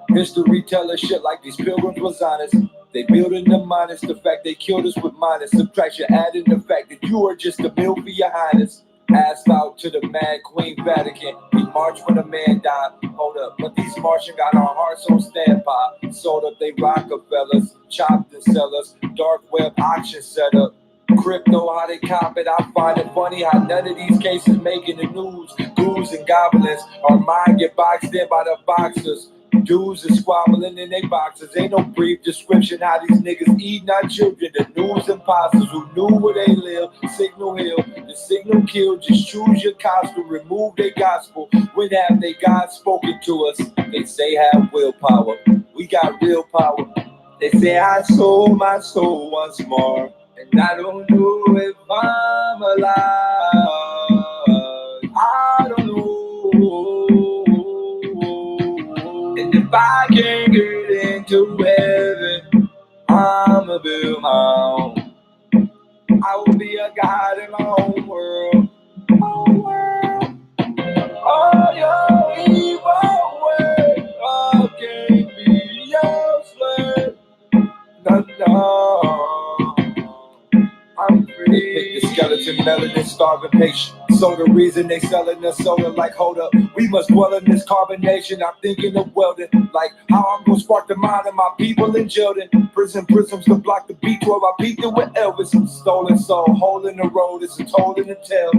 History tell us shit like these pilgrims was honest. They building the minus, the fact they killed us with minus. Subtraction adding the fact that you are just a meal for your highness. Asked out to the mad Queen Vatican. We march when a man died. Hold up, but these Martians got our hearts on standby. Sold up they Rockefellers, chopped and sellers, dark web auction setup. Crypto, how they cop it. I find it funny how none of these cases making the news. Ghouls and goblins, our mind get boxed in by the boxers. Dudes are squabbling in their boxes. Ain't no brief description how these niggas eating our children. The news imposters who knew where they live. Signal Hill, the signal kill. Just choose your costume, remove their gospel. When have they God spoken to us? They say have willpower. We got real power. They say I sold my soul once more, and I don't know if I'm alive. I don't know. And if I can't get into heaven, I'ma build my own. I will be a god in my own world. Oh, your evil way, I can't be your slave. No, I'm free. The skeleton melanin starving patient. So the reason they selling us soda like, hold up, we must dwell in this carbonation. I'm thinking of welding, like how I'm gonna spark the mind of my people in Jordan. Prisms to block the beat 12. I beat it with Elvis. Stolen soul, hole in the road, it's a toll in the tail.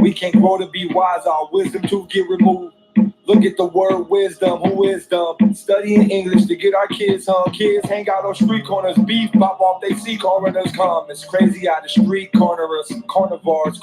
We can't grow to be wise, our wisdom tooth get removed. Look at the word wisdom, who is dumb? Studying English to get our kids home. Kids hang out on street corners, beef pop off, they see coroners come. It's crazy how the street corners, carnivores,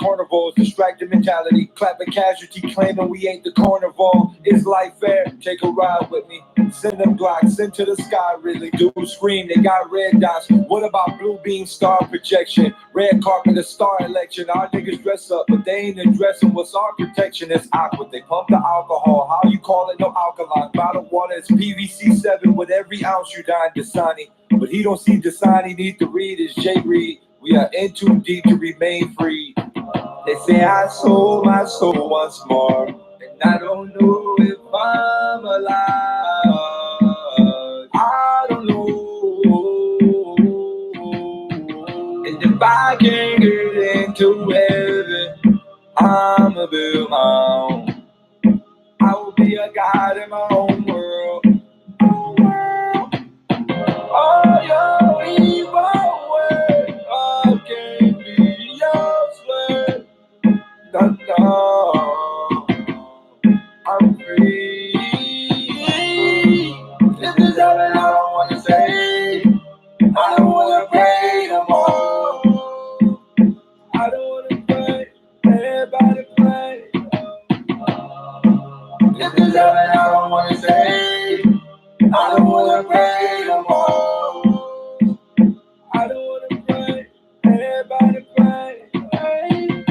distracted mentality. Clapping casualty, claiming we ain't the carnival. Is life fair? Take a ride with me. Send them Glocks, send to the sky, really do scream. They got red dots. What about blue beam star projection? Red carpet, a star election. Our niggas dress up, but they ain't addressing what's our protection. It's awkward. They pump the alcohol. How you call it? No alkaline. Bottled water is PVC 7 with every ounce you dine Dasani. But he don't see Dasani, need to read his J Reed. We are in too deep to remain free. They say I sold my soul once more, and I don't know if I'm alive. I don't know. And if I can't get into heaven, I'ma build my own. I will be a god in my own world. Oh, your evil way, I can't be your slave. No, I'm free. This is something I don't want to say. I don't want to pray no more. I don't want to pray. Everybody pray. This is something I don't want to say. I don't want to pray no more. I don't want to pray. Everybody pray.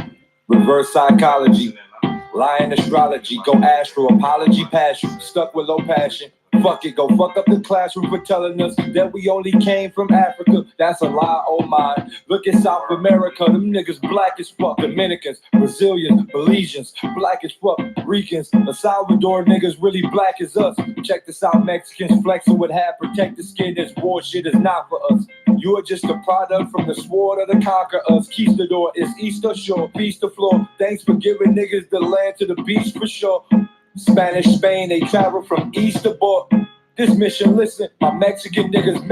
Reverse psychology. Lying astrology. Go astro. Apology pass you. Stuck with low passion. Fuck it, go fuck up the classroom for telling us that we only came from Africa. That's a lie, oh my. Look at South America, them niggas black as fuck. Dominicans, Brazilians, Belizeans, black as fuck. Ricans, El Salvador niggas really black as us. Check this out, Mexicans flexing with half protected skin. This war shit is not for us. You are just a product from the sword of the conquer us. Keystador is Easter Shore, feast the floor. Thanks for giving niggas the land to the beach for sure. Spanish Spain, they travel from east to board. This mission, listen, my Mexican niggas,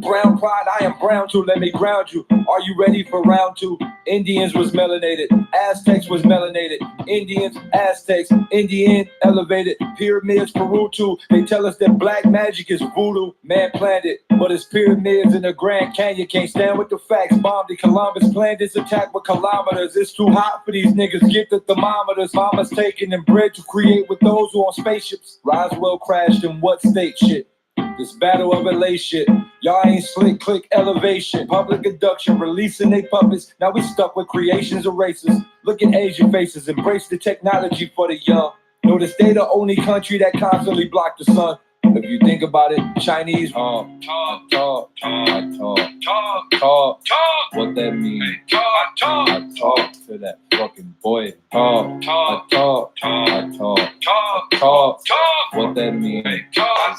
brown pride, I am brown too, let me ground you. Are you ready for round two? Indians was melanated, Aztecs was melanated, Indians, Aztecs, Indian, elevated, pyramids, Peru too. They tell us that black magic is voodoo, man planned it, but it's pyramids in the Grand Canyon. Can't stand with the facts, bombed it, Columbus planned this attack with kilometers. It's too hot for these niggas, get the thermometers. Mama's taking and bred to create with those who on spaceships. Roswell crashed in what state shit? This battle of LA shit. Y'all ain't slick, click elevation. Public abduction, releasing they puppets. Now we stuck with creations of races. Look at Asian faces, embrace the technology for the young. Notice they the only country that constantly block the sun. If you think about it, Chinese talk. What that mean? I talk to that fucking boy. Talk. What that mean? I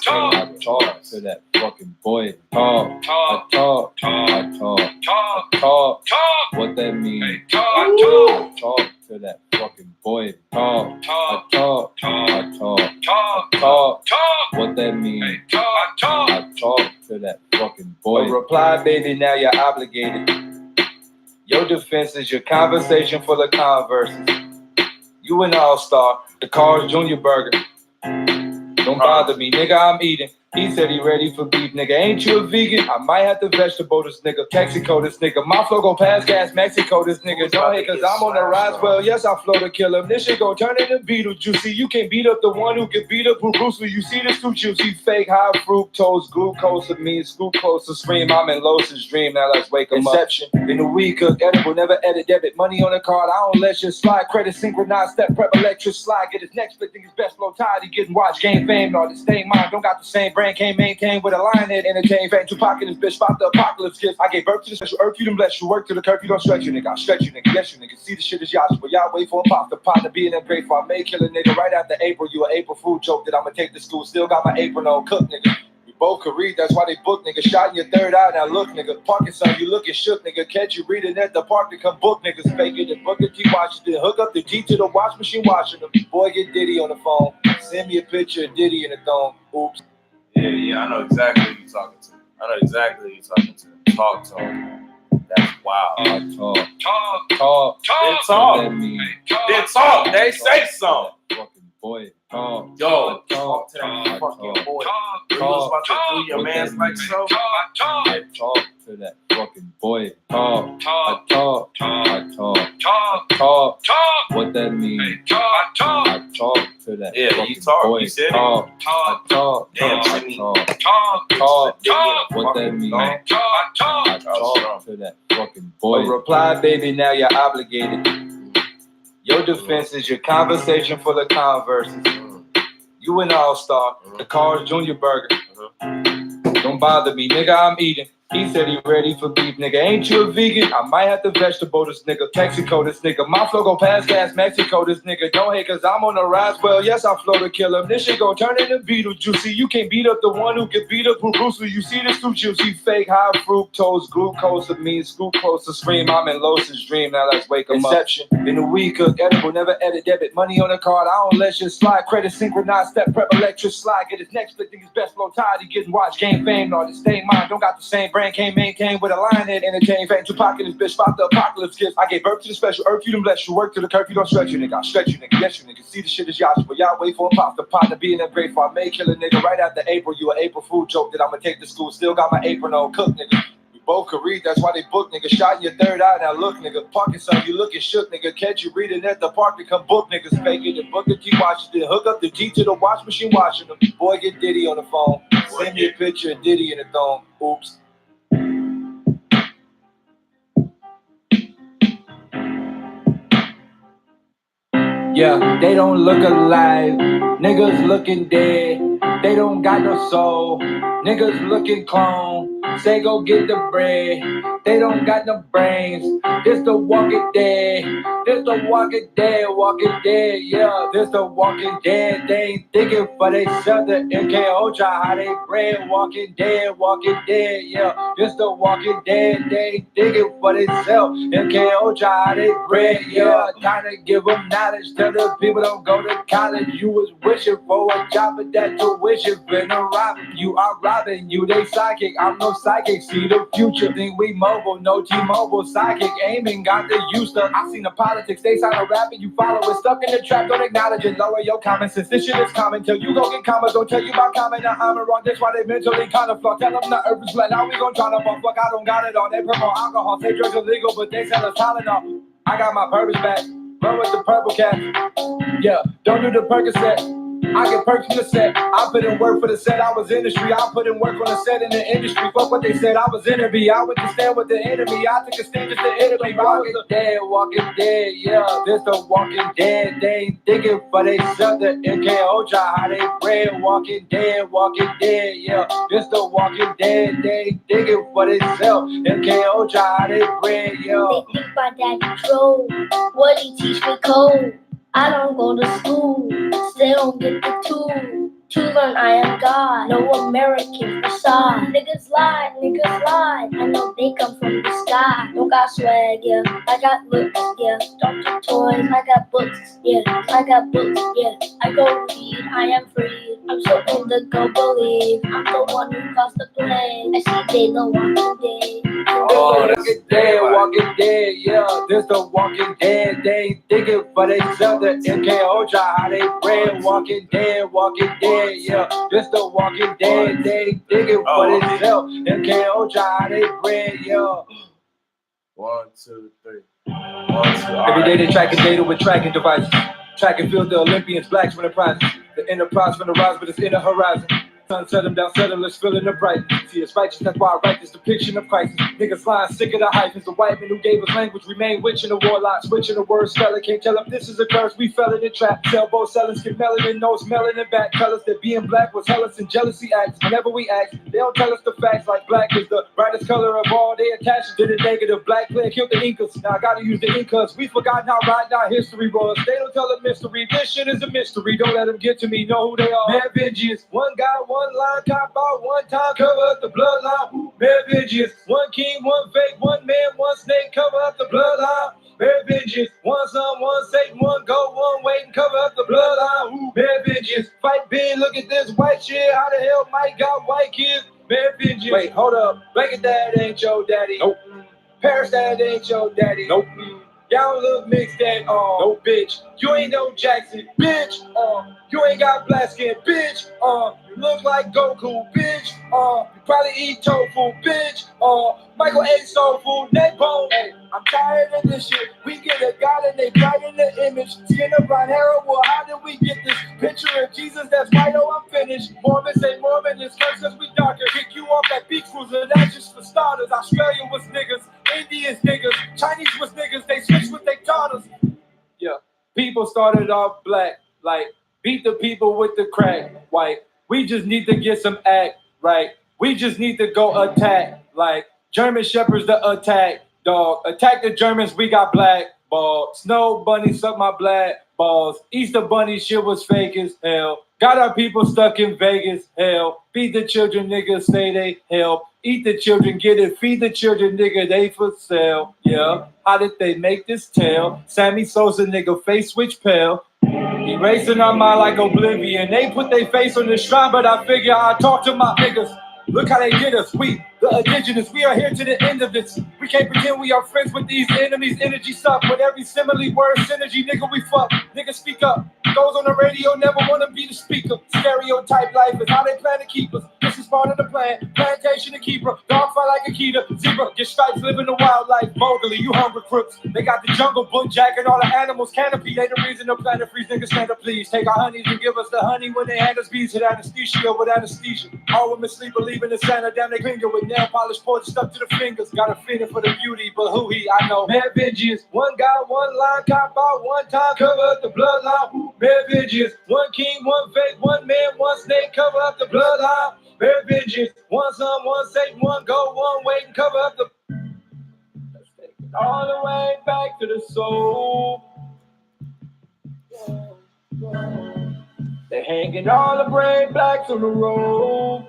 talk to that fucking boy. Talk. What that mean? I talk to that fucking boy. Talk. What that mean? I talk to that fucking boy. Reply, baby, now you're obligated. Your defense is your conversation full of converses. You an all-star, the Carl's Jr. burger. Don't bother me, nigga, I'm eating. He said he ready for beef, nigga. Ain't you a vegan? I might have to vegetable this nigga. Mexico this nigga. My flow go past gas, Mexico this nigga. Don't hate cause I'm on the rise. Well, yes, I flow to kill him. This shit gon' turn into Beetlejuice. You can't beat up the one who can beat up Bruce Lee. You see this too juicy. Fake high fructose, glucose of me. Scoop close to scream. I'm in Losa's dream. Now let's wake him up. Inception. In the week, cook edible, never edit debit. Money on the card, I don't let shit slide. Credit synchronized, step prep, electric slide. Get his next flick, think his best flow tired. He getting watched, game fame, all the same mind. Don't got the same brand, can't maintain with a line head, entertain, fame, Tupac in this bitch, spot the apocalypse gift. I gave birth to the special earth, you done bless you, work to the curve, you don't stretch you, nigga. I stretch you, nigga, yes, you, nigga. See the shit is y'all, but y'all wait for a pop, the pot to be in that grateful. I may kill a nigga right after April, you an April fool joke that I'ma take to school, still got my apron on, cook, nigga. We both could read, that's why they book, nigga. Shot in your third eye, now look, nigga. Parkinson, you looking shook, nigga. Catch you reading at the park to come book, niggas. Fake it and book it, keep watching it. Hook up the G to the wash machine, washing them. Boy, get Diddy on the phone. Send me a picture of Diddy in the thong. Oops. Yeah, I know exactly who you're talking to. Talk to him. That's wild. Talk. They talk. They say something. Fucking boy, talk. Yo, talk to that fucking boy. You was about to do your man's like so. Talk to that fucking boy. Talk. What that mean? I talk to that. Yeah, you talk. Boy. You said talk. Damn, What that mean? I talk to that fucking boy. Reply, baby, now you're obligated. Your defense is your conversation full of converses. You an all-star, the Carl's Jr. burger. Don't bother me, nigga, I'm eating. He said he ready for beef, nigga. Ain't you a vegan? I might have to vegetable this nigga. Mexico this nigga. My flow go past gas, Mexico this nigga. Don't hate cause I'm on the rise. Well, yes, I flow to kill him. This shit gon' turn into Beetlejuice. You can't beat up the one who can beat up Bruce Lee. You see this too juicy. Fake high fructose, glucose of me. Scoop close to scream. I'm in Losa's dream. Now let's wake him up. Inception. In the week, cook edible, never edit debit. Money on the card, I don't let shit slide. Credit synchronized, step prep, electric slide. Get his next flick, think his best flow tired. He getting watched, game fame, all the same mind. Don't got the same brand, can't maintain with a line head, entertain, fame, Tupac in this bitch, spot the apocalypse gift. I gave birth to the special earth, you done bless you, work to the curve, you don't stretch you, nigga. I stretch you, nigga, yes, you, nigga. See the shit is y'all, but y'all wait for a pop, the pot to be in that grateful. I may kill a nigga right after April, you an April fool joke that I'ma take to school, still got my apron on, cook, nigga. We both could read, that's why they book, nigga. Shot in your third eye, now look, nigga. Parkinson, you looking shook, nigga. Catch you reading at the park to come book, niggas. Fake it and book it, keep watching it. Hook up the G to the wash machine, washing them. Boy, get Diddy on the phone. Send me a picture of Diddy in the thong. Oops. Yeah, they don't look alive. Niggas looking dead. They don't got no soul. Niggas looking clone. Say go get the bread. They don't got no brains. This the walking dead. This the walking dead. Walking dead, yeah. This the walking dead. They ain't thinking for they self. The MKO try how they bread. Walking dead, yeah. This the walking dead. They ain't thinking for they self. MKO try how they bread, yeah. Time to give them knowledge. Tell the people don't go to college. You was wishing for a job, but that tuition finna rob you. I'm robbing you. They psychic. I'm no psychic. See the future. Think we mobile. No T-Mobile. Psychic. Aiming. Got the use of. I seen the politics. They sign a rap and you follow it. Stuck in the trap. Don't acknowledge it. Lower your common sense. This shit is common. Till you go get commas. Don't tell you about common. Now I'm wrong. That's why they mentally kind of flawed. Tell them the earth is flat. Now we gon' try to bump. Fuck, I don't got it all. They promote alcohol. Say drugs illegal, but they sell us Tylenol. I got my purpose back. Run with the purple cat. Yeah, don't do the Percocet. I get perks from the set. I put in work for the set. I was in the street. I put in work on the set in the industry. Fuck what they said. I was in B. I went to stand with the enemy. I took a stand just to Italy. Walking dead, yeah. This the walking dead. They ain't thinking for they self. The MKO try how they bread. Walking dead, yeah. This the walking dead. They ain't thinking for they self. MKO try how they bread, yeah. They think my daddy drove. What he teach me code. I don't go to school, still don't get the tool. To learn I am God, no American facade. Niggas lie, I know they come from the sky. Don't got swag, yeah, I got looks, yeah. Don't do toys, I got books, yeah. I got books, yeah. I go read, I am free. I'm so indigo, believe I'm the one who caused the plague. I see they the walking dead. Oh, walking dead, yeah. This the walking dead. They ain't thinking for themselves. The MKO try how they bread. Walking dead, yeah. This the walking dead. They ain't thinking for themselves. MKO try how they bread, yeah. 1, 2, 3. 1, 2. Every day they tracking data with tracking devices. Track and field the Olympians, blacks win the prizes. The enterprise from the rise, but it's in the horizon. Sun set them down, settlers feeling the bright. See, it's righteous, that's why I write this depiction of crisis. Niggas lying, sick of the hyphens. The white men who gave us language remain witching the warlock, switching the words, spelling. Can't tell if this is a curse, we fell in the trap. Sailboat selling, skip melanin, nose melanin back. Tell us that being black was hellish and jealousy acts. Whenever we ask, they don't tell us the facts, like black is the brightest color of all. They attach it to the negative. Black plague killed the Incas. Now I gotta use the Incas. We forgot how right now history was. They don't tell a mystery. This shit is a mystery. Don't let them get to me. Know who they are. Man, vengeance. One guy, one line, cop out one time, cover up the bloodline. Man, vengeance. One king, one fake, one man, one snake, cover up the bloodline. Man, vengeance. One son, one Satan, one go, one wait and cover up the bloodline. Man, vengeance. Fight big, look at this white shit. How the hell Mike got white kids? Man, vengeance. Wait, hold up. Blanket dad ain't your daddy. Nope. Paris dad ain't your daddy. Nope. Y'all look mixed at all. No, bitch. You ain't no Jackson, bitch. You ain't got black skin, bitch. You look like Goku, bitch. You probably eat tofu, bitch. Michael ate soul food, neck bone. Hey, I'm tired of this shit. We get a God and they brighten the image. Skin of brown hair, well, how did we get this picture of Jesus that's white? Oh, I'm finished. Mormons say Mormon is curses we darker. Kick you off that beach cruiser, that's just for starters. Australia was niggas, Indians niggas, Chinese was niggas. They switched what they taught us. Yeah, people started off black, like beat the people with the crack, white. We just need to get some act right. We just need to go attack, like German shepherds the attack, dog. Attack the Germans, we got black ball. Snow bunny suck my black balls. Easter bunny shit was fake as hell. Got our people stuck in Vegas, hell. Feed the children, niggas say they help. Eat the children, get it. Feed the children, nigga, they for sale. Yeah, how did they make this tale? Sammy Sosa, nigga, face switch pale. Erasing our mind like oblivion. They put their face on the shrine, but I figure I'll talk to my niggas. Look how they did us. We, the indigenous, we are here to the end of this. We can't pretend we are friends with these enemies. Energy suck with every simile word synergy. Nigga, we fuck. Nigga, speak up. Those on the radio never want to be the speaker. Stereotype life is how they plan to keep us. This is part of the plan. Plantation to keeper. Dog fight like a Akita. Zebra, get stripes, living the wildlife. Mowgli, you hungry crooks. They got the jungle book jacket, all the animals canopy. They the reason the planet freeze. Niggas stand up, please. Take our honeys and give us the honey when they hand us bees with anesthesia with anesthesia. All women sleep, believe in the Santa. Damn, they clean you with nail polish ports stuck to the fingers. Got a feeling for the beauty, but who he? I know. Man, vengeance. One guy, one line, cop out one time, cover up the bloodline. Man, vengeance. One king, one fake, one man, one snake, cover up the bloodline. Man, vengeance. One son, one Satan, one go, one wait, and cover up the. Let's take it all the way back to the soul. They hanging all the brave blacks on the road.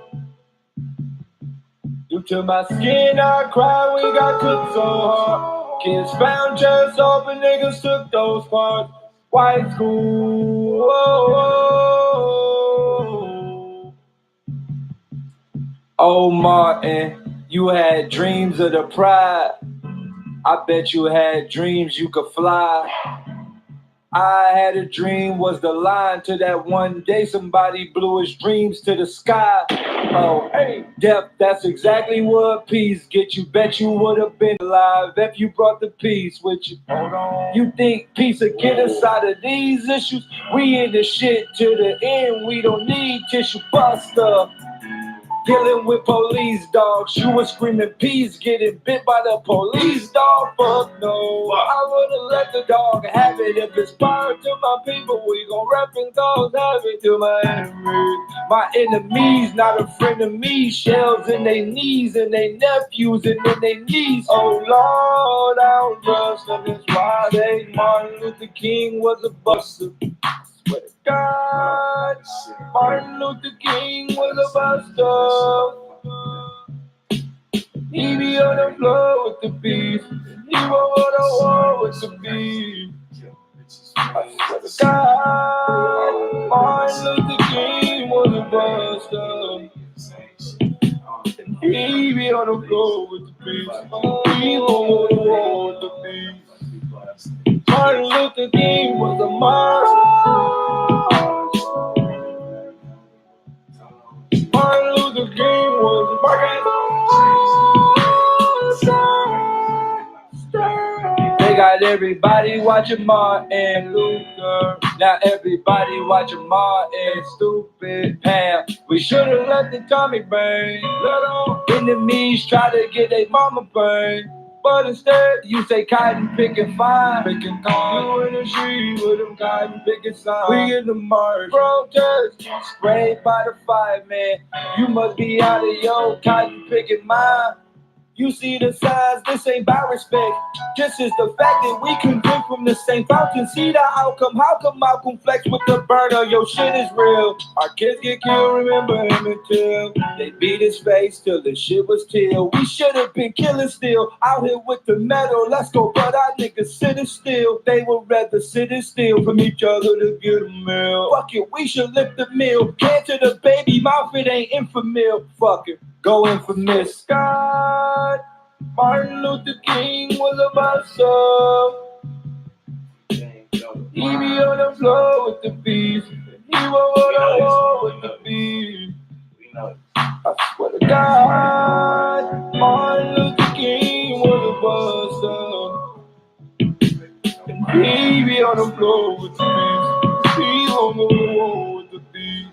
Due to my skin, I cry, we got cooked so hard. Kids found chests open, niggas took those parts. White school, oh Martin, you had dreams of the pride. I bet you had dreams you could fly. I had a dream was the line to that one day somebody blew his dreams to the sky. Oh, hey, death, that's exactly what peace get you. Bet you would have been alive if you brought the peace with you. Hold on. You think peace will get us out of these issues? We in the shit to the end. We don't need tissue buster. Dealing with police dogs, you was screaming peace, getting bit by the police dog. Fuck no, I would've let the dog have it. If it's power to my people, we gon' rep and dogs have it to my enemies. My enemies, not a friend of me. Shells in their knees and they nephews and in their knees. Oh Lord, I don't trust them. That's why they Martin Luther King was a buster. God, Martin Luther King was a buster. He be on the floor with the beat. He won't go to war with the beat. I swear to God, Martin Luther King was a buster. He be on the floor with the beat. He won't go to war with the beat. Martin Luther King was a martyr. Martin Luther King was a martyr. They got everybody watching Martin Luther. Now everybody watching Martin. Stupid Pam. We should've let the Tommy burn. Let all enemies try to get their mama burned. But instead, you say cotton picking fine. Picking corn. You in the street with them cotton picking signs. We in the march. Protest. Sprayed by the fireman. You must be out of your cotton picking mind. You see the signs, this ain't by respect. Just is the fact that we can drink from the same fountain. See the outcome, how come Malcolm flex with the burner? Your shit is real. Our kids get killed, remember him until they beat his face till the shit was till. We should have been killing still. Out here with the metal, let's go, but our niggas sitting still. They would rather sit and steal from each other to get a meal. Fuck it, we should lift the meal. Can to the baby mouth, it ain't infamil. Fuck it, go infamous. God, Martin Luther King was a buster. He be on the floor with the beast. He won't go to war with the beast. I swear to God, Martin Luther King was a buster. And he be on the floor with the beast. He won't go to war with the beast.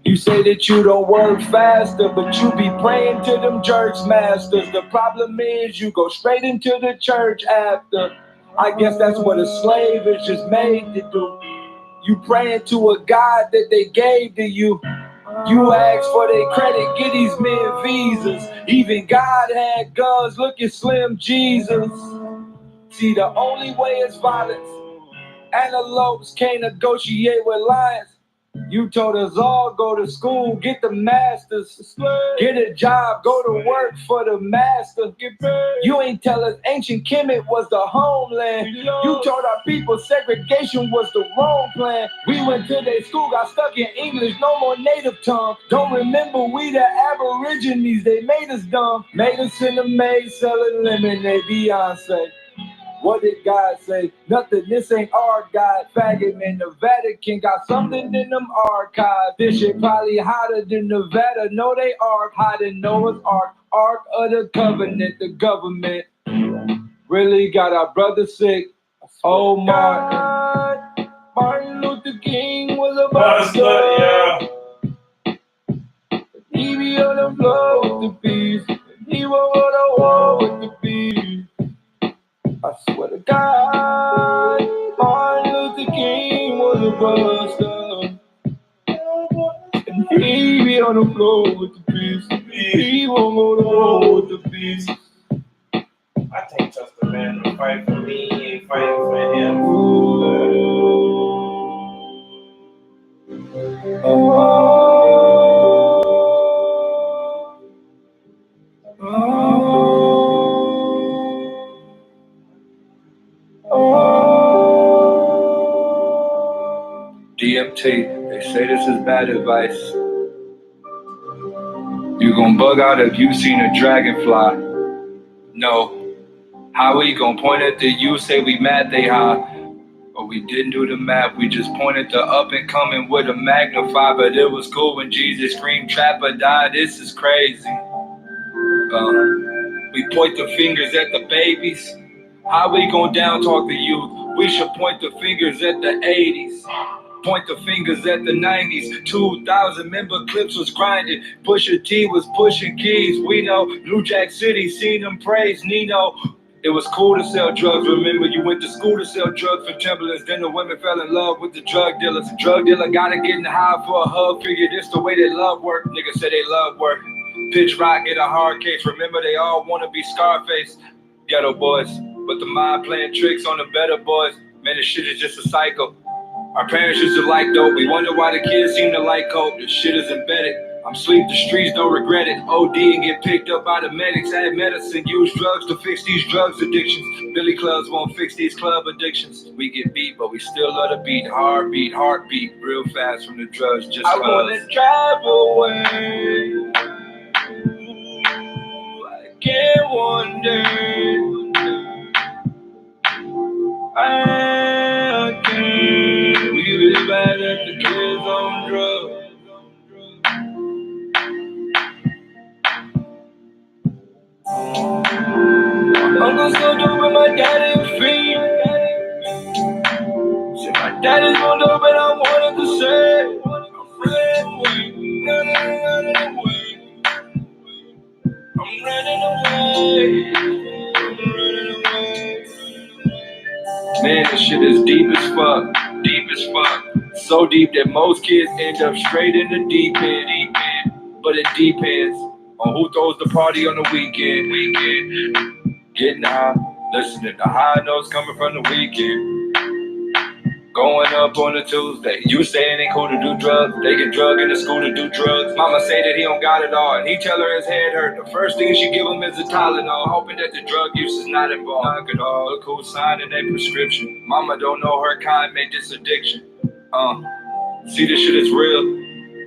You say that you don't work faster, but you be praying to them church masters. The problem is you go straight into the church after. I guess that's what a slave is just made to do. You praying to a God that they gave to you. You ask for their credit, get these men visas. Even God had guns, look at Slim Jesus. See, the only way is violence. Antelopes can't negotiate with lions. You told us all go to school, get the masters, get a job, go to work for the master. You ain't tell us ancient Kemet was the homeland. You told our people segregation was the wrong plan. We went to their school, got stuck in English, no more native tongue. Don't remember we the Aborigines, they made us dumb. Made us in the maid selling lemonade, Beyonce. What did God say? Nothing, this ain't our God. Faggot man, the Vatican got something in them archives. This shit probably hotter than Nevada. No, they are hiding Noah's Ark. Ark of the Covenant, the government really got our brother sick. Oh, Martin Luther King was a buster. He be on the floor with the beast. He won't go to war with the beast. I swear to God, Martin Luther King was a buster. And he be on the floor with the beast. He won't go to war with the beast. I can't trust the man to fight for me, he ain't fighting for him. DMT, they say this is bad advice. You gon' bug out if you seen a dragonfly. No. How we gon' point at the you, say we mad they high. But we didn't do the math, we just pointed to up and coming with a magnify. But it was cool when Jesus screamed, trap or die, this is crazy. We point the fingers at the babies. How we gon' down talk the youth? We should point the fingers at the 80s. Point the fingers at the 90s. 2,000 member clips was grinding. Pusha T was pushing keys. We know New Jack City, seen them praise Nino. It was cool to sell drugs. Remember, you went to school to sell drugs for Timberlands. Then the women fell in love with the drug dealers. The drug dealer gotta get in high for a hug. Figured this the way they love work. Niggas say they love work. Pitch Rock get a hard case. Remember, they all wanna be Scarface. Ghetto boys, but the mind playing tricks on the better boys. Man, this shit is just a cycle. Our parents used to like dope. We wonder why the kids seem to like coke. This shit is embedded. I'm sleep, the streets don't regret it. OD and get picked up by the medics. Add medicine, use drugs to fix these drugs addictions. Billy clubs won't fix these club addictions. We get beat, but we still love the beat. Heartbeat, real fast from the drugs. Just I wanna drive away. I can't one day. I can't. We live bad at the kids on drugs. Uncle still dope and my daddy a fiend. See, my daddy's on dope and I wanted to say I'm running away. I'm running away. Man, this shit is deep as fuck. So deep that most kids end up straight in the deep end. But it depends on who throws the party on the weekend. Getting high, listening to high notes coming from the weekend. Going up on a Tuesday. You say it ain't cool to do drugs. They get drug in the school to do drugs. Mama say that he don't got it all, and he tell her his head hurt. The first thing she give him is a Tylenol, hoping that the drug use is not involved. Knock it all, a cool sign in their prescription. Mama don't know her kind made this addiction. See, this shit is real.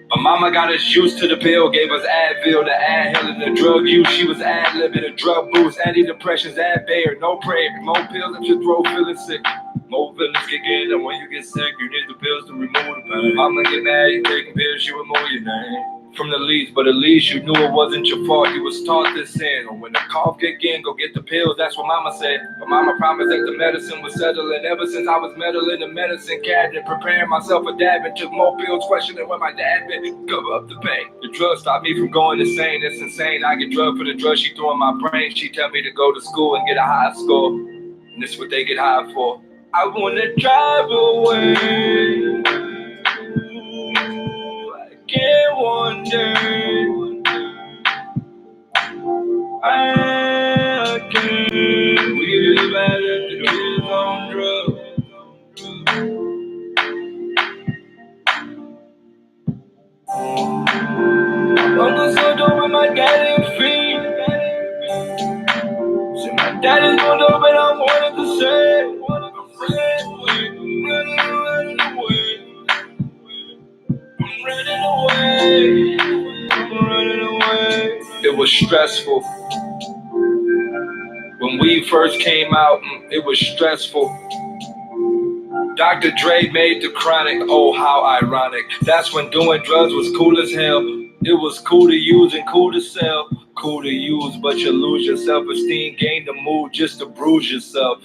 But mama got us used to the pill, gave us Advil, the Adhill, and the drug use. She was ad-libbing, a drug boost, antidepressants, Advair, no prayer, more pills if your throat feeling sick. More villains kick in, and when you get sick, you need the pills to remove the pain. Mama get mad, you taking pills, she remove your name from the least, but at least you knew it wasn't your fault. You was taught this sin. Or when the cough kick in, go get the pills. That's what mama said. But mama promised that the medicine was settling. Ever since I was meddling the medicine cabinet, preparing myself for dabbing, took more pills, questioning where my dad been. Cover up the pain. The drug stopped me from going insane. It's insane. I get drugged for the drugs she threw in my brain. She tell me to go to school and get a high score. And this what they get high for. I wanna drive away. Get one day. I can't. We live bad at the kids on drugs. Uncle so dope and my daddy a fiend. See, my daddy's on dope and I wanted to say I'm running away. It was stressful. When we first came out, it was stressful. Dr. Dre made the chronic, oh how ironic. That's when doing drugs was cool as hell. It was cool to use and cool to sell. Cool to use, but you lose your self-esteem. Gain the mood just to bruise yourself.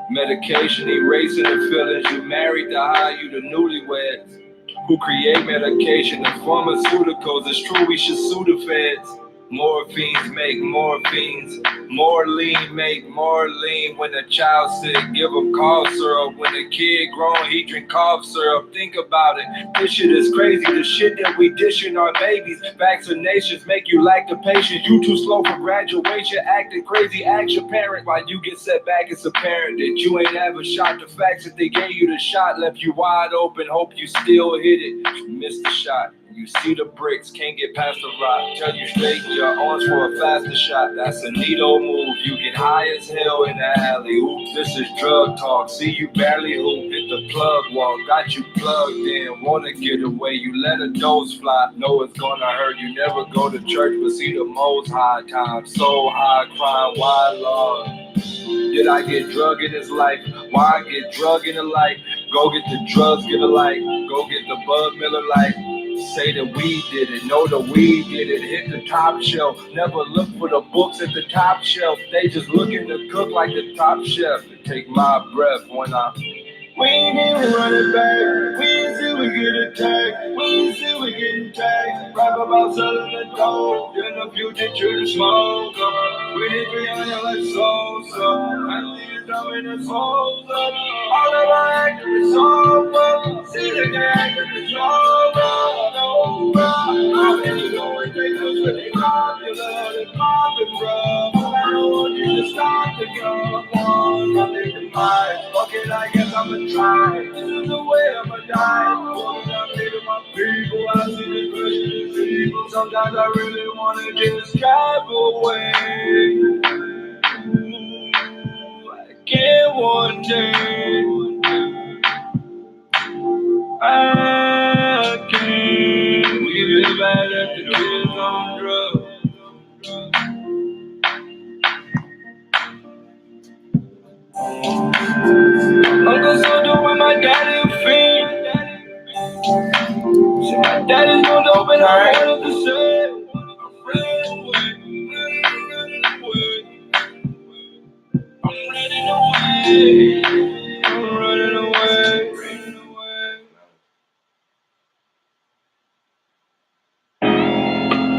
Medication erasing the feelings. You married the high, you the newlyweds. Who create medication and pharmaceuticals. It's true we should sue the feds. Morphines make morphines. More lean make more lean. When a child sick, give him cough syrup. When a kid grown, he drink cough syrup. Think about it, this shit is crazy. The shit that we dishing our babies. Vaccinations make you like the patient. You too slow for graduation, acting crazy. Ask your parent while you get set back. It's apparent that you ain't ever shot. The facts that they gave you the shot left you wide open. Hope you still hit it. You missed the shot. You see the bricks, can't get past the rock. Tell you straight, your arms for a faster shot. That's a neato move. You get high as hell in the alley. Oops, this is drug talk. See you barely hoop. Hit the plug walk. Got you plugged in. Wanna get away. You let a dose fly. Know it's gonna hurt. You never go to church, but see the most high time. So high crying, why Lord? Did I get drug in his life? Why I get drug in the life? Go get the drugs, get a light. Go get the Bud Miller light. Say that we did it, know that we did it. Hit the top shelf, never look for the books at the top shelf. They just looking to cook like the top chef. Take my breath when we ain't even running back. We ain't see we get attacked. We ain't see we getting taxed. Rap about selling the dope. In the future, children smoke. We need 300 like Sosa. And these dumb in the Sosa. All of our acting is over. See the acting is over. How many going take us when they popular? They poppin', bro. I don't want you to stop the gun. I think the mind. Fuck it, I guess I'm a try. This is the way I'ma die. What I made of my people, I see the good in the people. Sometimes I really wanna just drive away. I can't one day. I can't. We live right after the kids on drugs. Uncle Soto with my daddy a fiend. See, my daddy's no dope and I wanted to say. I'm running away. I'm running away.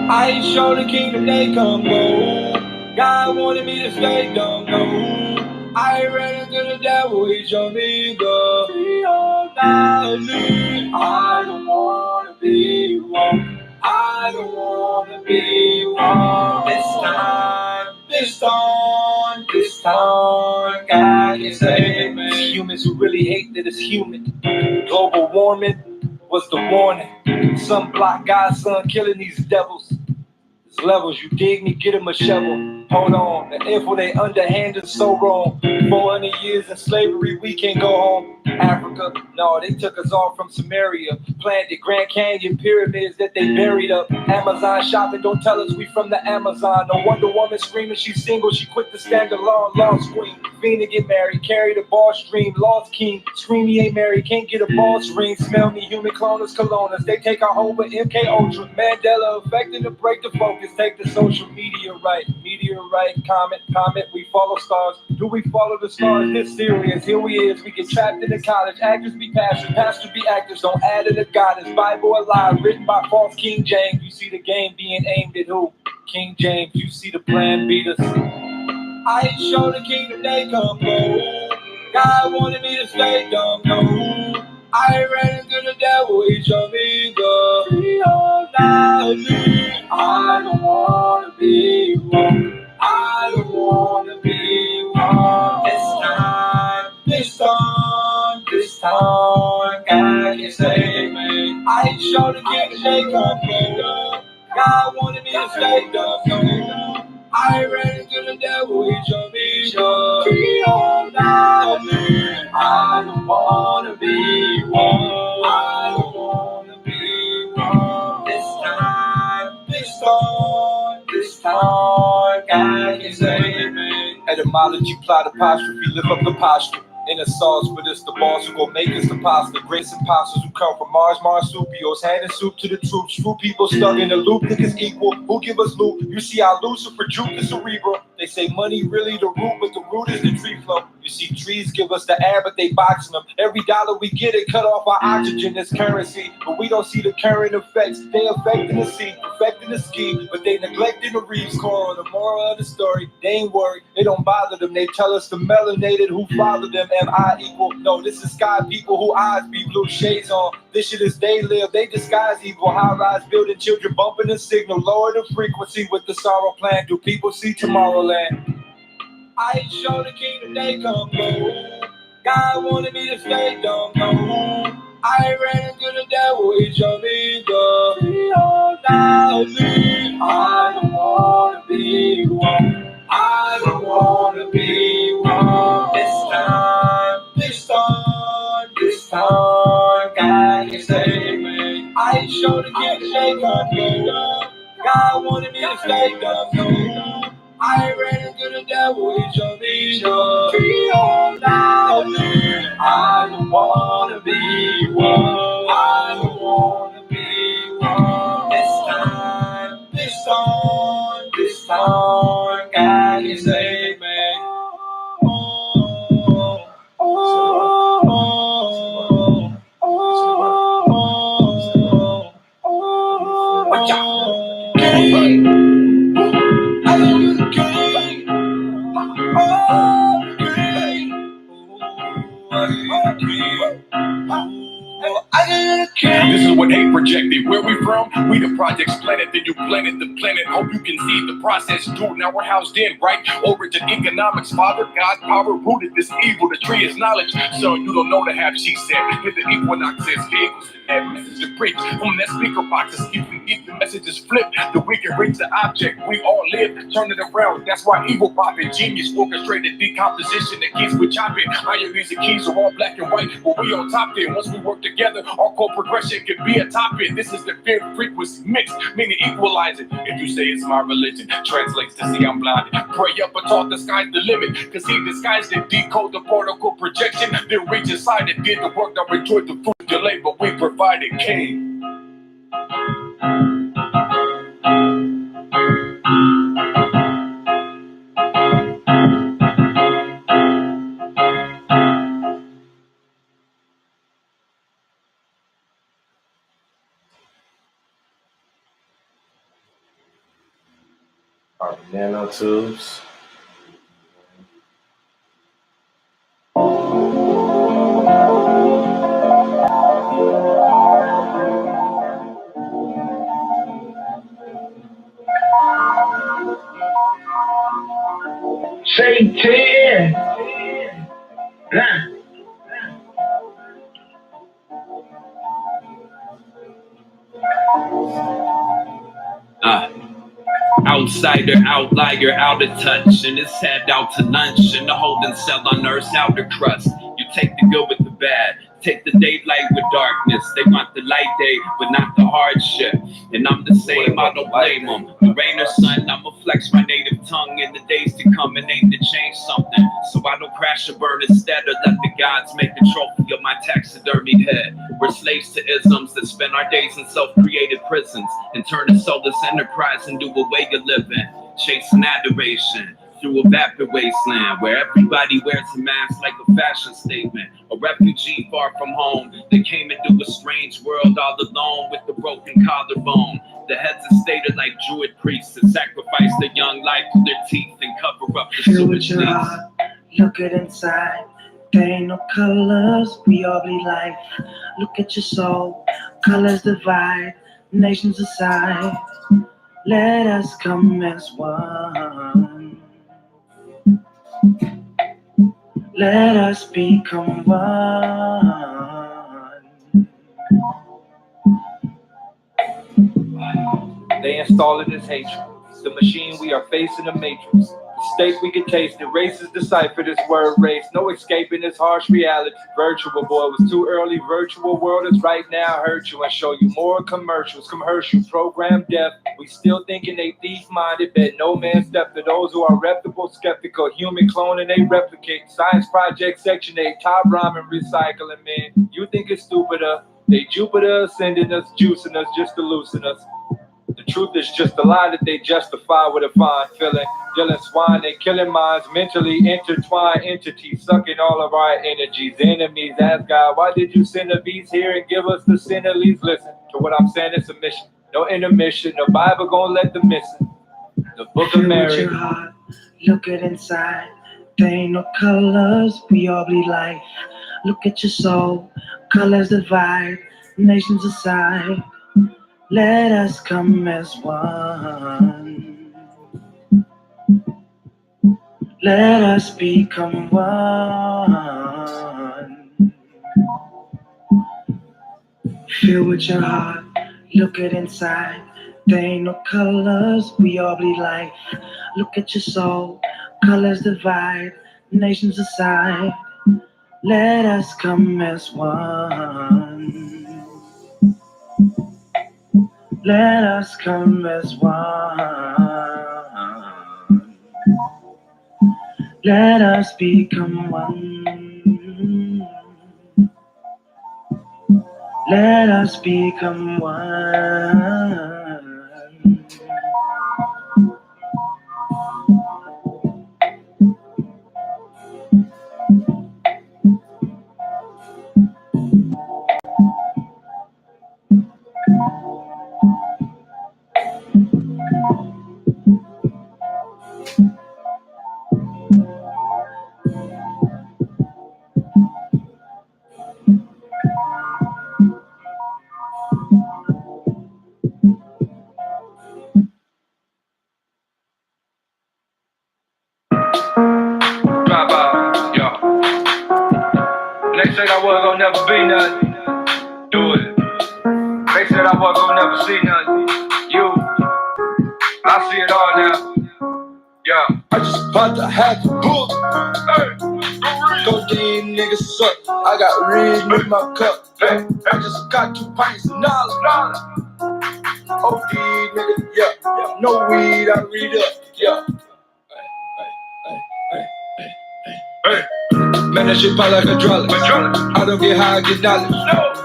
I ain't sure the kingdom they come go. God wanted me to stay dumb, no. I ain't ran into the devil, he showed me the free old valley. I don't wanna be wrong. I don't wanna be wrong. This time, God can save me. Humans who really hate that it's human. Global warming was the warning. Sunblock Godson killing these devils. There's levels, you dig me, get him a shovel. Hold on, the info they underhanded so wrong. 400 years in slavery, we can't go home. Africa, no, they took us all from Samaria. Planted Grand Canyon pyramids that they buried up. Amazon shopping, don't tell us we from the Amazon. No Wonder Woman screaming she's single, she quit the stand alone. Lost queen, fiend to get married, carry the boss dream. Lost king, scream he ain't married, can't get a boss ring. Smell me, human cloners, coloners. They take our home with MK Ultra. Mandela affecting to break the focus. Take the social media right. Comment, we follow stars. Do we follow the stars? This serious, here we is. We get trapped in the college. Actors be pastors be actors. Don't add to the goddess. Bible alive, written by false King James. You see the game being aimed at who? King James, you see the plan beat us. I ain't sure the kingdom they come go. God wanted me to stay dumb, no. I ain't ran into the devil, he showed me the free old valley. I don't wanna be wrong. I don't wanna be wrong. This time, God can save me. I ain't sure the kingdom they come go. God wanted me to stay dumb, no. I ran into the devil, he showed me the free old valley. I don't wanna be wrong. I don't wanna be wrong. This time, God can save me. Etymology, plot, apostrophe, lift up the posture. In a sauce, but it's the boss who gon' make us the pasta. Great imposters who come from Mars, marsupials, handing soup to the troops. True people stuck in the loop, niggas equal. Who give us loot? You see how Lucifer juke the cerebral. They say money really the root, but the root is the tree flow. You see trees give us the air, but they boxing them. Every dollar we get, it cut off our oxygen as currency. But we don't see the current effects. They affecting the sea, affecting the ski, but they neglecting the reefs. Coral, the moral of the story, they ain't worried. They don't bother them. They tell us the melanated who father them. Am I equal? No, this is sky people who eyes be blue shades on. This shit is they live, they disguise evil. High rise building, children bumping the signal. Lower the frequency with the sorrow plan. Do people see Tomorrowland? I ain't sure the kingdom they come go. God wanted me to stay dumb, no. I ain't ran into the devil, he showed me the free old valley. I don't wanna be wrong. I don't wanna be wrong. This time, God can save me. I ain't sure the kingdom they come go. God wanted me to stay dumb, no. I ain't ran into the devil, he showed me the free old valley. I don't wanna be wrong. I don't wanna be wrong. This time, God can save me. Watch out. I love you, the king. This is what hate projected. Where we from? We the projects planet. Then you planet the planet. Hope you can see the process, dude. Now we're housed in, right? Origin economics. Father, God, power rooted this evil. The tree is knowledge. So you don't know the half she said. Hit the equinox says equals. That message to preach. From that speaker box, if we get the messages flipped, the wicked reach the object. We all live, turn it around. That's why evil popping genius orchestrated decomposition. The keys we chopping. Ironies and keys are all black and white, but we on top there. Once we work together, our core progression could be a topic. This is the fifth frequency mix, meaning equalizing. If you say it's my religion, translates to see I'm blinded. Pray up and talk, the sky's the limit. Cause he disguised it, decode the particle projection. Then reach inside and did the work that enjoyed the food delay, but we provided king. Are the nanotubes. Say 10. Outsider, outlier, out of touch, and it's head out to lunch, and the holding cell on Earth's outer crust. You take the good with the bad, take the daylight with darkness. They want the light day, but not the hardship. And I'm the same, I don't blame them. The rain or sun, I'ma flex my native tongue in the days to come and aim to change something. So I don't crash or burn instead, or let the gods make a trophy of my taxidermied head. We're slaves to isms that spend our days in self-created prisons and turn a soulless enterprise into a way of living, chasing adoration through a vapid wasteland where everybody wears a mask like a fashion statement. A refugee far from home that came into a strange world all alone with the broken collarbone. The heads are stated like Druid priests that sacrifice their young life to their teeth and cover up the Feel with sewage your leaks. heart, look it inside. There ain't no colors, we all bleed life. Look at your soul, colors divide, nations aside. Let us come as one. Let us become one. They install it as hatred. It's the machine we are facing, a matrix. The stake we can taste, the races decipher this word race. No escaping this harsh reality. Virtual boy was too early. Virtual world is right now. Hurt you and show you more commercials. Commercial program death. We still thinking they thief-minded. Bet no man step to those who are reputable, skeptical. Human cloning, they replicate. Science project section 8. Top rhyming, recycling, man. You think it's stupider. They Jupiter sending us, juicing us just to loosen us. The truth is just a lie that they justify with a fine feeling. Dealing swine, they killing minds, mentally intertwined entities, sucking all of our energies. Enemies, ask God, why did you send the beast here and give us the sin? At least listen to what I'm saying, it's a mission. No intermission, the Bible gonna let them missing. The book of Mary. Feel with your heart, look it inside. There ain't no colors, we all bleed life. Look at your soul, colors divide, nations aside. Let us come as one. Let us become one. Feel with your heart, look it inside. There ain't no colors, we all bleed life. Look at your soul, colors divide, nations aside. Let us come as one. Let us come as one. Let us become one. Let us become one. They said I was gonna never be nothing. Do it. They said I was gonna never see nothing. You. I see it all now. Yeah. I just bought the half a book. Codeine niggas suck. I got red in my cup. I just got 2 pints of knowledge. OD nigga, yeah. No weed, I read up. Yeah. Man, that shit pop like hydraulics. I don't get high, I get knowledge.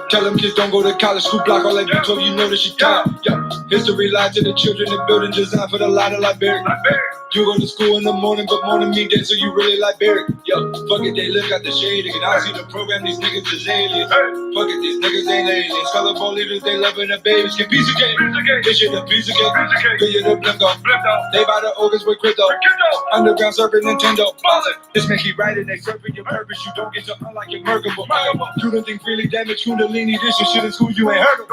Tell them kids don't go to college, school block all that B12, you know that shit time. Yeah. History lied to the children, the building designed for the light of Liberia. You go to school in the morning, but morning me then, so you really like Barry. Yo, fuck it, they look at the shade, they can all see the program, these niggas is aliens. Fuck it, these niggas ain't aliens. Colorful leaders, they loving the babies, get piece of cake. This shit a piece of cake. Good you the blimp off. They buy the ogres with crypto. Underground surfing Nintendo. This man keep writing, they surfing your purpose. You don't get to unlike your merkable. You don't think freely damage Kundalini, this your shit in school, you ain't heard of.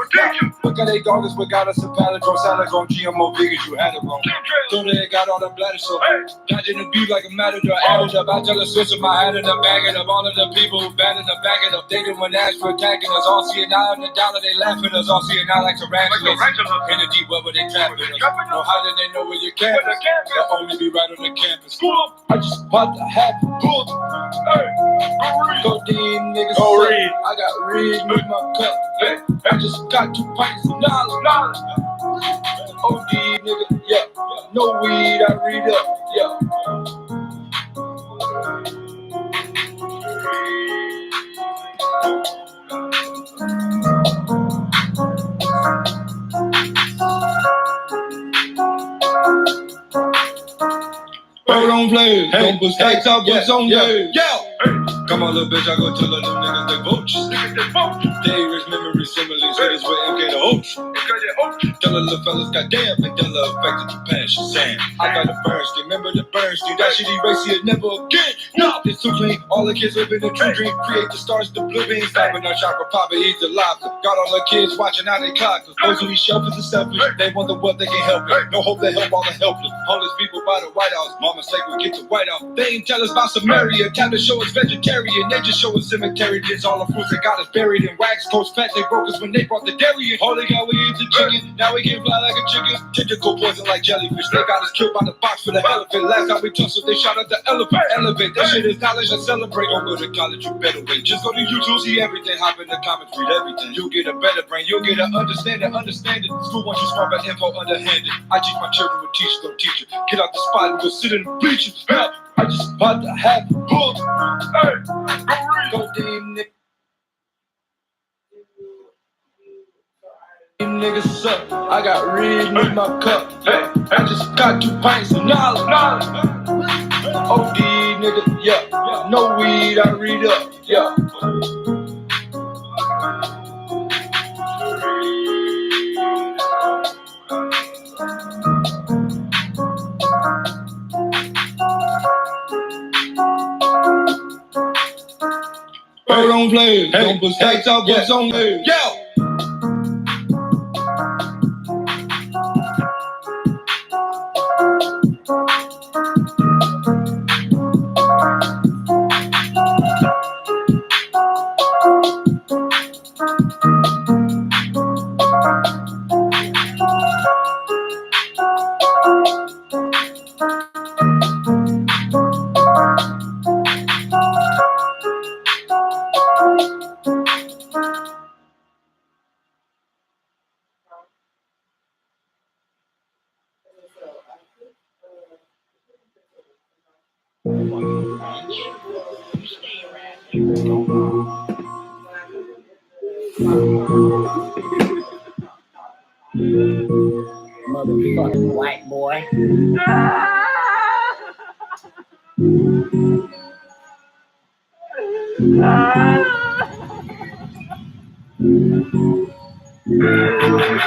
Look at they doggers, but got us a palindrome, on GMO figures, you had it wrong. So they got all the bladder, so dodging the beat like a matador, added up. I tell the sister my hat in the bag it up. All of the people who bad in the bag it up. They didn't want to ask for attacking us. All see it now in the dollar, they laughing us. All see it now like tarantulas. In the deep web where they trapping us. No, how did they know where your campus? They'll only be right on the campus. I just bought the hat, book. Codeine niggas, I got red in my cup. I just got 2 pints of knowledge. OD nigga, yeah. No weed, I read up, yeah. Bird on players, don't put stacks out, put on there. Yeah. Come on, little bitch, I go tell the new niggas they vultures. They erase memory similes, hit us with MK the Hoach. Tell the little fellas, goddamn, Mandela affected Japan, Shazam. I got the Bernstein, remember the Bernstein, that shit erase it never again. No, it's too clean, all the kids live in a true dream. Create the stars, the blue beans, stopping our chakra, Papa eats the lobster. Got all the kids watching how they clock, cause those who eat shelters are selfish. They wonder what they can help it. No hope they help all the helpless. Homeless people by the White House, mama say we get the White House. They ain't tell us about Samaria, tablet show us vegetarian. They just show us cemetery, there's all the fruits that got us buried in wax coast fat. They broke us when they brought the dairy in. Holy God, we eat the chicken, now we can fly like a chicken. Tentacle poison like jellyfish, they got us killed by the box for the elephant. Last time we tussled, they shot at the elephant. Elevate, that shit is knowledge and celebrate. Don't go to college, you better wait. Just go to YouTube, see everything, hop in the comments, read everything. You'll get a better brain, you'll get an understanding. School wants you smart, but info underhanded. I teach my children with teachers, don't teach you. Get out the spot and go sit in the bleachers. I just bought the half book. Codeine niggas suck. I got red in my cup. I just got 2 pints of knowledge. OD nigga, yeah. No weed, I read up, yeah. Bird on players, don't put stacks out, put on there. Yeah. Motherfucking white boy.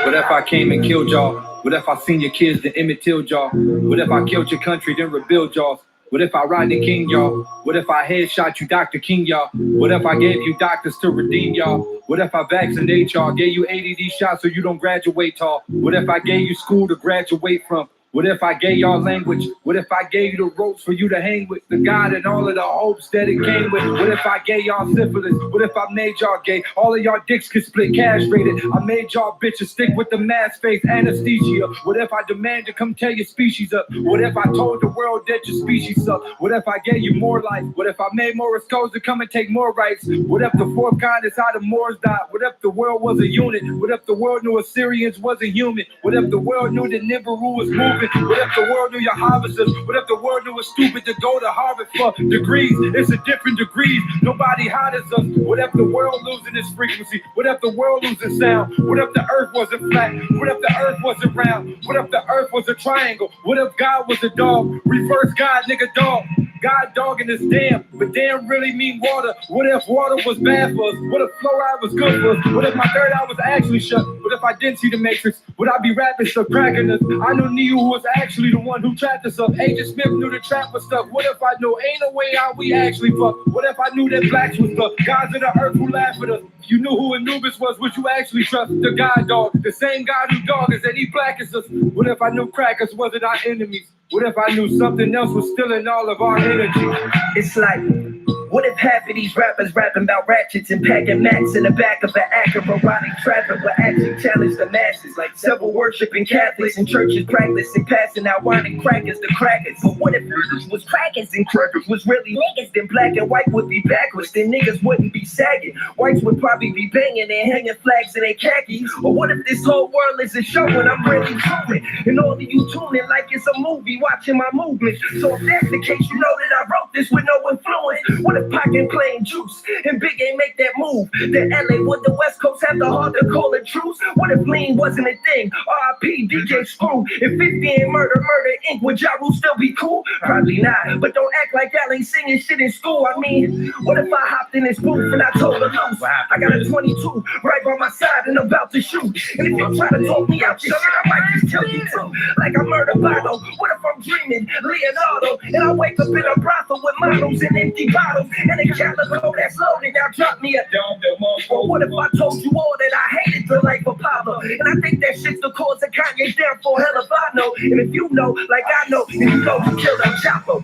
What if I came and killed y'all? What if I seen your kids then Emmett Till y'all? What if I killed your country then rebuild y'all? What if I ride the king, y'all? What if I headshot you, Dr. King, y'all? What if I gave you doctors to redeem y'all? What if I vaccinate y'all? Gave you 80 of these shots so you don't graduate, y'all? What if I gave you school to graduate from? What if I gave y'all language? What if I gave you the ropes for you to hang with? The God and all of the hopes that it came with. What if I gave y'all syphilis? What if I made y'all gay? All of y'all dicks could split castrated. I made y'all bitches stick with the mask face anesthesia. What if I demand to come tear your species up? What if I told the world that your species suck? What if I gave you more life? What if I made more codes to come and take more rights? What if the fourth kind is how the Moors died? What if the world was a unit? What if the world knew Assyrians wasn't human? What if the world knew that Nibiru was moving? What if the world knew your harvesters? What if the world knew it's stupid to go to Harvard for degrees? It's a different degrees. Nobody hot as us. What if the world losing its frequency? What if the world losing sound? What if the earth wasn't flat? What if the earth wasn't round? What if the earth was a triangle? What if God was a dog? Reverse God, nigga, dog. God dogging is damn, but damn really mean water. What if water was bad for us? What if fluoride was good for us? What if my third eye was actually shut? What if I didn't see the Matrix? Would I be rapping stuff cracking us? I knew Neo who was actually the one who trapped us up. Agent Smith knew the trap was stuff. What if I knew ain't no way how we actually fuck? What if I knew that blacks was the gods of the earth who laughed at us? If you knew who Anubis was, would you actually trust the God dog? The same God who dog is that he black as us. What if I knew crackers wasn't our enemies? What if I knew something else was stealing all of our energy? It's like, what if half of these rappers rapping about ratchets and packing mats in the back of an erotic traffic would actually challenge the masses? Like several worshiping Catholics and churches practicing passing out wine and crackers to crackers. But what if niggas was crackers and crackers was really niggas? Then black and white would be backwards. Then niggas wouldn't be sagging. Whites would probably be banging and hanging flags in their khakis. Or what if this whole world is a show and I'm really truly and all of you tuning like it's a movie watching my movements? So if that's the case, you know that I wrote this with no influence. What if Pac and playing juice and Big ain't make that move? Then LA would the West Coast have the heart to call it truce? What if lean wasn't a thing? R.I.P. DJ Screw. If 50 ain't murder Inc. would Ja Rule still be cool? Probably not. But don't act like y'all ain't singing shit in school. I mean, what if I hopped in this booth and I told her loose? I got a 22 right by my side and about to shoot. And if you try to talk me out your shit, I might just tell you too. Like I murdered Bono. What if I'm dreaming Leonardo and I wake up in a brothel with models and empty bottles and a calico that's loaded? Now drop me a dumb. Or what if I told you all that I hated the life of Pablo? And I think that shit's the cause of Kanye's downfall. Hell if I know. And if you know, like I know, then you know you killed a chopper.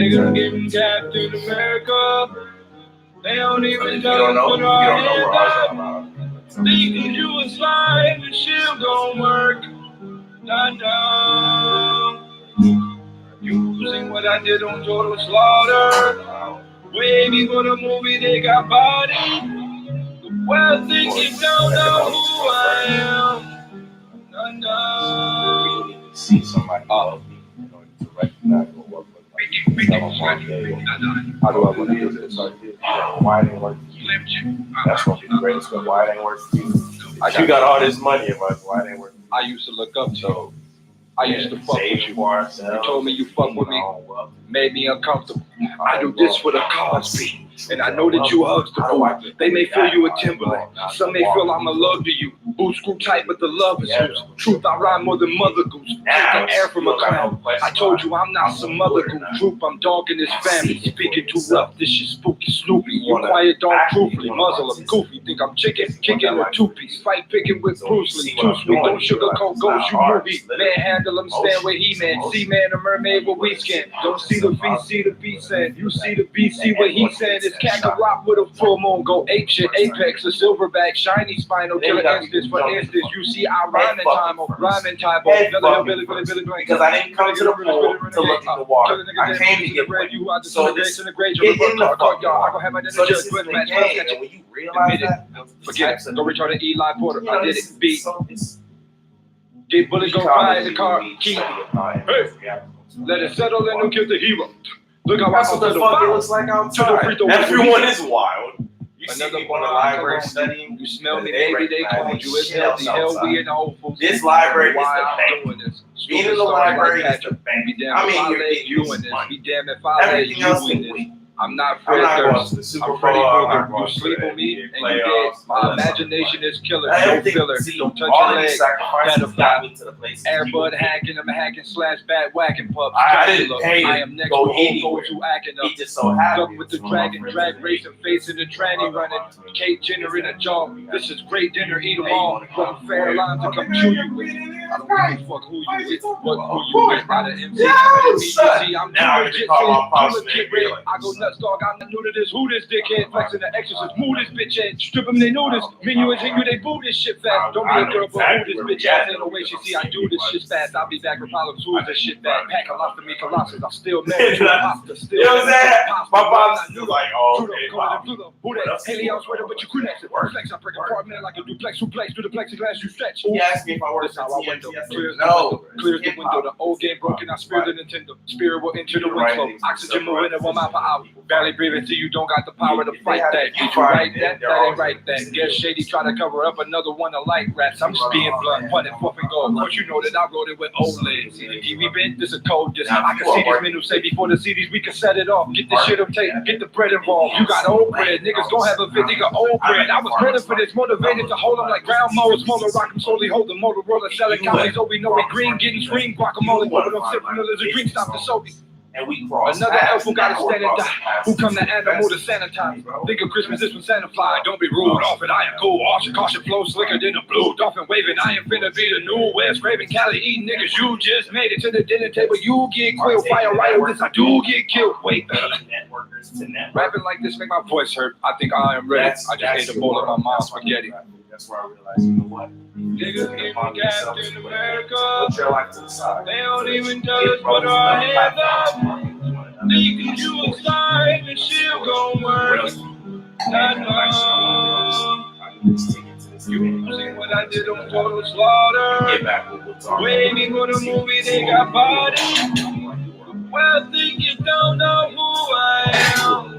Niggas getting Captain America. They don't even know put our hands up. Thinking you was fine, the shit gon' work. Nah. Using what I did on Total Slaughter. Way before the movie, they got body. Well, think you don't know who I am. Nah. See somebody. Oh. to recognize what work looks like. Tell them one day, how do I want to do this? Why it ain't working for you? That's gonna be the greatest one. Why it ain't working for you? You got all this money, but why it ain't working? I used to look up to you. I used to fuck with you. You told me you fuck with me, made me uncomfortable. I do this for the cause, B. And I know that you hugs the boo. They may feel you a Timberland. Some may feel I'm a love to you. Boo screw tight, but the love is loose. Truth, I rhyme more than Mother Goose. Take the air from a clown. I told you I'm not some Mother Goose. Troop, I'm dogging this family. Speaking too rough, this shit spooky, Snoopy. You quiet dog, truthfully. Muzzle, I'm goofy. Think I'm chicken, kicking a two-piece. Fight picking with Bruce Lee. Too sweet, don't sugarcoat ghost, you movie. Manhandle him, stand with He-Man. Sea-Man, a mermaid, what we scan. Don't see the V, see the B saying. You see the B, see what he saying. It's Kakarot with a full moon, go ape shit, apex, a silverback, shiny spinal, killer instance, for instance, you see I rhyme in time, rhyming type, Billy, because I didn't come to the pool to look at the water. I came to get wet. So this, get in the fuck yard. So this is the game, and when you realize that, forget it, go reach out to Eli Porter, I did it, B. Get bullet, go fire in the car, key. Hey, let it settle and don't kill the hero. Look how that's what the fuck it looks like outside. Everyone is wild. You see people in the library studying. You smell me, baby, they called you. It's healthy, hell, we in the hopeful. This library is the bank. Being in the library is the bank. I mean, you're getting you in this. Be damned if I let you in this. I'm not Fred Durst. I'm Freddy Krueger. You sleep on me and you dead. My imagination is killer. No filler. Don't touch your leg. Pedophile. Airbud hacking. I'm hacking / bat whacking pups. I am next to go to acting up. Duck with the dragon, drag racing, facing the tranny running. Kate Jenner in a jaw. This is great dinner. Eat them all. From fair lines to come chew you with. I don't give a fuck who you with, but who you with. Not an MC. I'm now legit. I go nuts. Dog, I'm not new to this. Who this dickhead? Flexing the exorcist. Move this bitch head. Strip them, they know this. Menu and you, they boo this shit fast. Don't be a girl, but who this bitch ass? Ain't no way she see I do this shit fast. I'll be back with problems. Who is this shit bad? Pack a lot for me, Colossus. I'm still married to a pasta. Still. You know what I'm saying? My mom's like, oh, okay. Who that? Haley, I swear, but you connect it. Flex, I break apartment like a duplex. Suplex through the plexiglass, you stretch. He asked me if I worked at TNT. Clears the window. The old game broken. I spear the Nintendo. Spirit will enter the window. Oxygen moving at 1 mile per hour. Barely breathing till you don't got the power to fight that. Did you write that? That ain't right that. Guess Shady try to cover up another one of light rats. I'm just being blunt, punting, puffing gold. Of course you know that I wrote it with OLED. See the TV bent, this a code. This I can see these men who say before the CDs we can set it off. Get this shit on tape, get the bread involved. You got old bread, niggas gon' have a fit, nigga old bread. I was ready for this, motivated to hold them like ground mowers. Smaller rock 'em slowly, hold the Motorola, selling copies. Oh, we know we green, getting screen, guacamole. Put them sipping the lizard green, stop the soapy. And we cross. Another elf who gotta stand and die. Who come to animal to sanitize. Think of Christmas is from Santa Fly. Don't be rude off it. I am cool. Caution flow slicker than a blue dolphin waving. I am finna be the new West Raven Cali eating niggas. You just made it to the dinner table. You get killed. Fire right on this. I do get killed. Wait. Rapping like this make my voice hurt. I think I am ready. I just ate a bowl of my mom's spaghetti. That's where I realized, you know what? Niggas in Captain America. They don't even tell us what our hands up. Thinking you a star and the shit gon' work. You see what I did on Total Slaughter. Waiting for the movie, they got body. Well, think you don't know who I am.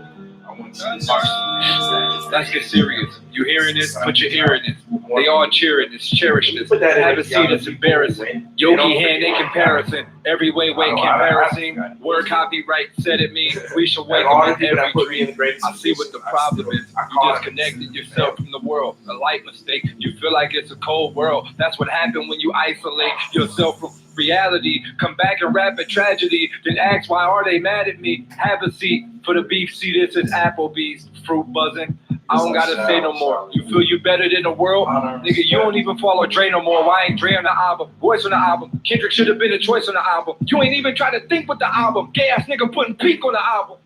Let's get serious. You hearing this? Put your ear in this. They all cheering this, cherish this. Have a seat, it's embarrassing. Yogi hand in comparison. Every way comparison. Word copyright said it means we should wake up in every dream. I see what the problem is. You disconnected yourself from the world. A light mistake. You feel like it's a cold world. That's what happened when you isolate yourself from reality. Come back and rap a tragedy. Then ask why are they mad at me? Have a seat for the beef. See, this is Applebee's. Fruit buzzing. I don't gotta say no more. You feel you better than the world? Nigga, you don't even follow Dre no more. Why ain't Dre on the album? Voice on the album. Kendrick should have been a choice on the album. You ain't even try to think with the album. Gay ass nigga putting peak on the album.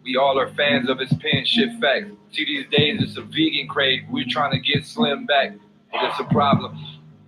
We all are fans of his pen, shit facts. See, these days it's a vegan crave. We're trying to get slim back. But it's a problem.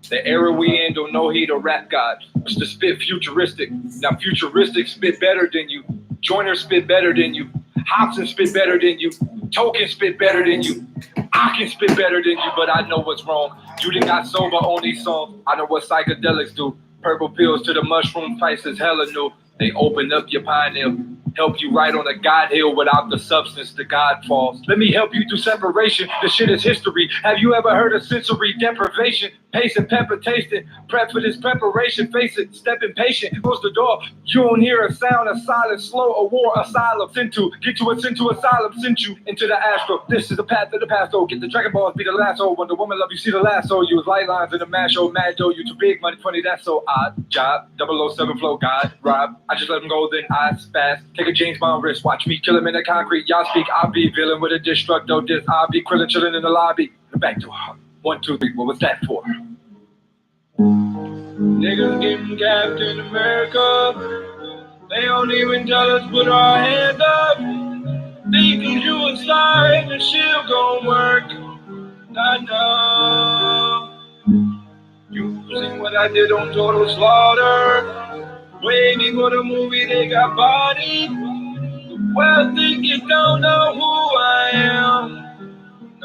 The era we in don't know he the rap god. It's the spit futuristic. Now futuristic spit better than you. Joyner spit better than you. Hobson spit better than you. Token spit better than you. I can spit better than you, but I know what's wrong. You done got sober on these songs. I know what psychedelics do. Purple pills to the mushroom price is hella new. They open up your pineal, help you write on a God hill without the substance, the God falls. Let me help you through separation. This shit is history. Have you ever heard of sensory deprivation? Pace and pepper tasting. Prep for this preparation. Face it, step impatient. Close the door. You don't hear a sound of silence. Slow a war asylum. Sent to get you into asylum. Sent you into the astro. This is the path of the past. Oh, get the Dragon Balls. Be the lasso. When the woman love you, see the lasso. Use light lines in the mash. Oh, mad dough. You too big. Money 20. That's so odd. Job. 007 flow. God. Rob. I just let him go. Then I spaz. Take a James Bond wrist. Watch me kill him in the concrete. Y'all speak. I'll be villain with a destructo. This I'll be krillin chilling in the lobby. Back to 1, 2, 3. What was that for? Niggas getting Captain America. They don't even tell us put our hand up. Thinking you a star and the shield gon' work. I know. Using what I did on Total Slaughter. Waiting for the movie, they got bodied. Well, think you don't know who I am.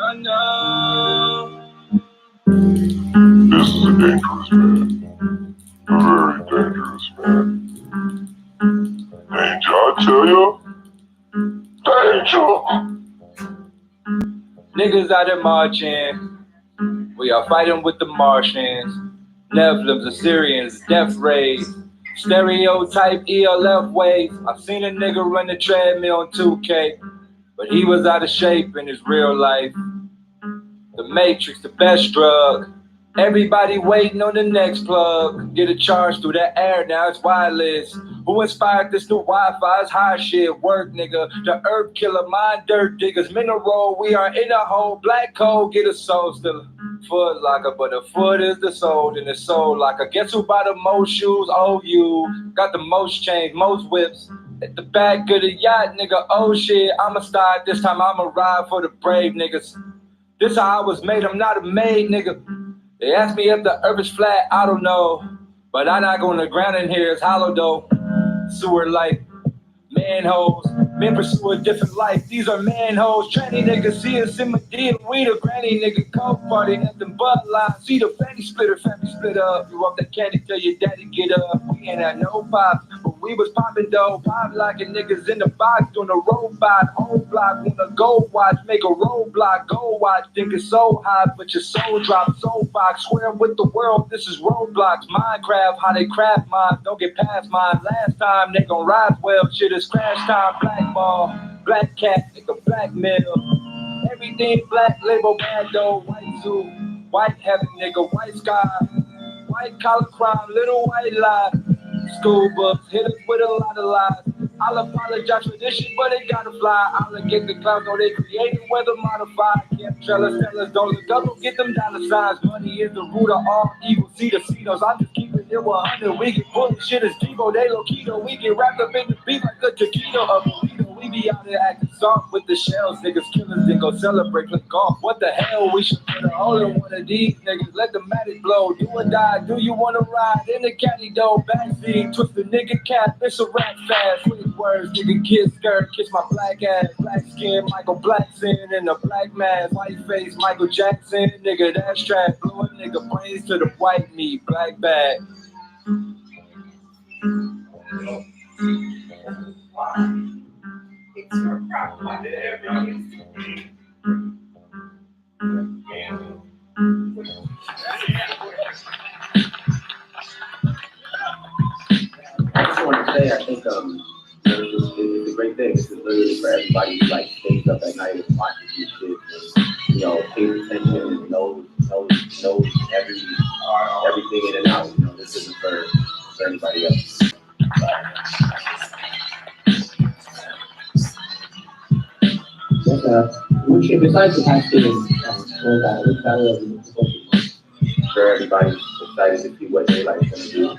I know. This is a dangerous man. Very dangerous man. Danger, I tell you. Danger. Niggas out there marching. We are fighting with the Martians. Nephilims, Assyrians, death rays. Stereotype ELF waves. I've seen a nigga run the treadmill on 2K, but he was out of shape in his real life. The Matrix, the best drug. Everybody waiting on the next plug. Get a charge through the air, now it's wireless. Who inspired this new Wi-Fi? It's high shit, work nigga. The earth killer, mind dirt diggers. Mineral, we are in a hole. Black coal, get a soul still. Foot locker, but the foot is the soul, and the soul locker. Guess who bought the most shoes? Oh, you. Got the most chains, most whips. At the back of the yacht, nigga. Oh shit, I'ma start this time. I'ma ride for the brave niggas. This how I was made, I'm not a maid, nigga. They asked me if the earth is flat, I don't know. But I'm not going to ground in here, it's hollow though. Sewer life, manholes. Men pursue a different life, these are manholes. Tranny niggas, see us in Medina, we the granny nigga. Coke party, nothing but lines. See the family split up. You up that candy, tell your daddy get up. We ain't had no pops, but we was popping dough. Pop locking niggas in the box, doing a robot. Whole block, wanna go watch, make a roadblock. Go watch, think it's so hot, but your soul drop. Soul box, swear with the world, this is roadblocks. Minecraft, how they craft mine, don't get past mine. Last time they gon' rise well, shit is crash time. Black ball, black cat, nigga, blackmail. Everything black, label bad though. White suit, white heaven, nigga, white sky. White collar crime, little white lie. School books, hit us with a lot of lies. I'll apologize for this shit, but it gotta fly. I'll get the clouds, know they created weather modified. Can't tell us, don't look up, don't get them dollar signs. Money is the root of all evil. See the Cetos, I just keep it here 100. We get bullied, shit is Devo, they low-keto. We get wrapped up in the beef like a taquito. A burrito. We be out there acting soft with the shells. Niggas killers, then go celebrate, play golf. What the hell, we should put a hole in one of these niggas. Let the matic blow, do or die. Do you wanna ride in the caddy though? Backseat, twist the nigga cap, it's a rap fast. Quick words, nigga kiss skirt, kiss my black ass. Black skin, Michael Blackson in a black mask. White face, Michael Jackson, nigga that's trash. Blow a nigga brains to the white meat, black bag. It's your problem. I just want to say, I think it's a great thing. This is literally for everybody who like stays up at night and watches these shit, and, you know, pays attention and knows everything in and out. You know, this isn't for anybody else. Besides the Thanksgiving which battle of you supposed to Sure, everybody's excited to see what daylight's gonna do.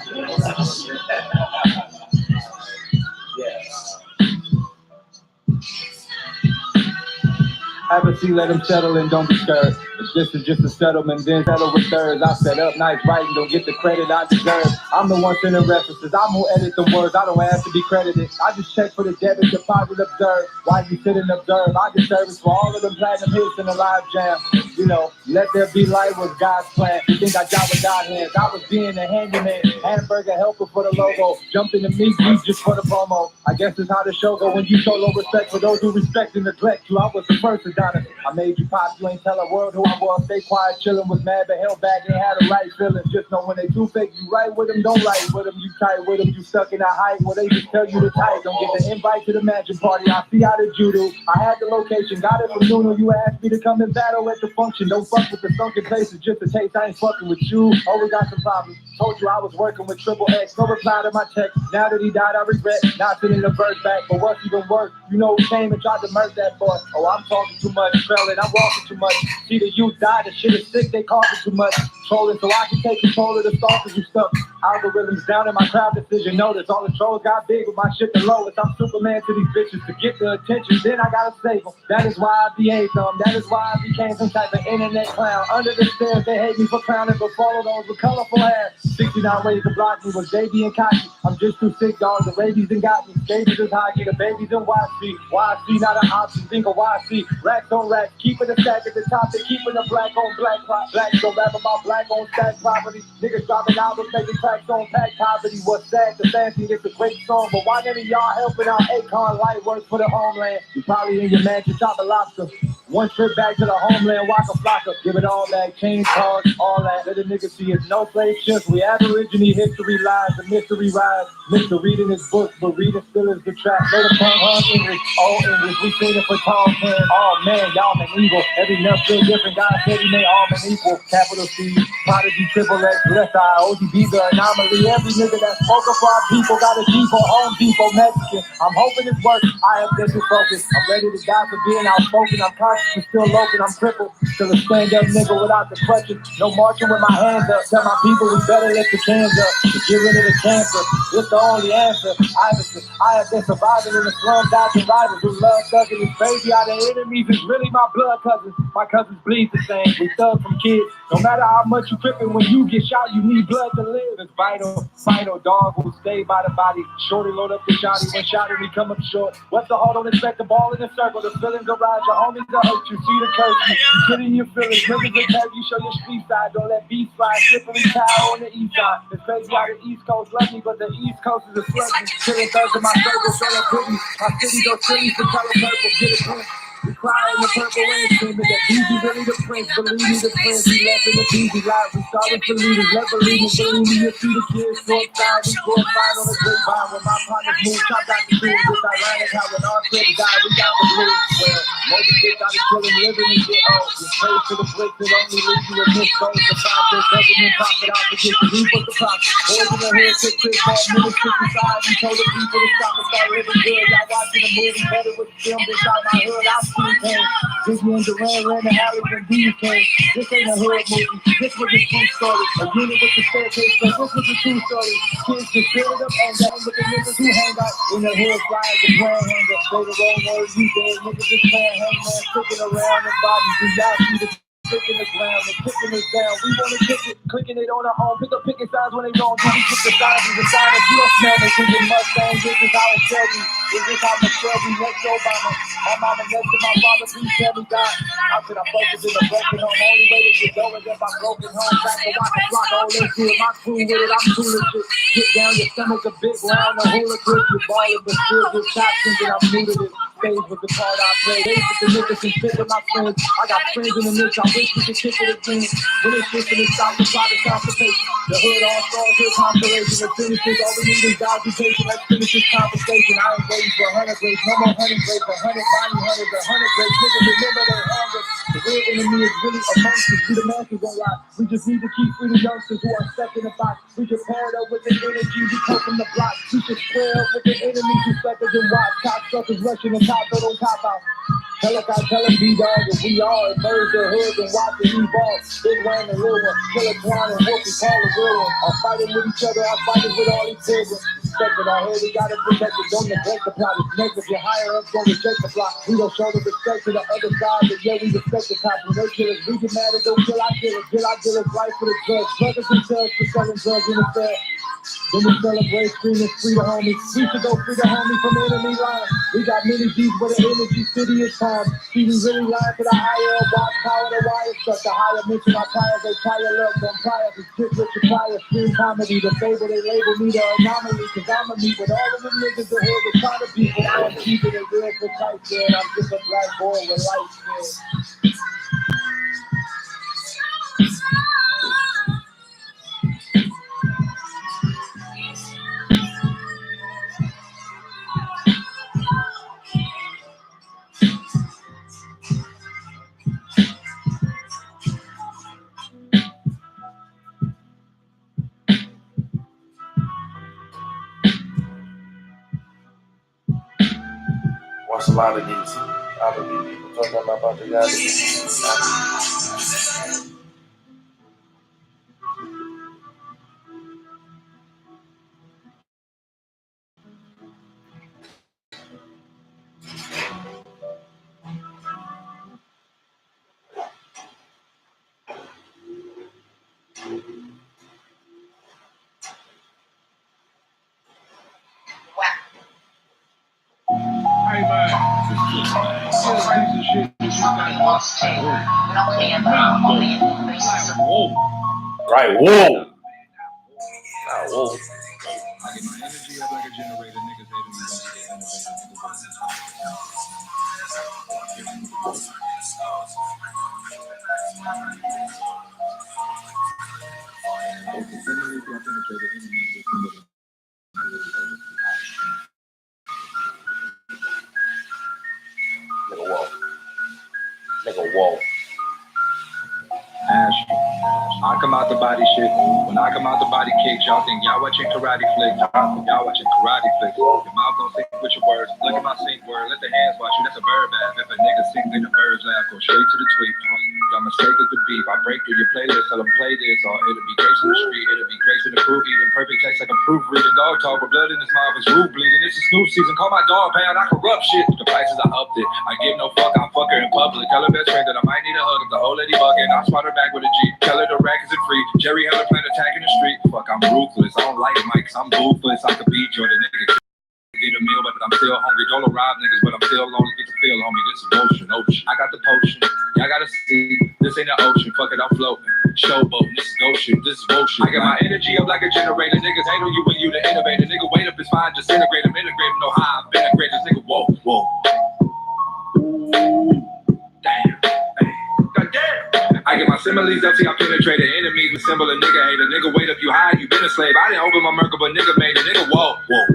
Have a seat, let them settle and don't be scared. If this is just a settlement, then settle with thirds. I set up nice writing, don't get the credit I deserve. I'm the one sending references, I'm who edit the words. I don't ask to be credited. I just check for the debit deposit observe. Why you sit and observe? I get service for all of the platinum hits in the live jam. You know, let there be light was God's plan. You think I got with God hands? I was being a handyman, hamburger helper for the logo, jumped in the meat beef just for the promo. I guess it's how the show go when you show low respect for those who respect and neglect you. I was the first Adonis. I made you pop, you ain't tell the world who I was. Stay quiet, chillin', was mad but held back, ain't had the right feelings. Just know when they too fake, you right with them, don't write with them. You tight with them, you stuck in that height where they just tell you to tight. Don't get the invite to the mansion party. I see how the judo. I had the location, got it from Nuno. You asked me to come and battle at the function. Don't fuck with the sunken places, just a taste. I ain't fucking with you. Always got some problems. Told you I was working with Triple X. No reply to my text. Now that he died, I regret not sending the verse back. But what's even worse, you know who came and tried to murder that boy. Oh, I'm talking too much, trailing. I'm walking too much. See the youth die, the shit is sick. They coughing too much. Trolling so I can take control of the stalkers who stuck. Algorithms down in my crowd decision. Notice all the trolls got big with my shit the lowest. I'm Superman to these bitches to get the attention. Then I gotta save them. That is why I behaved them. That is why I became some type of internet clown. Under the stairs, they hate me for clowning, but follow those with colorful hair. 69 ways to block me was baby and cocky. I'm just too sick, dog. The rabies and got me. Babies is hockey. The babies in YC. YC, not an option. Think of YC. Racks on racks. Keeping the stack at the top. They keeping the black on black. Black don't rap about black on stack property. Niggas dropping albums, making tracks on pack poverty. What's that? The fancy, it's a great song. But why none of y'all helping out Akon light work for the homeland? You probably in your mansion chopping lobster. One trip back to the homeland, Waka Flocka. Give it all back, change cars, all that. Let the niggas see it's no slave shift. We aborigine history lies, the mystery rise. Mr. reading his book, but reading still is the trap. Let the punk hung English, all English. We seen it for tall man. Oh man, y'all been evil. Every nut feel different. God said he made all men equal. Capital C, Prodigy, Triple X, Left Eye, ODB, the anomaly. Every nigga that spoke up for our people got a G for Home Depot, Mexican. I'm hoping it works. I am this focused. I'm ready to die for being outspoken. I'm conscious. I'm still local, I'm crippled. Still a stand-up nigga without the crutches. No marching with my hands up. Tell my people we better lift the cans up to get rid of the cancer. It's the only answer. I have been surviving in the slum, dodging rivals who love thugging this baby out of enemies. Is really my blood cousins. My cousins bleed the same. We thug from kids. No matter how much you tripping, when you get shot, you need blood to live. It's vital. Dog will stay by the body. Shorty load up the shotty. When shotty, we come up short. What's the heart? Don't expect the ball in the circle. The feeling garage. Your homies are hurt you. See the curfew. You get in your feelings. Niggas will tell you, show your street side. Don't let beef fly. Slippery cow on the east side. It's crazy how the east coast love me, but the east coast is a sluggy. Killing thugs in my circle, showing pity. My city goes crazy for color purple. Get it quick. We cry in the purple rain, screaming that Easy really the prince. Believe me, the prince. We left in the Easy life. We started to lead us. Let believe me, you see the kids short side. We score fine on the grapevine. When my partners move, chop out the trees. It's ironic how when our kids die, we got the blues. Well, Moby Dick got to kill him, living and get off. We pray to the bricks that only leave you with misgoes. The process, government profit out to get the roof of the profit. Boys in the hood, kick, bad minutes, 55. We told the people to stop and start living good. Y'all watching the movie better with the film inside my hood. I see pain. Ziggy and Duran ran the alleys and these came. This ain't a hood movie. This was a true story. A unit with the staircase, so this was a true story. Kids just build up and down with the niggas who hang out in the hood. Flyers the plan hanger. Say the wrong words, you dead. Niggas just playing hangman, sticking around the bodies. We y'all see the kicking the ground and kicking it down. We wanna kick it, clicking it on our own. Pick up picking signs when they don't do. We kick the signs and the sign. If you don't smell me, thinking Mustang, this is how it shall be. This is how Michelle be next to Obama. My mama next to my father, please tell me God. How could I focus in a broken home? Only way to get going is by broken home. Back to watch the clock, all this shit. My crew with it, I'm cool as shit. Get down, your stomach a big round, a hula grip. You're balling, but still get shots thinking I'm new to this. Stage with the part I play. They with the niggas and shit with my friends. I got friends in the mix, I wish we could kick it again. When it's just in the stop, the plot is constipation. The hood all stars, here constellation. The finishes, all we need is occupation. Let's finish this conversation. I ain't waiting for 100 grades, no more 100 grades, 100 body hunters, 100 grades. Niggas remember their hunger. The real enemy is really amongst us. We the masters on lock. We just need to keep free the youngsters who are stuck in the box. We get paired up with the energy, we come from the block. We should square up with the enemy, suspectors and watch. Top suckers rushing the top, so don't cop out. Tell them B-Dog, and we all emerge the hood and watch it evolve. Big Wayne and Lil One, Killer Twine and Wolfie, call the real one. I'm fighting with each other, I'm fighting with all these children. Respect it, our head, we gotta protect it, don't neglect the plot. It's next, if you're higher up, don't reject the block. We don't show the respect to the other side, but yeah, we respect the cops. When they kill us, we get mad and don't kill our killers. Kill our killers, right for the drugs. Brothers themselves for selling drugs in the fair. Then we celebrate, screaming, free the homies. We should go free the homie from enemy line. We got many G's where the energy city is time. See, we really lie to the higher watch power, the wire stuck. The higher mention our priors, they tire love, don't priors. It's shit with the prior, screen comedy. The fable, they label me the anomaly. Cause I'ma meet with all of them niggas the hood was trying to be. But I'm keeping it real precise, man. I'm just a black boy with light skin. Watch a lot of these people talking about the guys. Hey man, Right, whoa. Whoa. I get my energy up like a generator, niggas hating me, don't get Nigga, whoa. Ash. I come out the body shit. When I come out the body kicks, y'all think y'all watching karate flicks. Y'all watching karate flicks. Your mouth don't sync with your words. Look at my sync word. Let the hands watch you. That's a verb ass. If a nigga sing, then the birds laugh. Go straight to the tweet. Y'all mistake is the beef. I break through your playlist. Tell them play this. Or it'll be grace in the street. It'll be grace in the crew eating. Perfect text like a proofreading. Dog talk with blood in his mouth. His root bleeding. It's a snooze season. Call my dog pound. I corrupt shit. The prices I upped it. I give no fuck. I fuck her in public. Tell her best friend that I might need a hug. If the old lady bugging, I spot her back with a Jeep. Tell her the rack isn't free. Jerry Heller plan attack in the street. Fuck, I'm ruthless. I don't like mics. I'm ruthless. I could beat you. The nigga get a meal, but I'm still hungry. Don't arrive niggas, but I'm still lonely. Get the feel, homie. This is ocean. I got the potion. Y'all gotta see. This ain't an ocean. Fuck it, I'm floating. Showboat. This is goshen. This is motion. I get my energy up like a generator. Niggas hate on you when you the innovator. Nigga, wait up, it's fine. Just integrate them. Integrate them. Know how I've been a greatest. Nigga, whoa. Ooh. Damn. Hey. Goddamn. I get my similes up, see I penetrate the enemies with symbol of nigga hater. Nigga, wait up, you high, you been a slave. I didn't open my Merkle, but nigga made it. Nigga, whoa. Ooh.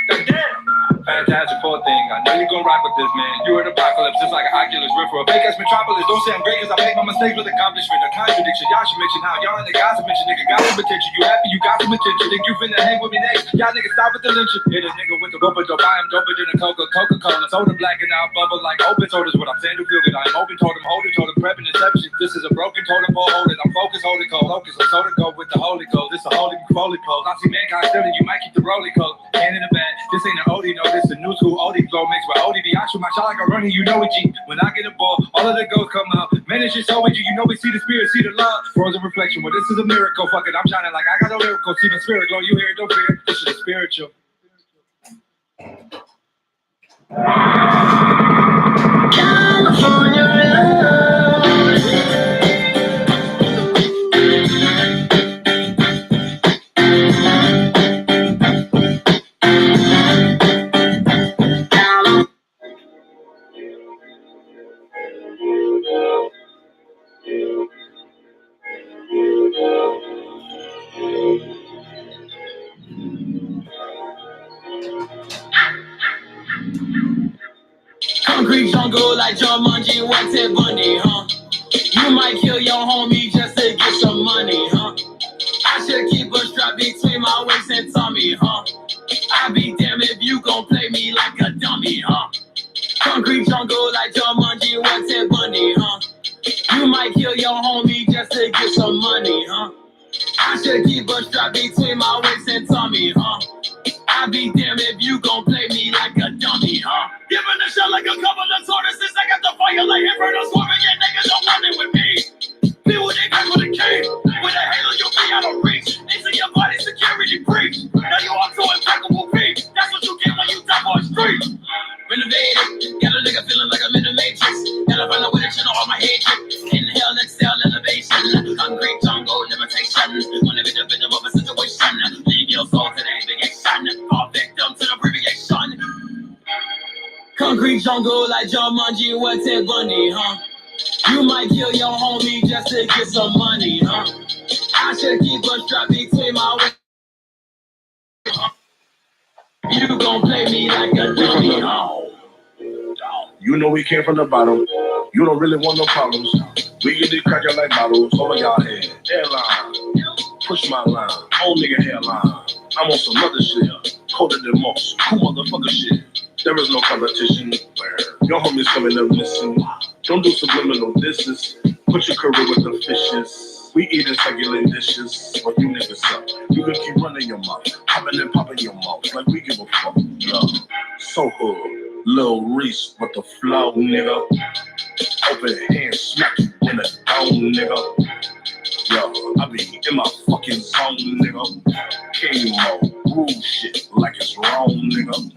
Goddamn. Fantastic for a thing. I know you gon' rock with this, man. You heard apocalypse, just like an Oculus Rift for a fake ass metropolis. Don't say I'm great, cause I make my mistakes with accomplishment. A contradiction. Y'all should mention how y'all in the gossip mention. Nigga got some attention. You happy, you got some attention. Think you finna hang with me next? Y'all niggas stop with the lynching. Hit a nigga with the rope, but buy him doper than a Coca-Cola. Soda blacking out, bubble like open sodas. What I'm saying to feel good. I'm open, told him, hold it, told him, prepping inception. This is a broken totem pole, hold it. I'm focused, hold it cold. Focus, I'm soda go with the holy cold. This a holy holy pole. I see mankind stealing, you might keep the rolling cold. Hand in the bag. This ain't an OD, no, this a new school OD flow mixed with ODB. I shoot my shot like I'm running, you know it, G. When I get a ball, all of the ghosts come out. Man, it's just so with you, you know we see the spirit, see the love. Frozen reflection, well, this is a miracle. Fuck it, I'm shining like I got no lyrical. See the spirit glow, you hear it, don't fear. This is a spiritual. Concrete jungle like Jumanji, what's it Bundy, huh? You might kill your homie just to get some money, huh? I should keep a strap between my waist and tummy, huh? I be damn if you gon' play me like a dummy, huh? Concrete jungle like Jumanji, what's it Bundy, huh? You might kill your homie just to get some money, huh? I should keep a strap between my waist and tummy, huh? I be damn if you gon' play me like a dummy, huh? Giving a shot like a couple of tortoises. I got the fire like Inferno swarming, yeah, niggas don't want it with me. People they got for the king. Concrete jungle like Jumanji, what's it Bundy, huh? You might kill your homie just to get some money, huh? I should keep a strap between my waist. You gon' play me like a dummy, huh? You know we came from the bottom. You don't really want no problems. We get it cracking like bottles over y'all head. Airline, push my line, old nigga hairline. I'm on some other shit, colder than most. Cool motherfucker shit. There is no competition. Your homies coming up missing. Don't do subliminal disses. Put your career with the fishes. We eating succulent dishes. What you niggas suck. You can keep running your mouth, popping and popping your mouth like we give a fuck. Yeah. So hood. Lil Reese with the flow, nigga. Open hand, smack you in the dome, nigga. Yo, I be in my fucking zone, nigga. King mode, rule shit like it's wrong, nigga.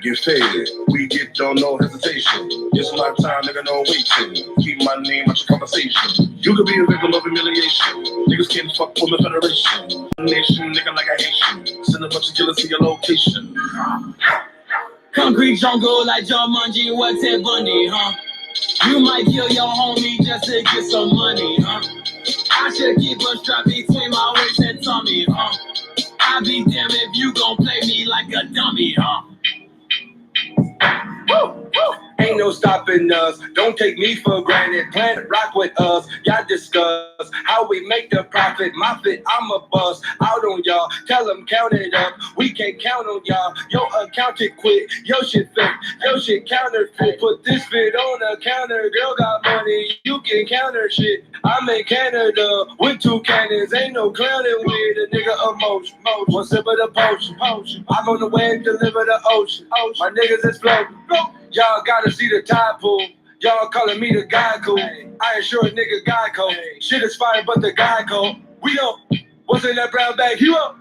Get faded, we get done, no hesitation. It's my time, nigga, no waiting. Keep my name out your conversation. You could be a victim of humiliation. Niggas can't fuck with the federation. Nation, nigga, like a Haitian. Send a bunch of killers to your location. Concrete jungle like Jumanji, what's it Bundy, huh? You might kill your homie just to get some money, huh? I should keep a strap between my waist and tummy, huh? I'll be damned if you gon' play me like a dummy, huh? Woo, woo. Ain't no stopping us. Don't take me for granted. Planet rock with us. Y'all discuss how we make the profit. My fit, I'm a bust. Out on y'all. Tell them count it up. We can't count on y'all. Your accountant quit. Your shit fake. Your shit counterfeit. Put this fit on the counter. Girl got money. You can counter shit. I'm in Canada with 2 cannons. Ain't no clowning with a nigga emotion. One sip of the potion. I'm on the way to deliver the ocean. My niggas is floating. Y'all gotta see the tide pool. Y'all calling me the guy cool. I ain't sure a nigga guy cold. Shit is fire, but the guy cold. We don't. What's in that brown bag? Hero.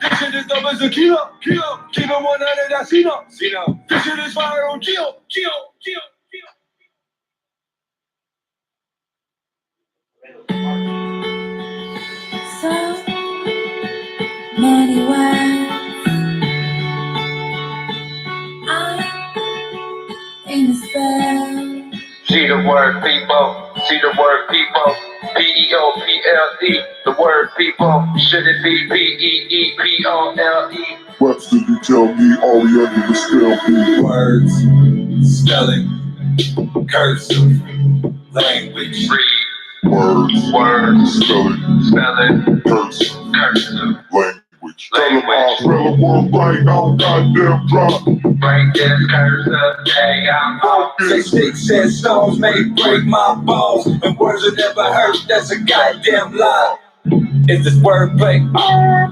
This shit is dope as a kilo. Keep it 100, I see no. This shit is fire on Geo. So many words. I'm in a spell. See the word people, see the word people, P-E-O-P-L-E, the word people, should it be P-E-E-P-O-L-E? Webster, you tell me all we under the spell be words, spelling, cursive, language, read, words, spelling, cursive, language. Tell them I'll spell a word right now, goddamn drop. Break this cursive, day I'm Say sticks and stones may break my bones, and words will never hurt, that's a goddamn lie. Is this wordplay?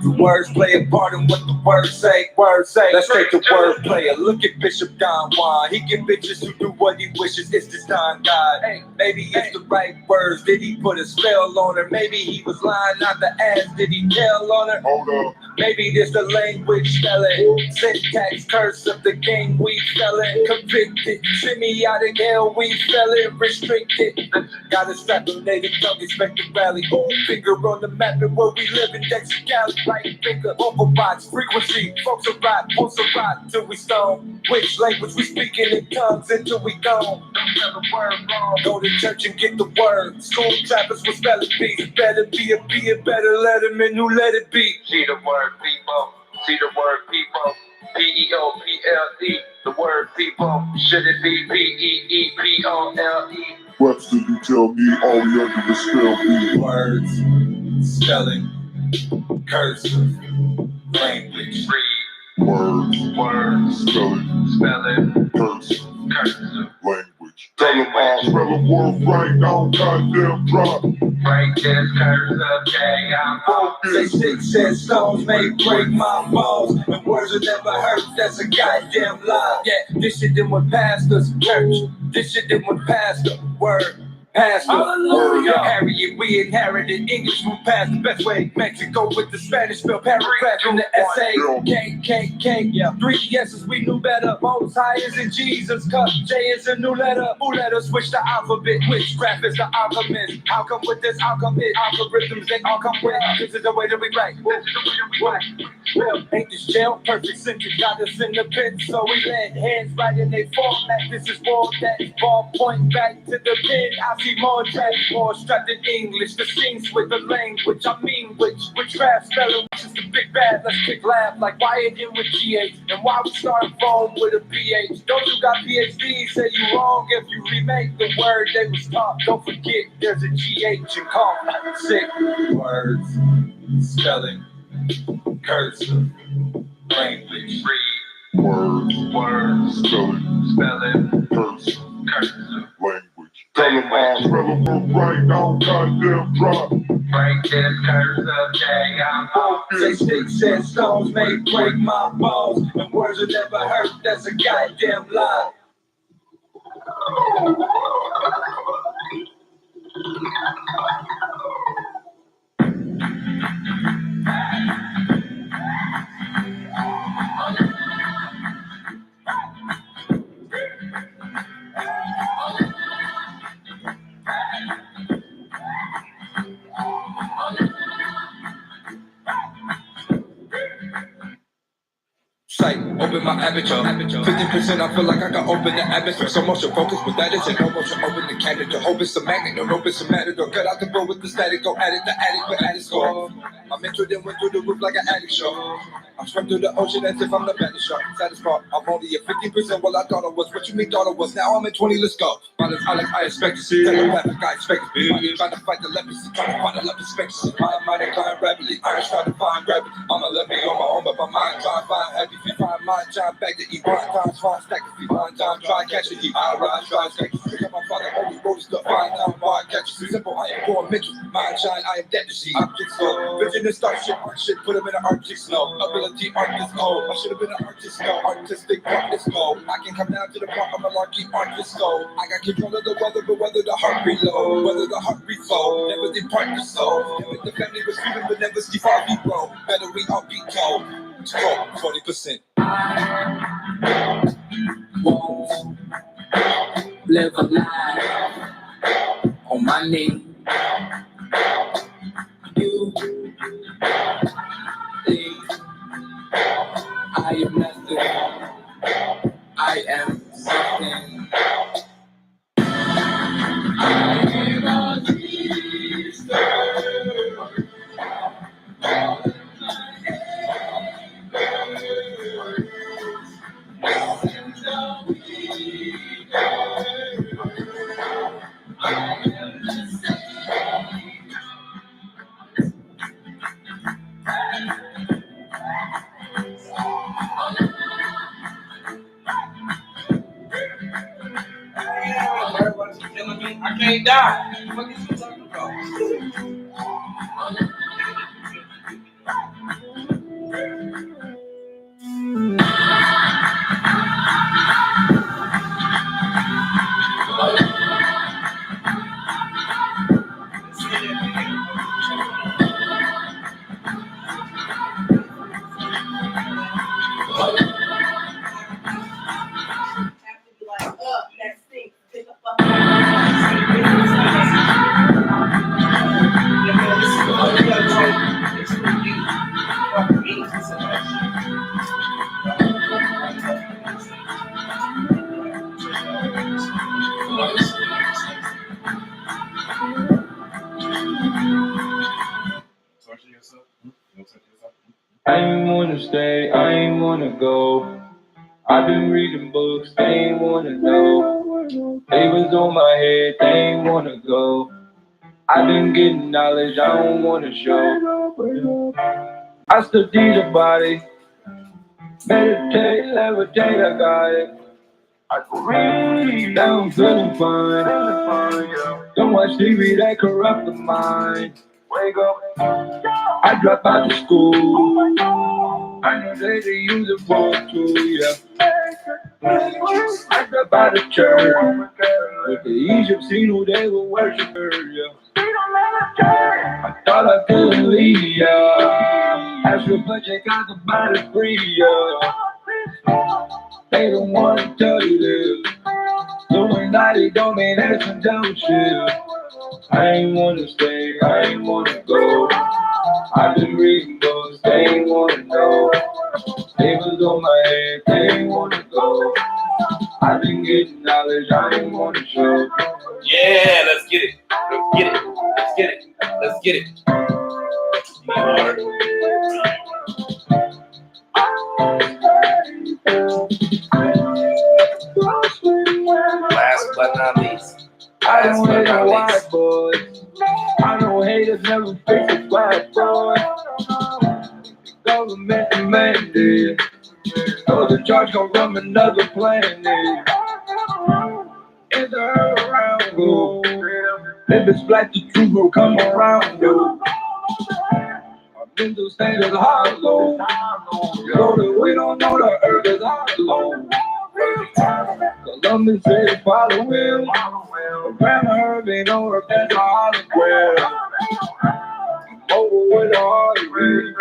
The words play a part in what the words say. Let's take the wordplay. Look at Bishop Don Juan. He get bitches who do what he wishes. It's this time God. Maybe it's the right words. Did he put a spell on her? Maybe he was lying out the ass. Did he tell on her? Hold up. Maybe this the language spelling. Syntax curse of the game we spelling. Convicted. Send me out of hell we spelling. Restricted. Gotta strap the native tongue. Expect to rally. Finger on the map. Where we live in Dexter Cali, right finger, vocal box, frequency, folks are rock, won't survive till we stone. Which language we speaking in tongues until we gone. Don't tell the word wrong. Go to church and get the word. School trappers with spelling bees. Better be a B, it better let him in who let it be. See the word people, see the word people, P-E-O-P-L-E, the word people, should it be P-E-E-P-O-L-E? Webster, you tell me all we under the spell be words, spelling, cursive, language, read, words, spelling, cursive, language. Tell them I'll spell a word right now, goddamn drop. Break this cursive, day I'm Say sticks and stones may break my bones, and words will never hurt, that's a goddamn lie. Yeah, this shit didn't went past us, church. This shit didn't went past the word. pastor. Hallelujah. Harriet, we inherited English from past the best way. Mexico with the Spanish spell, paragraph in the essay. K, yeah. 3 yeses, we knew better. Most high is in Jesus, cut J is a new letter. Who let us switch the alphabet? Witchcraft is the alchemist. How come with this? How come it? Algorithms, they all come with. This is the way that we write. Well, ain't this jail perfect since you got us in the pit? So we let heads right in they format. This is war that ball point back to the pin. I see more tracks, more strapped in English. The scenes with the language, I mean witchcraft spelling, which is the big bad. Let's kick laugh like Wyatt in with GH. And why we start phone with a PH? Don't you got PhD? Say you wrong if you remake the word that was taught. Don't forget there's a GH in call. Sick words, spelling, cursive, language, read, words, spelling, cursive, language. Tell them all, spell them up right now, goddamn drop. Break this curse of day, I'm Say sticks and stones may break my bones, and words will never hurt, that's a goddamn lie. Sight, open my aperture. 50% I feel like I can open the atmosphere. So motion focus with that is no motion. Open the cabinet door. Open some magnet or open some matador. Cut out the bowl with the static. Go at it, the attic with attic score. My mentor then went through the roof like an attic show. I swam through the ocean as if I'm the baddest shark. Satisfied, I'm only at 50%. Well, I thought I was. What you mean thought I was? Now I'm at 20. Let's go. I expect to see. Telepathic, I expect to be. Trying to fight the leprosy. Trying to find a love expectancy. My mind inclined rapidly. I was trying to find gravity. I'ma let me on my own, but my mind trying to find happy. If you find my time back to eat. One times find stack. If you find time, try catch it. I rise, try stack. Pick up my father, always wrote stuff. Find time, why catch it. Simple, I am born mental. Mind shine, I am dead to see. Objects slow. Vision and start shit, art shit. Put them in an Arctic snow. Ability, art is cold. I should have been an artist, no. Artistic, part is cold. I can come down to the part of malarkey, art is cold. I got control of the weather, but whether the heart reload, whether the heart refold, never depart the soul. Never the family was freedom, but never see far be broke. Better we all be told. Score 40%. won't live a life on my knee. You think I am nothing, I am something. I am a trickster. I can't die. What is you talking about? I ain't wanna stay, I ain't wanna go. I've been reading books, they ain't wanna know. They was on my head, they ain't wanna go. I've been getting knowledge, I don't wanna show. I study the body, meditate, levitate, I got it. I can read, now I'm feeling fine. Don't watch TV, that corrupt the mind. Wake up, I drop out of school. I know they use it for a tool, yeah. Smacked up by the church. With the Egyptian who they were worshipers, yeah. I thought I couldn't leave, yeah. Extra budget got the body free, yeah. They don't wanna tell you this. Illuminati don't mean that's some dumb shit. I ain't wanna stay, I ain't wanna go. I been reading books, they ain't wanna know. They was on my head, they ain't wanna go. I been getting knowledge, I ain't wanna show. Yeah, let's get it. Let's get it. Let's get it. Let's get it. Last but not least. I don't hate no white boys. I know haters never fix a black boy. Government demanded. Know the charge gon' run another planet. Is there around go? If it's black, the truth will come around yo. Our mental state is hollow. So that we don't know the earth is hollow. Columbus said follow him. Grandma Herb ain't on her best hologram. Mobile with a heart rate.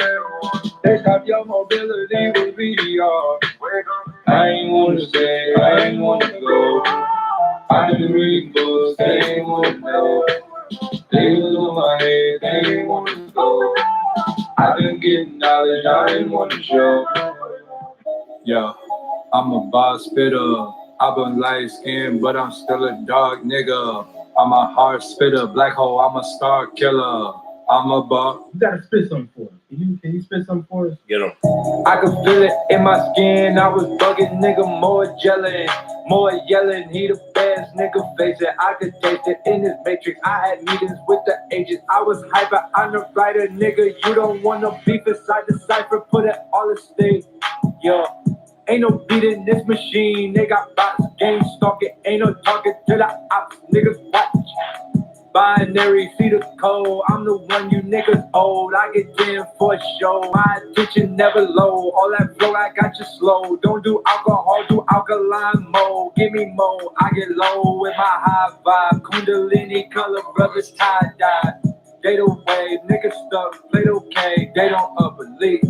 They stop your mobility with VR. I ain't wanna stay, I ain't wanna go. I been reading books, they ain't wanna know. They was on my head, they ain't wanna go. I been getting knowledge, I ain't wanna show. Yeah, I'm a boss spitter. I've been light skinned, but I'm still a dog nigga. I'm a hard spitter, black hole, I'm a star killer. I'm a buck. You gotta spit something for us. Can you spit something for us? Get him. I can feel it in my skin. I was bugging, nigga, more gelling, more yelling. He the best, nigga, face it. I could taste it in his matrix. I had meetings with the agents. I was hyper on the writer, nigga. You don't want no beef inside the cipher. Put it all at stake. Yo, ain't no beat in this machine. They got bots, game stalking. Ain't no talking to the ops, niggas watch. Binary, see the code. I'm the one you niggas old. I get 10 for a show. My attention never low. All that flow, I got you slow. Don't do alcohol, do alkaline mode. Give me more. I get low with my high vibe. Kundalini color brothers tie dye. They the wave, niggas stuck, played okay. They don't believe.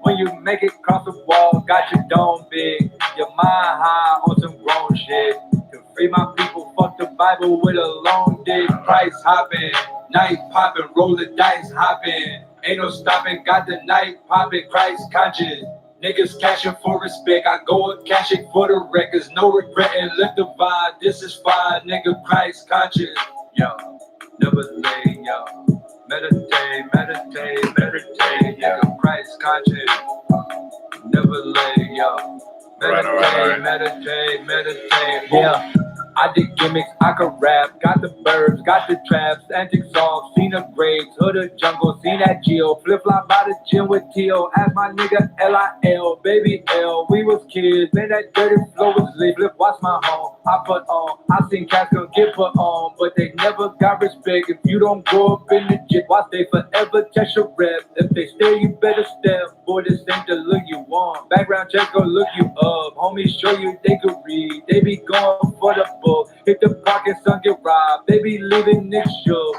When you make it cross the wall, got your dome big. Your mind high on some grown shit. Free my people, fuck the Bible with a long dick. Price hopping, knife popping, roll the dice hopping. Ain't no stopping, got the knife popping, Christ conscious. Niggas cashing for respect, I go and cash it for the records. No regretting, lift the vibe, this is fine, nigga, Christ conscious. Yo, never late, yo. Meditate, meditate, meditate, nigga, Christ conscious. Never late, yo. Meditate, meditate, meditate, yeah. I did gimmicks, I could rap, got the birds, got the traps, antics off, seen the grades, hood of jungle, seen that Geo, flip-flop by the gym with T.O., ask my nigga L.I.L., baby L, we was kids, man that dirty flow was lit, flip, watch my home, I put on, I seen cats gonna get put on, but they never got respect, if you don't go up in the gym, watch they forever test your rep, if they stay you better step, boy this ain't the look you want, background check go look you up, homies show you they could read, they be going for the book. Hit the pocket, son, get robbed. They be leaving niggas shook.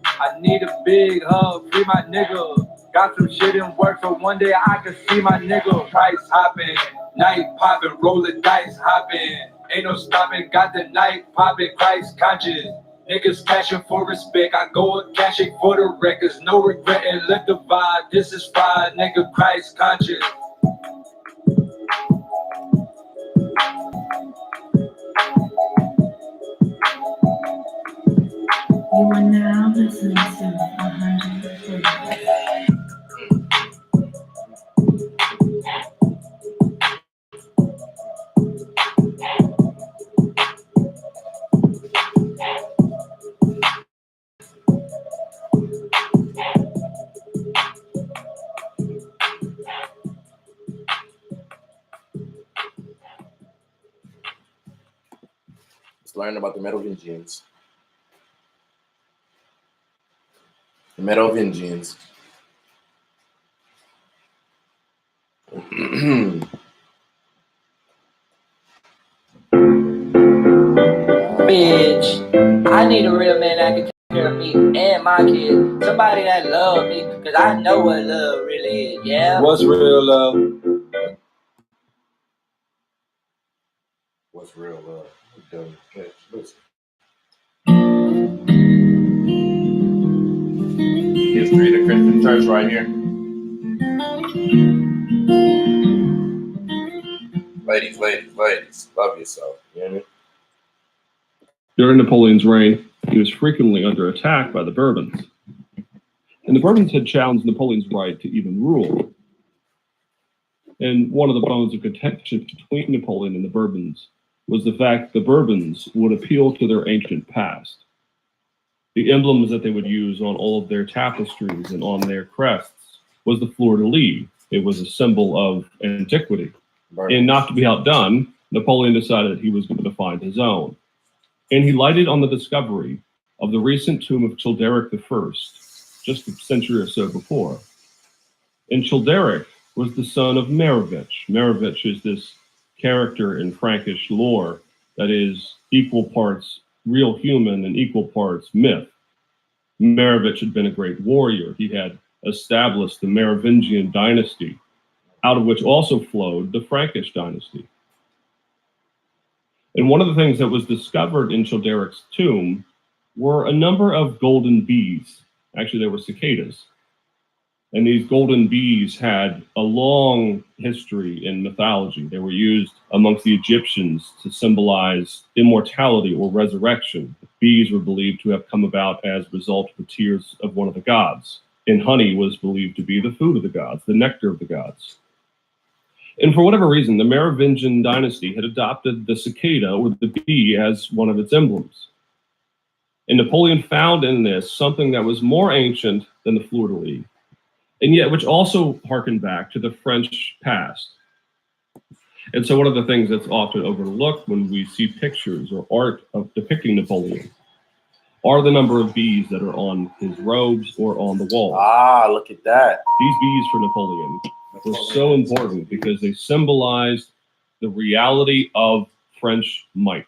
I need a big hug, free my nigga. Got some shit in work, so one day I can see my nigga. Price hopping, knife popping, roll the dice hopping. Ain't no stopping, got the knife popping, Christ conscious. Niggas cashing for respect, I go and cash it for the records. No regretting, lift the vibe, this is fire, nigga, Christ conscious. You are now listening to 100%. Let's learn about the Merovingians. The Merovingians. Bitch, I need a real man that can take care of me and my kids. Somebody that love me, cause I know what love really is, yeah? What's real love? What's real love? Listen. History of the Christian church right here. Ladies, love yourself. You know what I mean? During Napoleon's reign, he was frequently under attack by the Bourbons. And the Bourbons had challenged Napoleon's right to even rule. And one of the bones of contention between Napoleon and the Bourbons was the fact that the Bourbons would appeal to their ancient past. The emblems that they would use on all of their tapestries and on their crests was the fleur-de-lis. It was a symbol of antiquity. And not to be outdone, Napoleon decided that he was going to find his own. And he lighted on the discovery of the recent tomb of Childeric I, just a century or so before. And Childeric was the son of Merovitch. Merovitch is this character in Frankish lore that is equal parts real human and equal parts myth. Merovitch had been a great warrior. He had established the Merovingian dynasty, out of which also flowed the Frankish dynasty. And one of the things that was discovered in Childeric's tomb were a number of golden bees. Actually, they were cicadas. And these golden bees had a long history in mythology. They were used amongst the Egyptians to symbolize immortality or resurrection. Bees were believed to have come about as a result of the tears of one of the gods. And honey was believed to be the food of the gods, the nectar of the gods. And for whatever reason, the Merovingian dynasty had adopted the cicada or the bee as one of its emblems. And Napoleon found in this something that was more ancient than the fleur-de-lis, and yet which also harkened back to the French past. And so one of the things that's often overlooked when we see pictures or art of depicting Napoleon are the number of bees that are on his robes or on the wall. Ah, look at that. These bees for Napoleon were so important because they symbolized the reality of French might.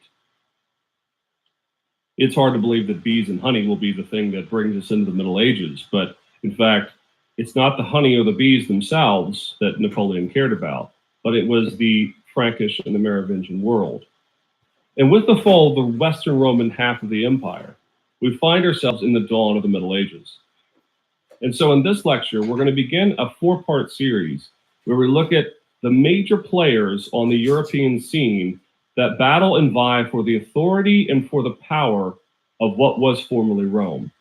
It's hard to believe that bees and honey will be the thing that brings us into the Middle Ages, but in fact, it's not the honey or the bees themselves that Napoleon cared about, but it was the Frankish and the Merovingian world. And with the fall of the Western Roman half of the empire, we find ourselves in the dawn of the Middle Ages. And so in this lecture, we're going to begin a 4-part series where we look at the major players on the European scene that battle and vie for the authority and for the power of what was formerly Rome.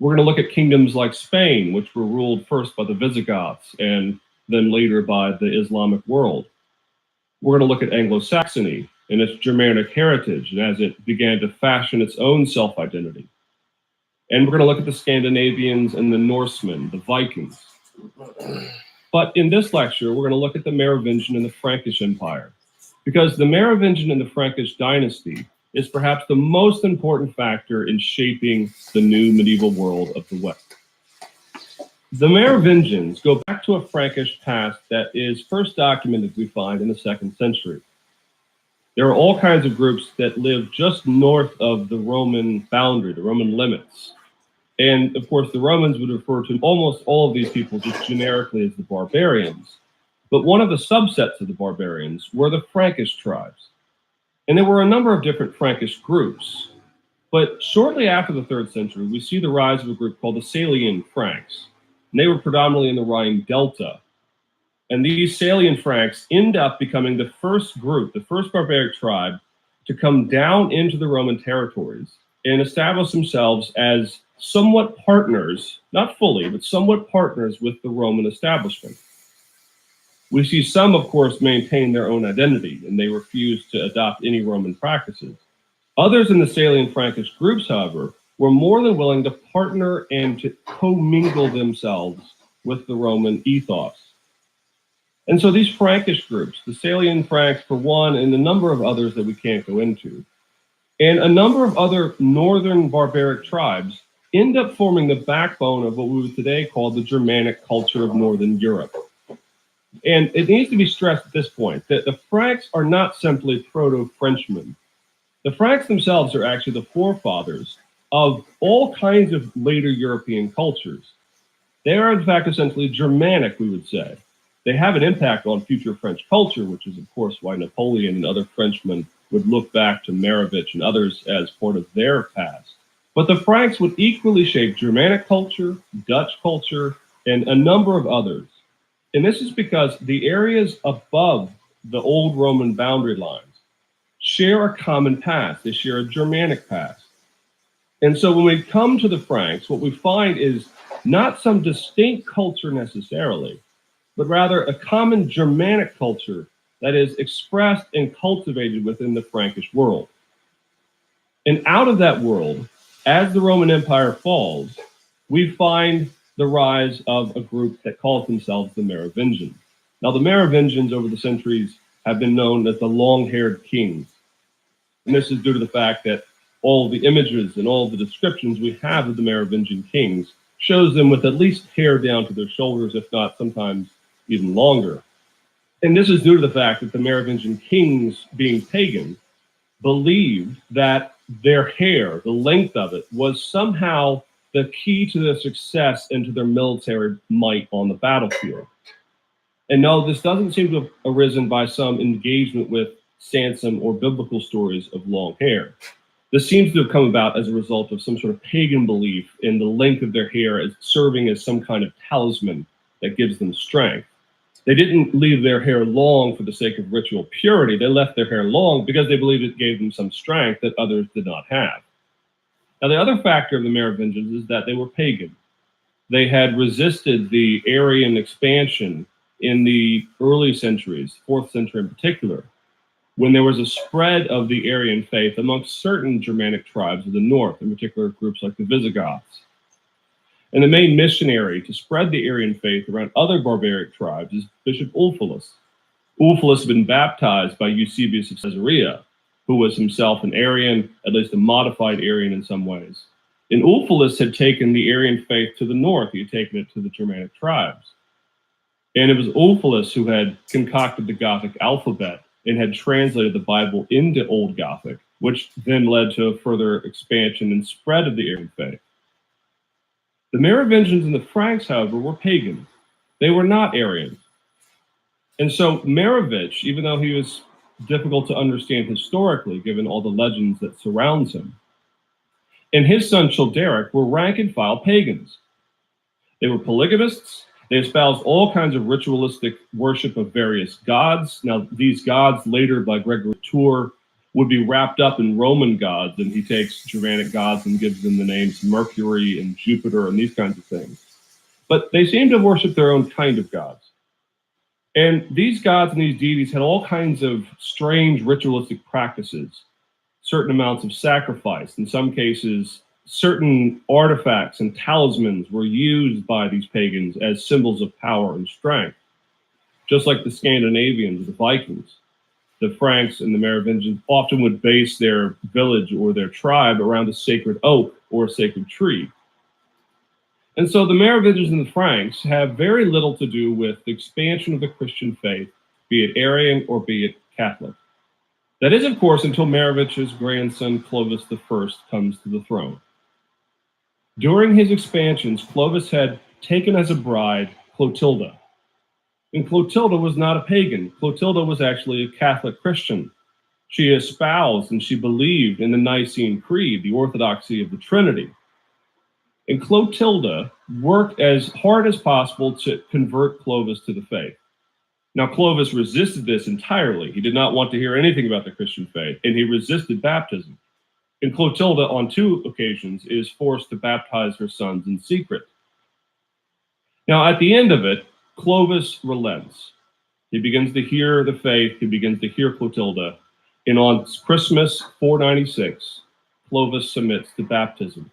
We're going to look at kingdoms like Spain, which were ruled first by the Visigoths and then later by the Islamic world. We're going to look at Anglo-Saxony and its Germanic heritage and as it began to fashion its own self-identity. And we're going to look at the Scandinavians and the Norsemen, the Vikings. But in this lecture, we're going to look at the Merovingian and the Frankish Empire, because the Merovingian and the Frankish dynasty is perhaps the most important factor in shaping the new medieval world of the West. The Merovingians go back to a Frankish past that is first documented, we find, in the 2nd century. There are all kinds of groups that live just north of the Roman boundary, the Roman limits. And of course, the Romans would refer to almost all of these people just generically as the barbarians. But one of the subsets of the barbarians were the Frankish tribes. And there were a number of different Frankish groups. But shortly after the 3rd century, we see the rise of a group called the Salian Franks. And they were predominantly in the Rhine Delta. And these Salian Franks end up becoming the first group, the first barbaric tribe, to come down into the Roman territories and establish themselves as somewhat partners, not fully, but somewhat partners with the Roman establishment. We see some, of course, maintain their own identity, and they refuse to adopt any Roman practices. Others in the Salian Frankish groups, however, were more than willing to partner and to commingle themselves with the Roman ethos. And so these Frankish groups, the Salian Franks for one, and a number of others that we can't go into, and a number of other northern barbaric tribes end up forming the backbone of what we would today call the Germanic culture of Northern Europe. And it needs to be stressed at this point that the Franks are not simply proto-Frenchmen. The Franks themselves are actually the forefathers of all kinds of later European cultures. They are, in fact, essentially Germanic, we would say. They have an impact on future French culture, which is, of course, why Napoleon and other Frenchmen would look back to Merovich and others as part of their past. But the Franks would equally shape Germanic culture, Dutch culture, and a number of others. And this is because the areas above the old Roman boundary lines share a common past. They share a Germanic past. And so when we come to the Franks, what we find is not some distinct culture necessarily, but rather a common Germanic culture that is expressed and cultivated within the Frankish world. And out of that world, as the Roman Empire falls, we find the rise of a group that calls themselves the Merovingians. Now, the Merovingians over the centuries have been known as the long-haired kings. And this is due to the fact that all the images and all the descriptions we have of the Merovingian kings shows them with at least hair down to their shoulders, if not sometimes even longer. And this is due to the fact that the Merovingian kings, being pagan, believed that their hair, the length of it, was somehow the key to their success and to their military might on the battlefield. And no, this doesn't seem to have arisen by some engagement with Sansom or biblical stories of long hair. This seems to have come about as a result of some sort of pagan belief in the length of their hair as serving as some kind of talisman that gives them strength. They didn't leave their hair long for the sake of ritual purity. They left their hair long because they believed it gave them some strength that others did not have. Now, the other factor of the Merovingians is that they were pagan. They had resisted the Arian expansion in the early centuries, 4th century in particular, when there was a spread of the Arian faith amongst certain Germanic tribes of the north, in particular groups like the Visigoths. And the main missionary to spread the Arian faith around other barbaric tribes is Bishop Ulfilas. Ulfilas had been baptized by Eusebius of Caesarea, who was himself an Arian, at least a modified Arian in some ways. And Ulfilas had taken the Arian faith to the north. He had taken it to the Germanic tribes. And it was Ulfilas who had concocted the Gothic alphabet and had translated the Bible into Old Gothic, which then led to a further expansion and spread of the Arian faith. The Merovingians and the Franks, however, were pagan. They were not Arian. And so Merovich, even though he was difficult to understand historically, given all the legends that surrounds him, and his son Childeric were rank and file pagans. They were polygamists. They espoused all kinds of ritualistic worship of various gods. Now, these gods later by Gregory Tour would be wrapped up in Roman gods, and he takes Germanic gods and gives them the names Mercury and Jupiter and these kinds of things. But they seem to worship their own kind of gods. And these gods and these deities had all kinds of strange ritualistic practices, certain amounts of sacrifice. In some cases, certain artifacts and talismans were used by these pagans as symbols of power and strength, just like the Scandinavians or the Vikings. The Franks and the Merovingians often would base their village or their tribe around a sacred oak or a sacred tree. And so the Merovingians and the Franks have very little to do with the expansion of the Christian faith, be it Arian or be it Catholic. That is, of course, until Merovich's grandson Clovis I comes to the throne. During his expansions, Clovis had taken as a bride Clotilda. And Clotilda was not a pagan. Clotilda was actually a Catholic Christian. She espoused and she believed in the Nicene Creed, the orthodoxy of the Trinity. And Clotilda worked as hard as possible to convert Clovis to the faith. Now, Clovis resisted this entirely. He did not want to hear anything about the Christian faith, and he resisted baptism. And Clotilda, on 2 occasions, is forced to baptize her sons in secret. Now, at the end of it, Clovis relents. He begins to hear the faith. He begins to hear Clotilda. And on Christmas 496, Clovis submits to baptism.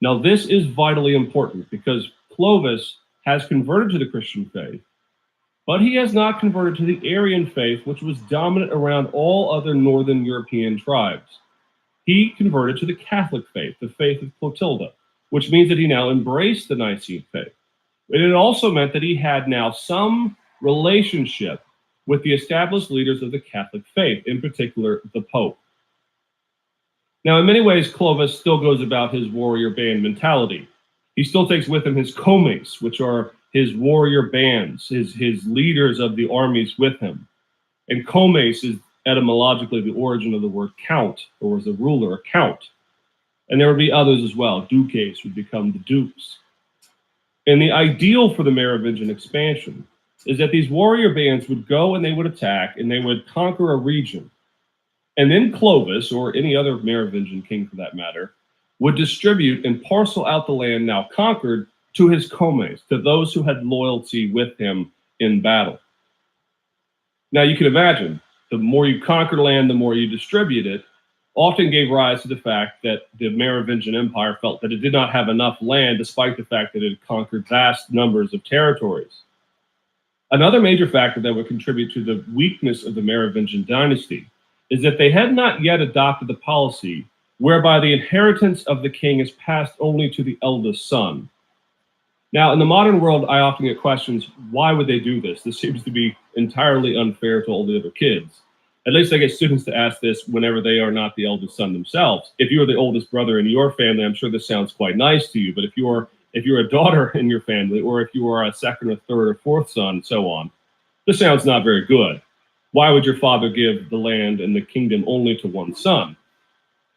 Now, this is vitally important because Clovis has converted to the Christian faith, but he has not converted to the Arian faith, which was dominant around all other northern European tribes. He converted to the Catholic faith, the faith of Clotilda, which means that he now embraced the Nicene faith. And it also meant that he had now some relationship with the established leaders of the Catholic faith, in particular, the Pope. Now, in many ways, Clovis still goes about his warrior band mentality. He still takes with him his comes, which are his warrior bands, his leaders of the armies with him. And comes is etymologically the origin of the word count, or as a ruler, a count. And there would be others as well. Duques would become the dukes. And the ideal for the Merovingian expansion is that these warrior bands would go and they would attack and they would conquer a region. And then Clovis, or any other Merovingian king for that matter, would distribute and parcel out the land now conquered to his comes, to those who had loyalty with him in battle. Now you can imagine, the more you conquer land, the more you distribute it, often gave rise to the fact that the Merovingian Empire felt that it did not have enough land, despite the fact that it had conquered vast numbers of territories. Another major factor that would contribute to the weakness of the Merovingian dynasty is that they had not yet adopted the policy whereby the inheritance of the king is passed only to the eldest son. Now, in the modern world, I often get questions, why would they do this? This seems to be entirely unfair to all the other kids. At least I get students to ask this whenever they are not the eldest son themselves. If you are the oldest brother in your family, I'm sure this sounds quite nice to you, but if you're a daughter in your family, or if you are a second or third or fourth son, and so on, this sounds not very good. Why would your father give the land and the kingdom only to one son?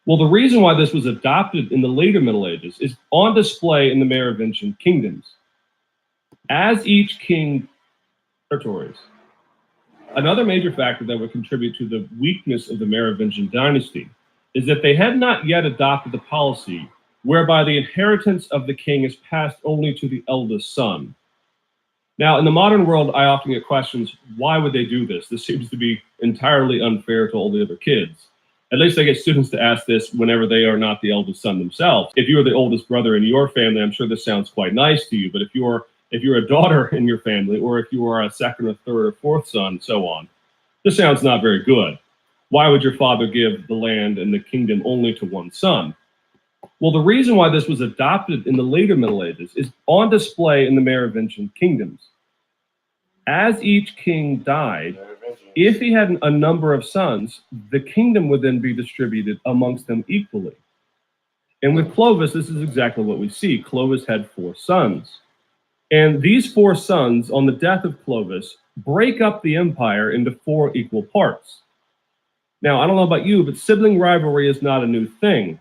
Well, the reason why this was adopted in the later Middle Ages is on display in the Merovingian kingdoms. As each king territories. Another major factor that would contribute to the weakness of the Merovingian dynasty is that they had not yet adopted the policy whereby the inheritance of the king is passed only to the eldest son. Now, in the modern world, I often get questions, why would they do this? This seems to be entirely unfair to all the other kids. At least I get students to ask this whenever they are not the eldest son themselves. If you are the oldest brother in your family, I'm sure this sounds quite nice to you, but if you're a daughter in your family, or if you are a second or third or fourth son, and so on, this sounds not very good. Why would your father give the land and the kingdom only to one son? Well, the reason why this was adopted in the later Middle Ages is on display in the Merovingian kingdoms. As each king died, if he had a number of sons, the kingdom would then be distributed amongst them equally. And with Clovis, this is exactly what we see. Clovis had 4 sons. And these 4 sons, on the death of Clovis, break up the empire into 4 equal parts. Now, I don't know about you, but sibling rivalry is not a new thing.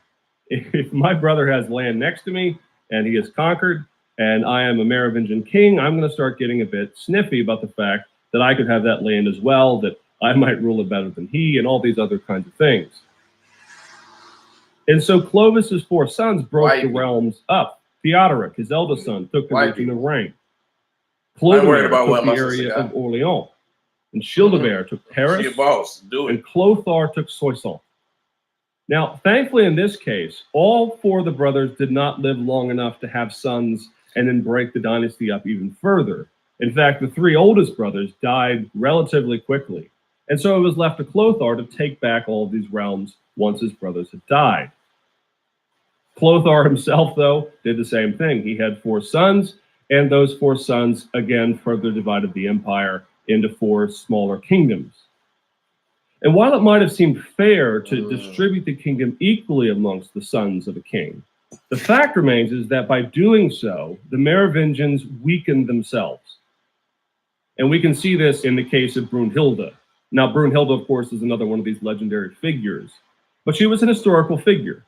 If my brother has land next to me and he is conquered and I am a Merovingian king, I'm going to start getting a bit sniffy about the fact that I could have that land as well, that I might rule it better than he, and all these other kinds of things. And so Clovis's 4 sons broke the realms up. Theodoric, his eldest son, took the region of Rheims. Clodomir took the area of Orleans. And Childebert took Paris. And Clothar took Soissons. Now, thankfully in this case, all 4 of the brothers did not live long enough to have sons and then break the dynasty up even further. In fact, the 3 oldest brothers died relatively quickly. And so it was left to Clothar to take back all of these realms once his brothers had died. Clothar himself, though, did the same thing. He had 4 sons, and those 4 sons, again, further divided the empire into 4 smaller kingdoms. And while it might have seemed fair to distribute the kingdom equally amongst the sons of a king, the fact remains is that by doing so, the Merovingians weakened themselves. And we can see this in the case of Brunhilde. Now, Brunhilde, of course, is another one of these legendary figures, but she was an historical figure.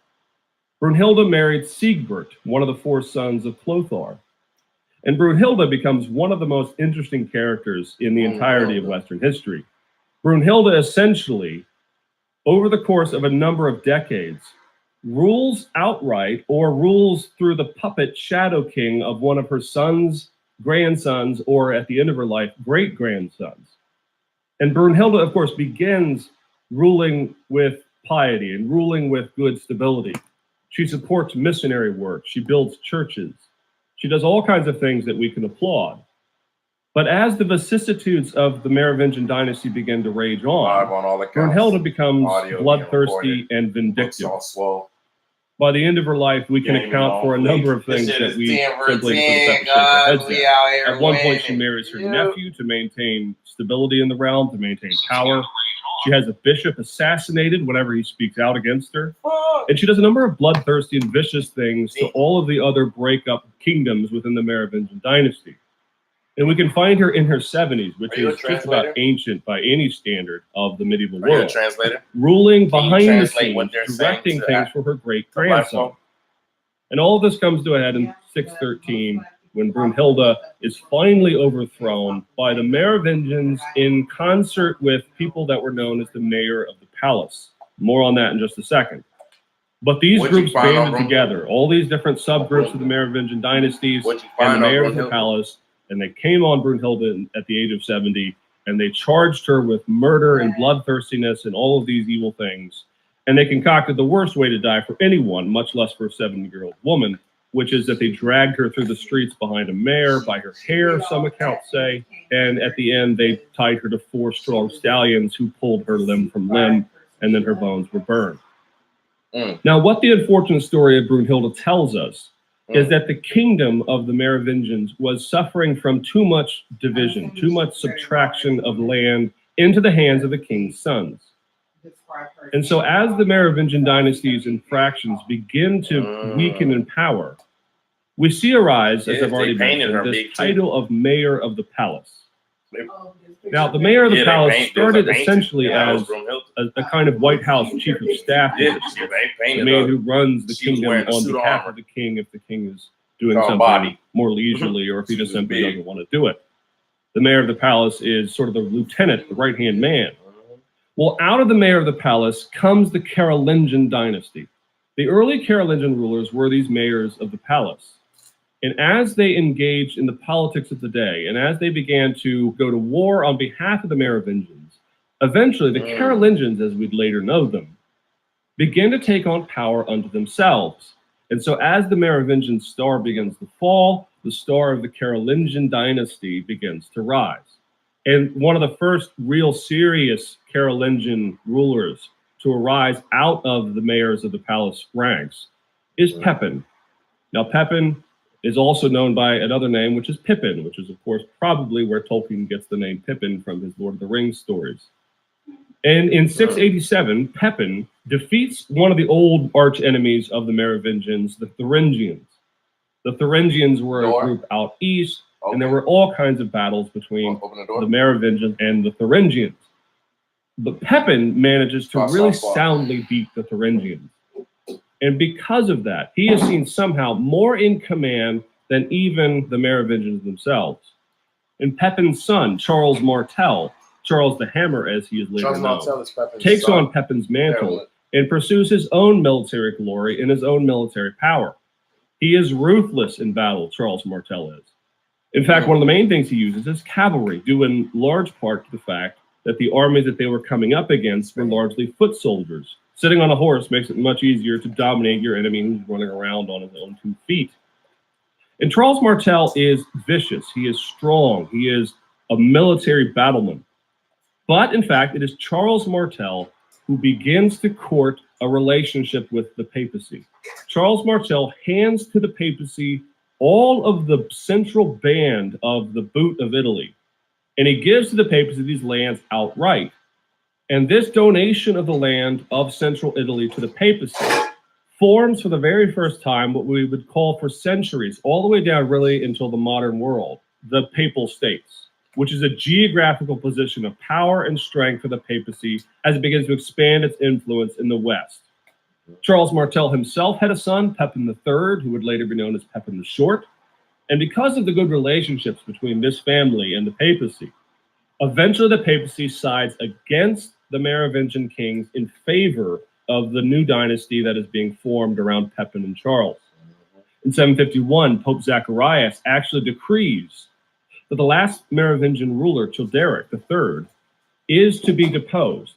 Brunhilde married Siegbert, one of the 4 sons of Clothar. And Brunhilde becomes one of the most interesting characters in the entirety of Western history. Brunhilde essentially, over the course of a number of decades, rules outright or rules through the puppet shadow king of one of her sons, grandsons, or at the end of her life, great-grandsons. And Brunhilde, of course, begins ruling with piety and ruling with good stability. She supports missionary work. She builds churches. She does all kinds of things that we can applaud. But as the vicissitudes of the Merovingian dynasty begin to rage on, Brunhilde becomes bloodthirsty and vindictive. By the end of her life, we can account for a number of things that we simply shake our heads at. At one point, she marries her nephew to maintain stability in the realm, to maintain power. She has a bishop assassinated whenever he speaks out against her. And she does a number of bloodthirsty and vicious things to all of the other breakup kingdoms within the Merovingian dynasty. And we can find her in her 70s, which is just about ancient by any standard of the medieval world. Are you a translator? Ruling Can you behind the translate scenes, what they're directing saying to things for her great-grandson. And all of this comes to a head in 613 when Brunhilde is finally overthrown by the Merovingians in concert with people that were known as the mayor of the palace. More on that in just a second. But these groups banded together, all these different subgroups of the Merovingian dynasties and the mayor of the palace, and they came on Brunhilde at the age of 70, and they charged her with murder and bloodthirstiness and all of these evil things. And they concocted the worst way to die for anyone, much less for a 70-year-old woman, which is that they dragged her through the streets behind a mare by her hair, some accounts say, and at the end they tied her to 4 strong stallions who pulled her limb from limb, and then her bones were burned. Now, what the unfortunate story of Brunhilde tells us is that the kingdom of the Merovingians was suffering from too much division, too much subtraction of land into the hands of the king's sons. And so as the Merovingian dynasties and fractions begin to weaken in power, we see arise, as I've already mentioned, this title of mayor of the palace. Now, the mayor of the palace started essentially as a kind of White House chief of staff, the man who runs the kingdom on behalf of the king if the king is doing something more leisurely or if he just simply doesn't want to do it. The mayor of the palace is sort of the lieutenant, the right-hand man. Well, out of the mayor of the palace comes the Carolingian dynasty. The early Carolingian rulers were these mayors of the palace. And as they engaged in the politics of the day, and as they began to go to war on behalf of the Merovingians, eventually the Carolingians, as we'd later know them, began to take on power unto themselves. And so as the Merovingian star begins to fall, the star of the Carolingian dynasty begins to rise. And one of the first real serious Carolingian rulers to arise out of the mayors of the palace ranks is Pepin. Now, Pepin is also known by another name, which is Pippin, which is, of course, probably where Tolkien gets the name Pippin from his Lord of the Rings stories. And in 687, Pepin defeats one of the old arch enemies of the Merovingians, the Thuringians. The Thuringians were a group out east, and there were all kinds of battles between the Merovingians and the Thuringians. But Pepin manages to really soundly beat the Thuringians. And because of that, he is seen somehow more in command than even the Merovingians themselves. And Pepin's son, Charles Martel, Charles the Hammer as he is later known, takes on Pepin's mantle and pursues his own military glory and his own military power. He is ruthless in battle, Charles Martel is. In fact, one of the main things he uses is cavalry, due in large part to the fact that the armies that they were coming up against were largely foot soldiers. Sitting on a horse makes it much easier to dominate your enemy who's running around on his own 2 feet. And Charles Martel is vicious. He is strong. He is a military battleman. But in fact, it is Charles Martel who begins to court a relationship with the papacy. Charles Martel hands to the papacy all of the central band of the boot of Italy, and he gives to the papacy these lands outright. And this donation of the land of central Italy to the papacy forms for the very first time what we would call for centuries, all the way down really until the modern world, the Papal States, which is a geographical position of power and strength for the papacy as it begins to expand its influence in the West. Charles Martel himself had a son, Pepin III, who would later be known as Pepin the Short. And because of the good relationships between this family and the papacy, eventually the papacy sides against the Merovingian kings in favor of the new dynasty that is being formed around Pepin and Charles. In 751, Pope Zacharias actually decrees that the last Merovingian ruler, Childeric III, is to be deposed.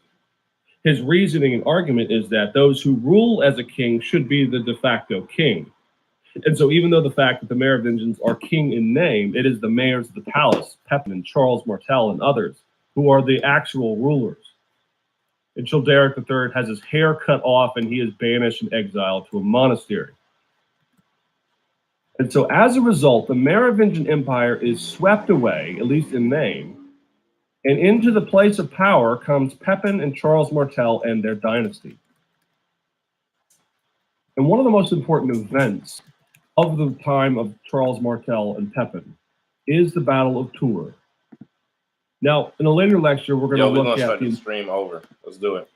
His reasoning and argument is that those who rule as a king should be the de facto king. And so even though the fact that the Merovingians are king in name, it is the mayors of the palace, Pepin and Charles Martel and others, who are the actual rulers. And Childeric III has his hair cut off and he is banished and exiled to a monastery. And so as a result, the Merovingian Empire is swept away, at least in name, And into the place of power comes Pepin and Charles Martel and their dynasty. And one of the most important events of the time of Charles Martel and Pepin is the Battle of Tours. Now, in a later lecture, we're going to look at start the stream over. Let's do it.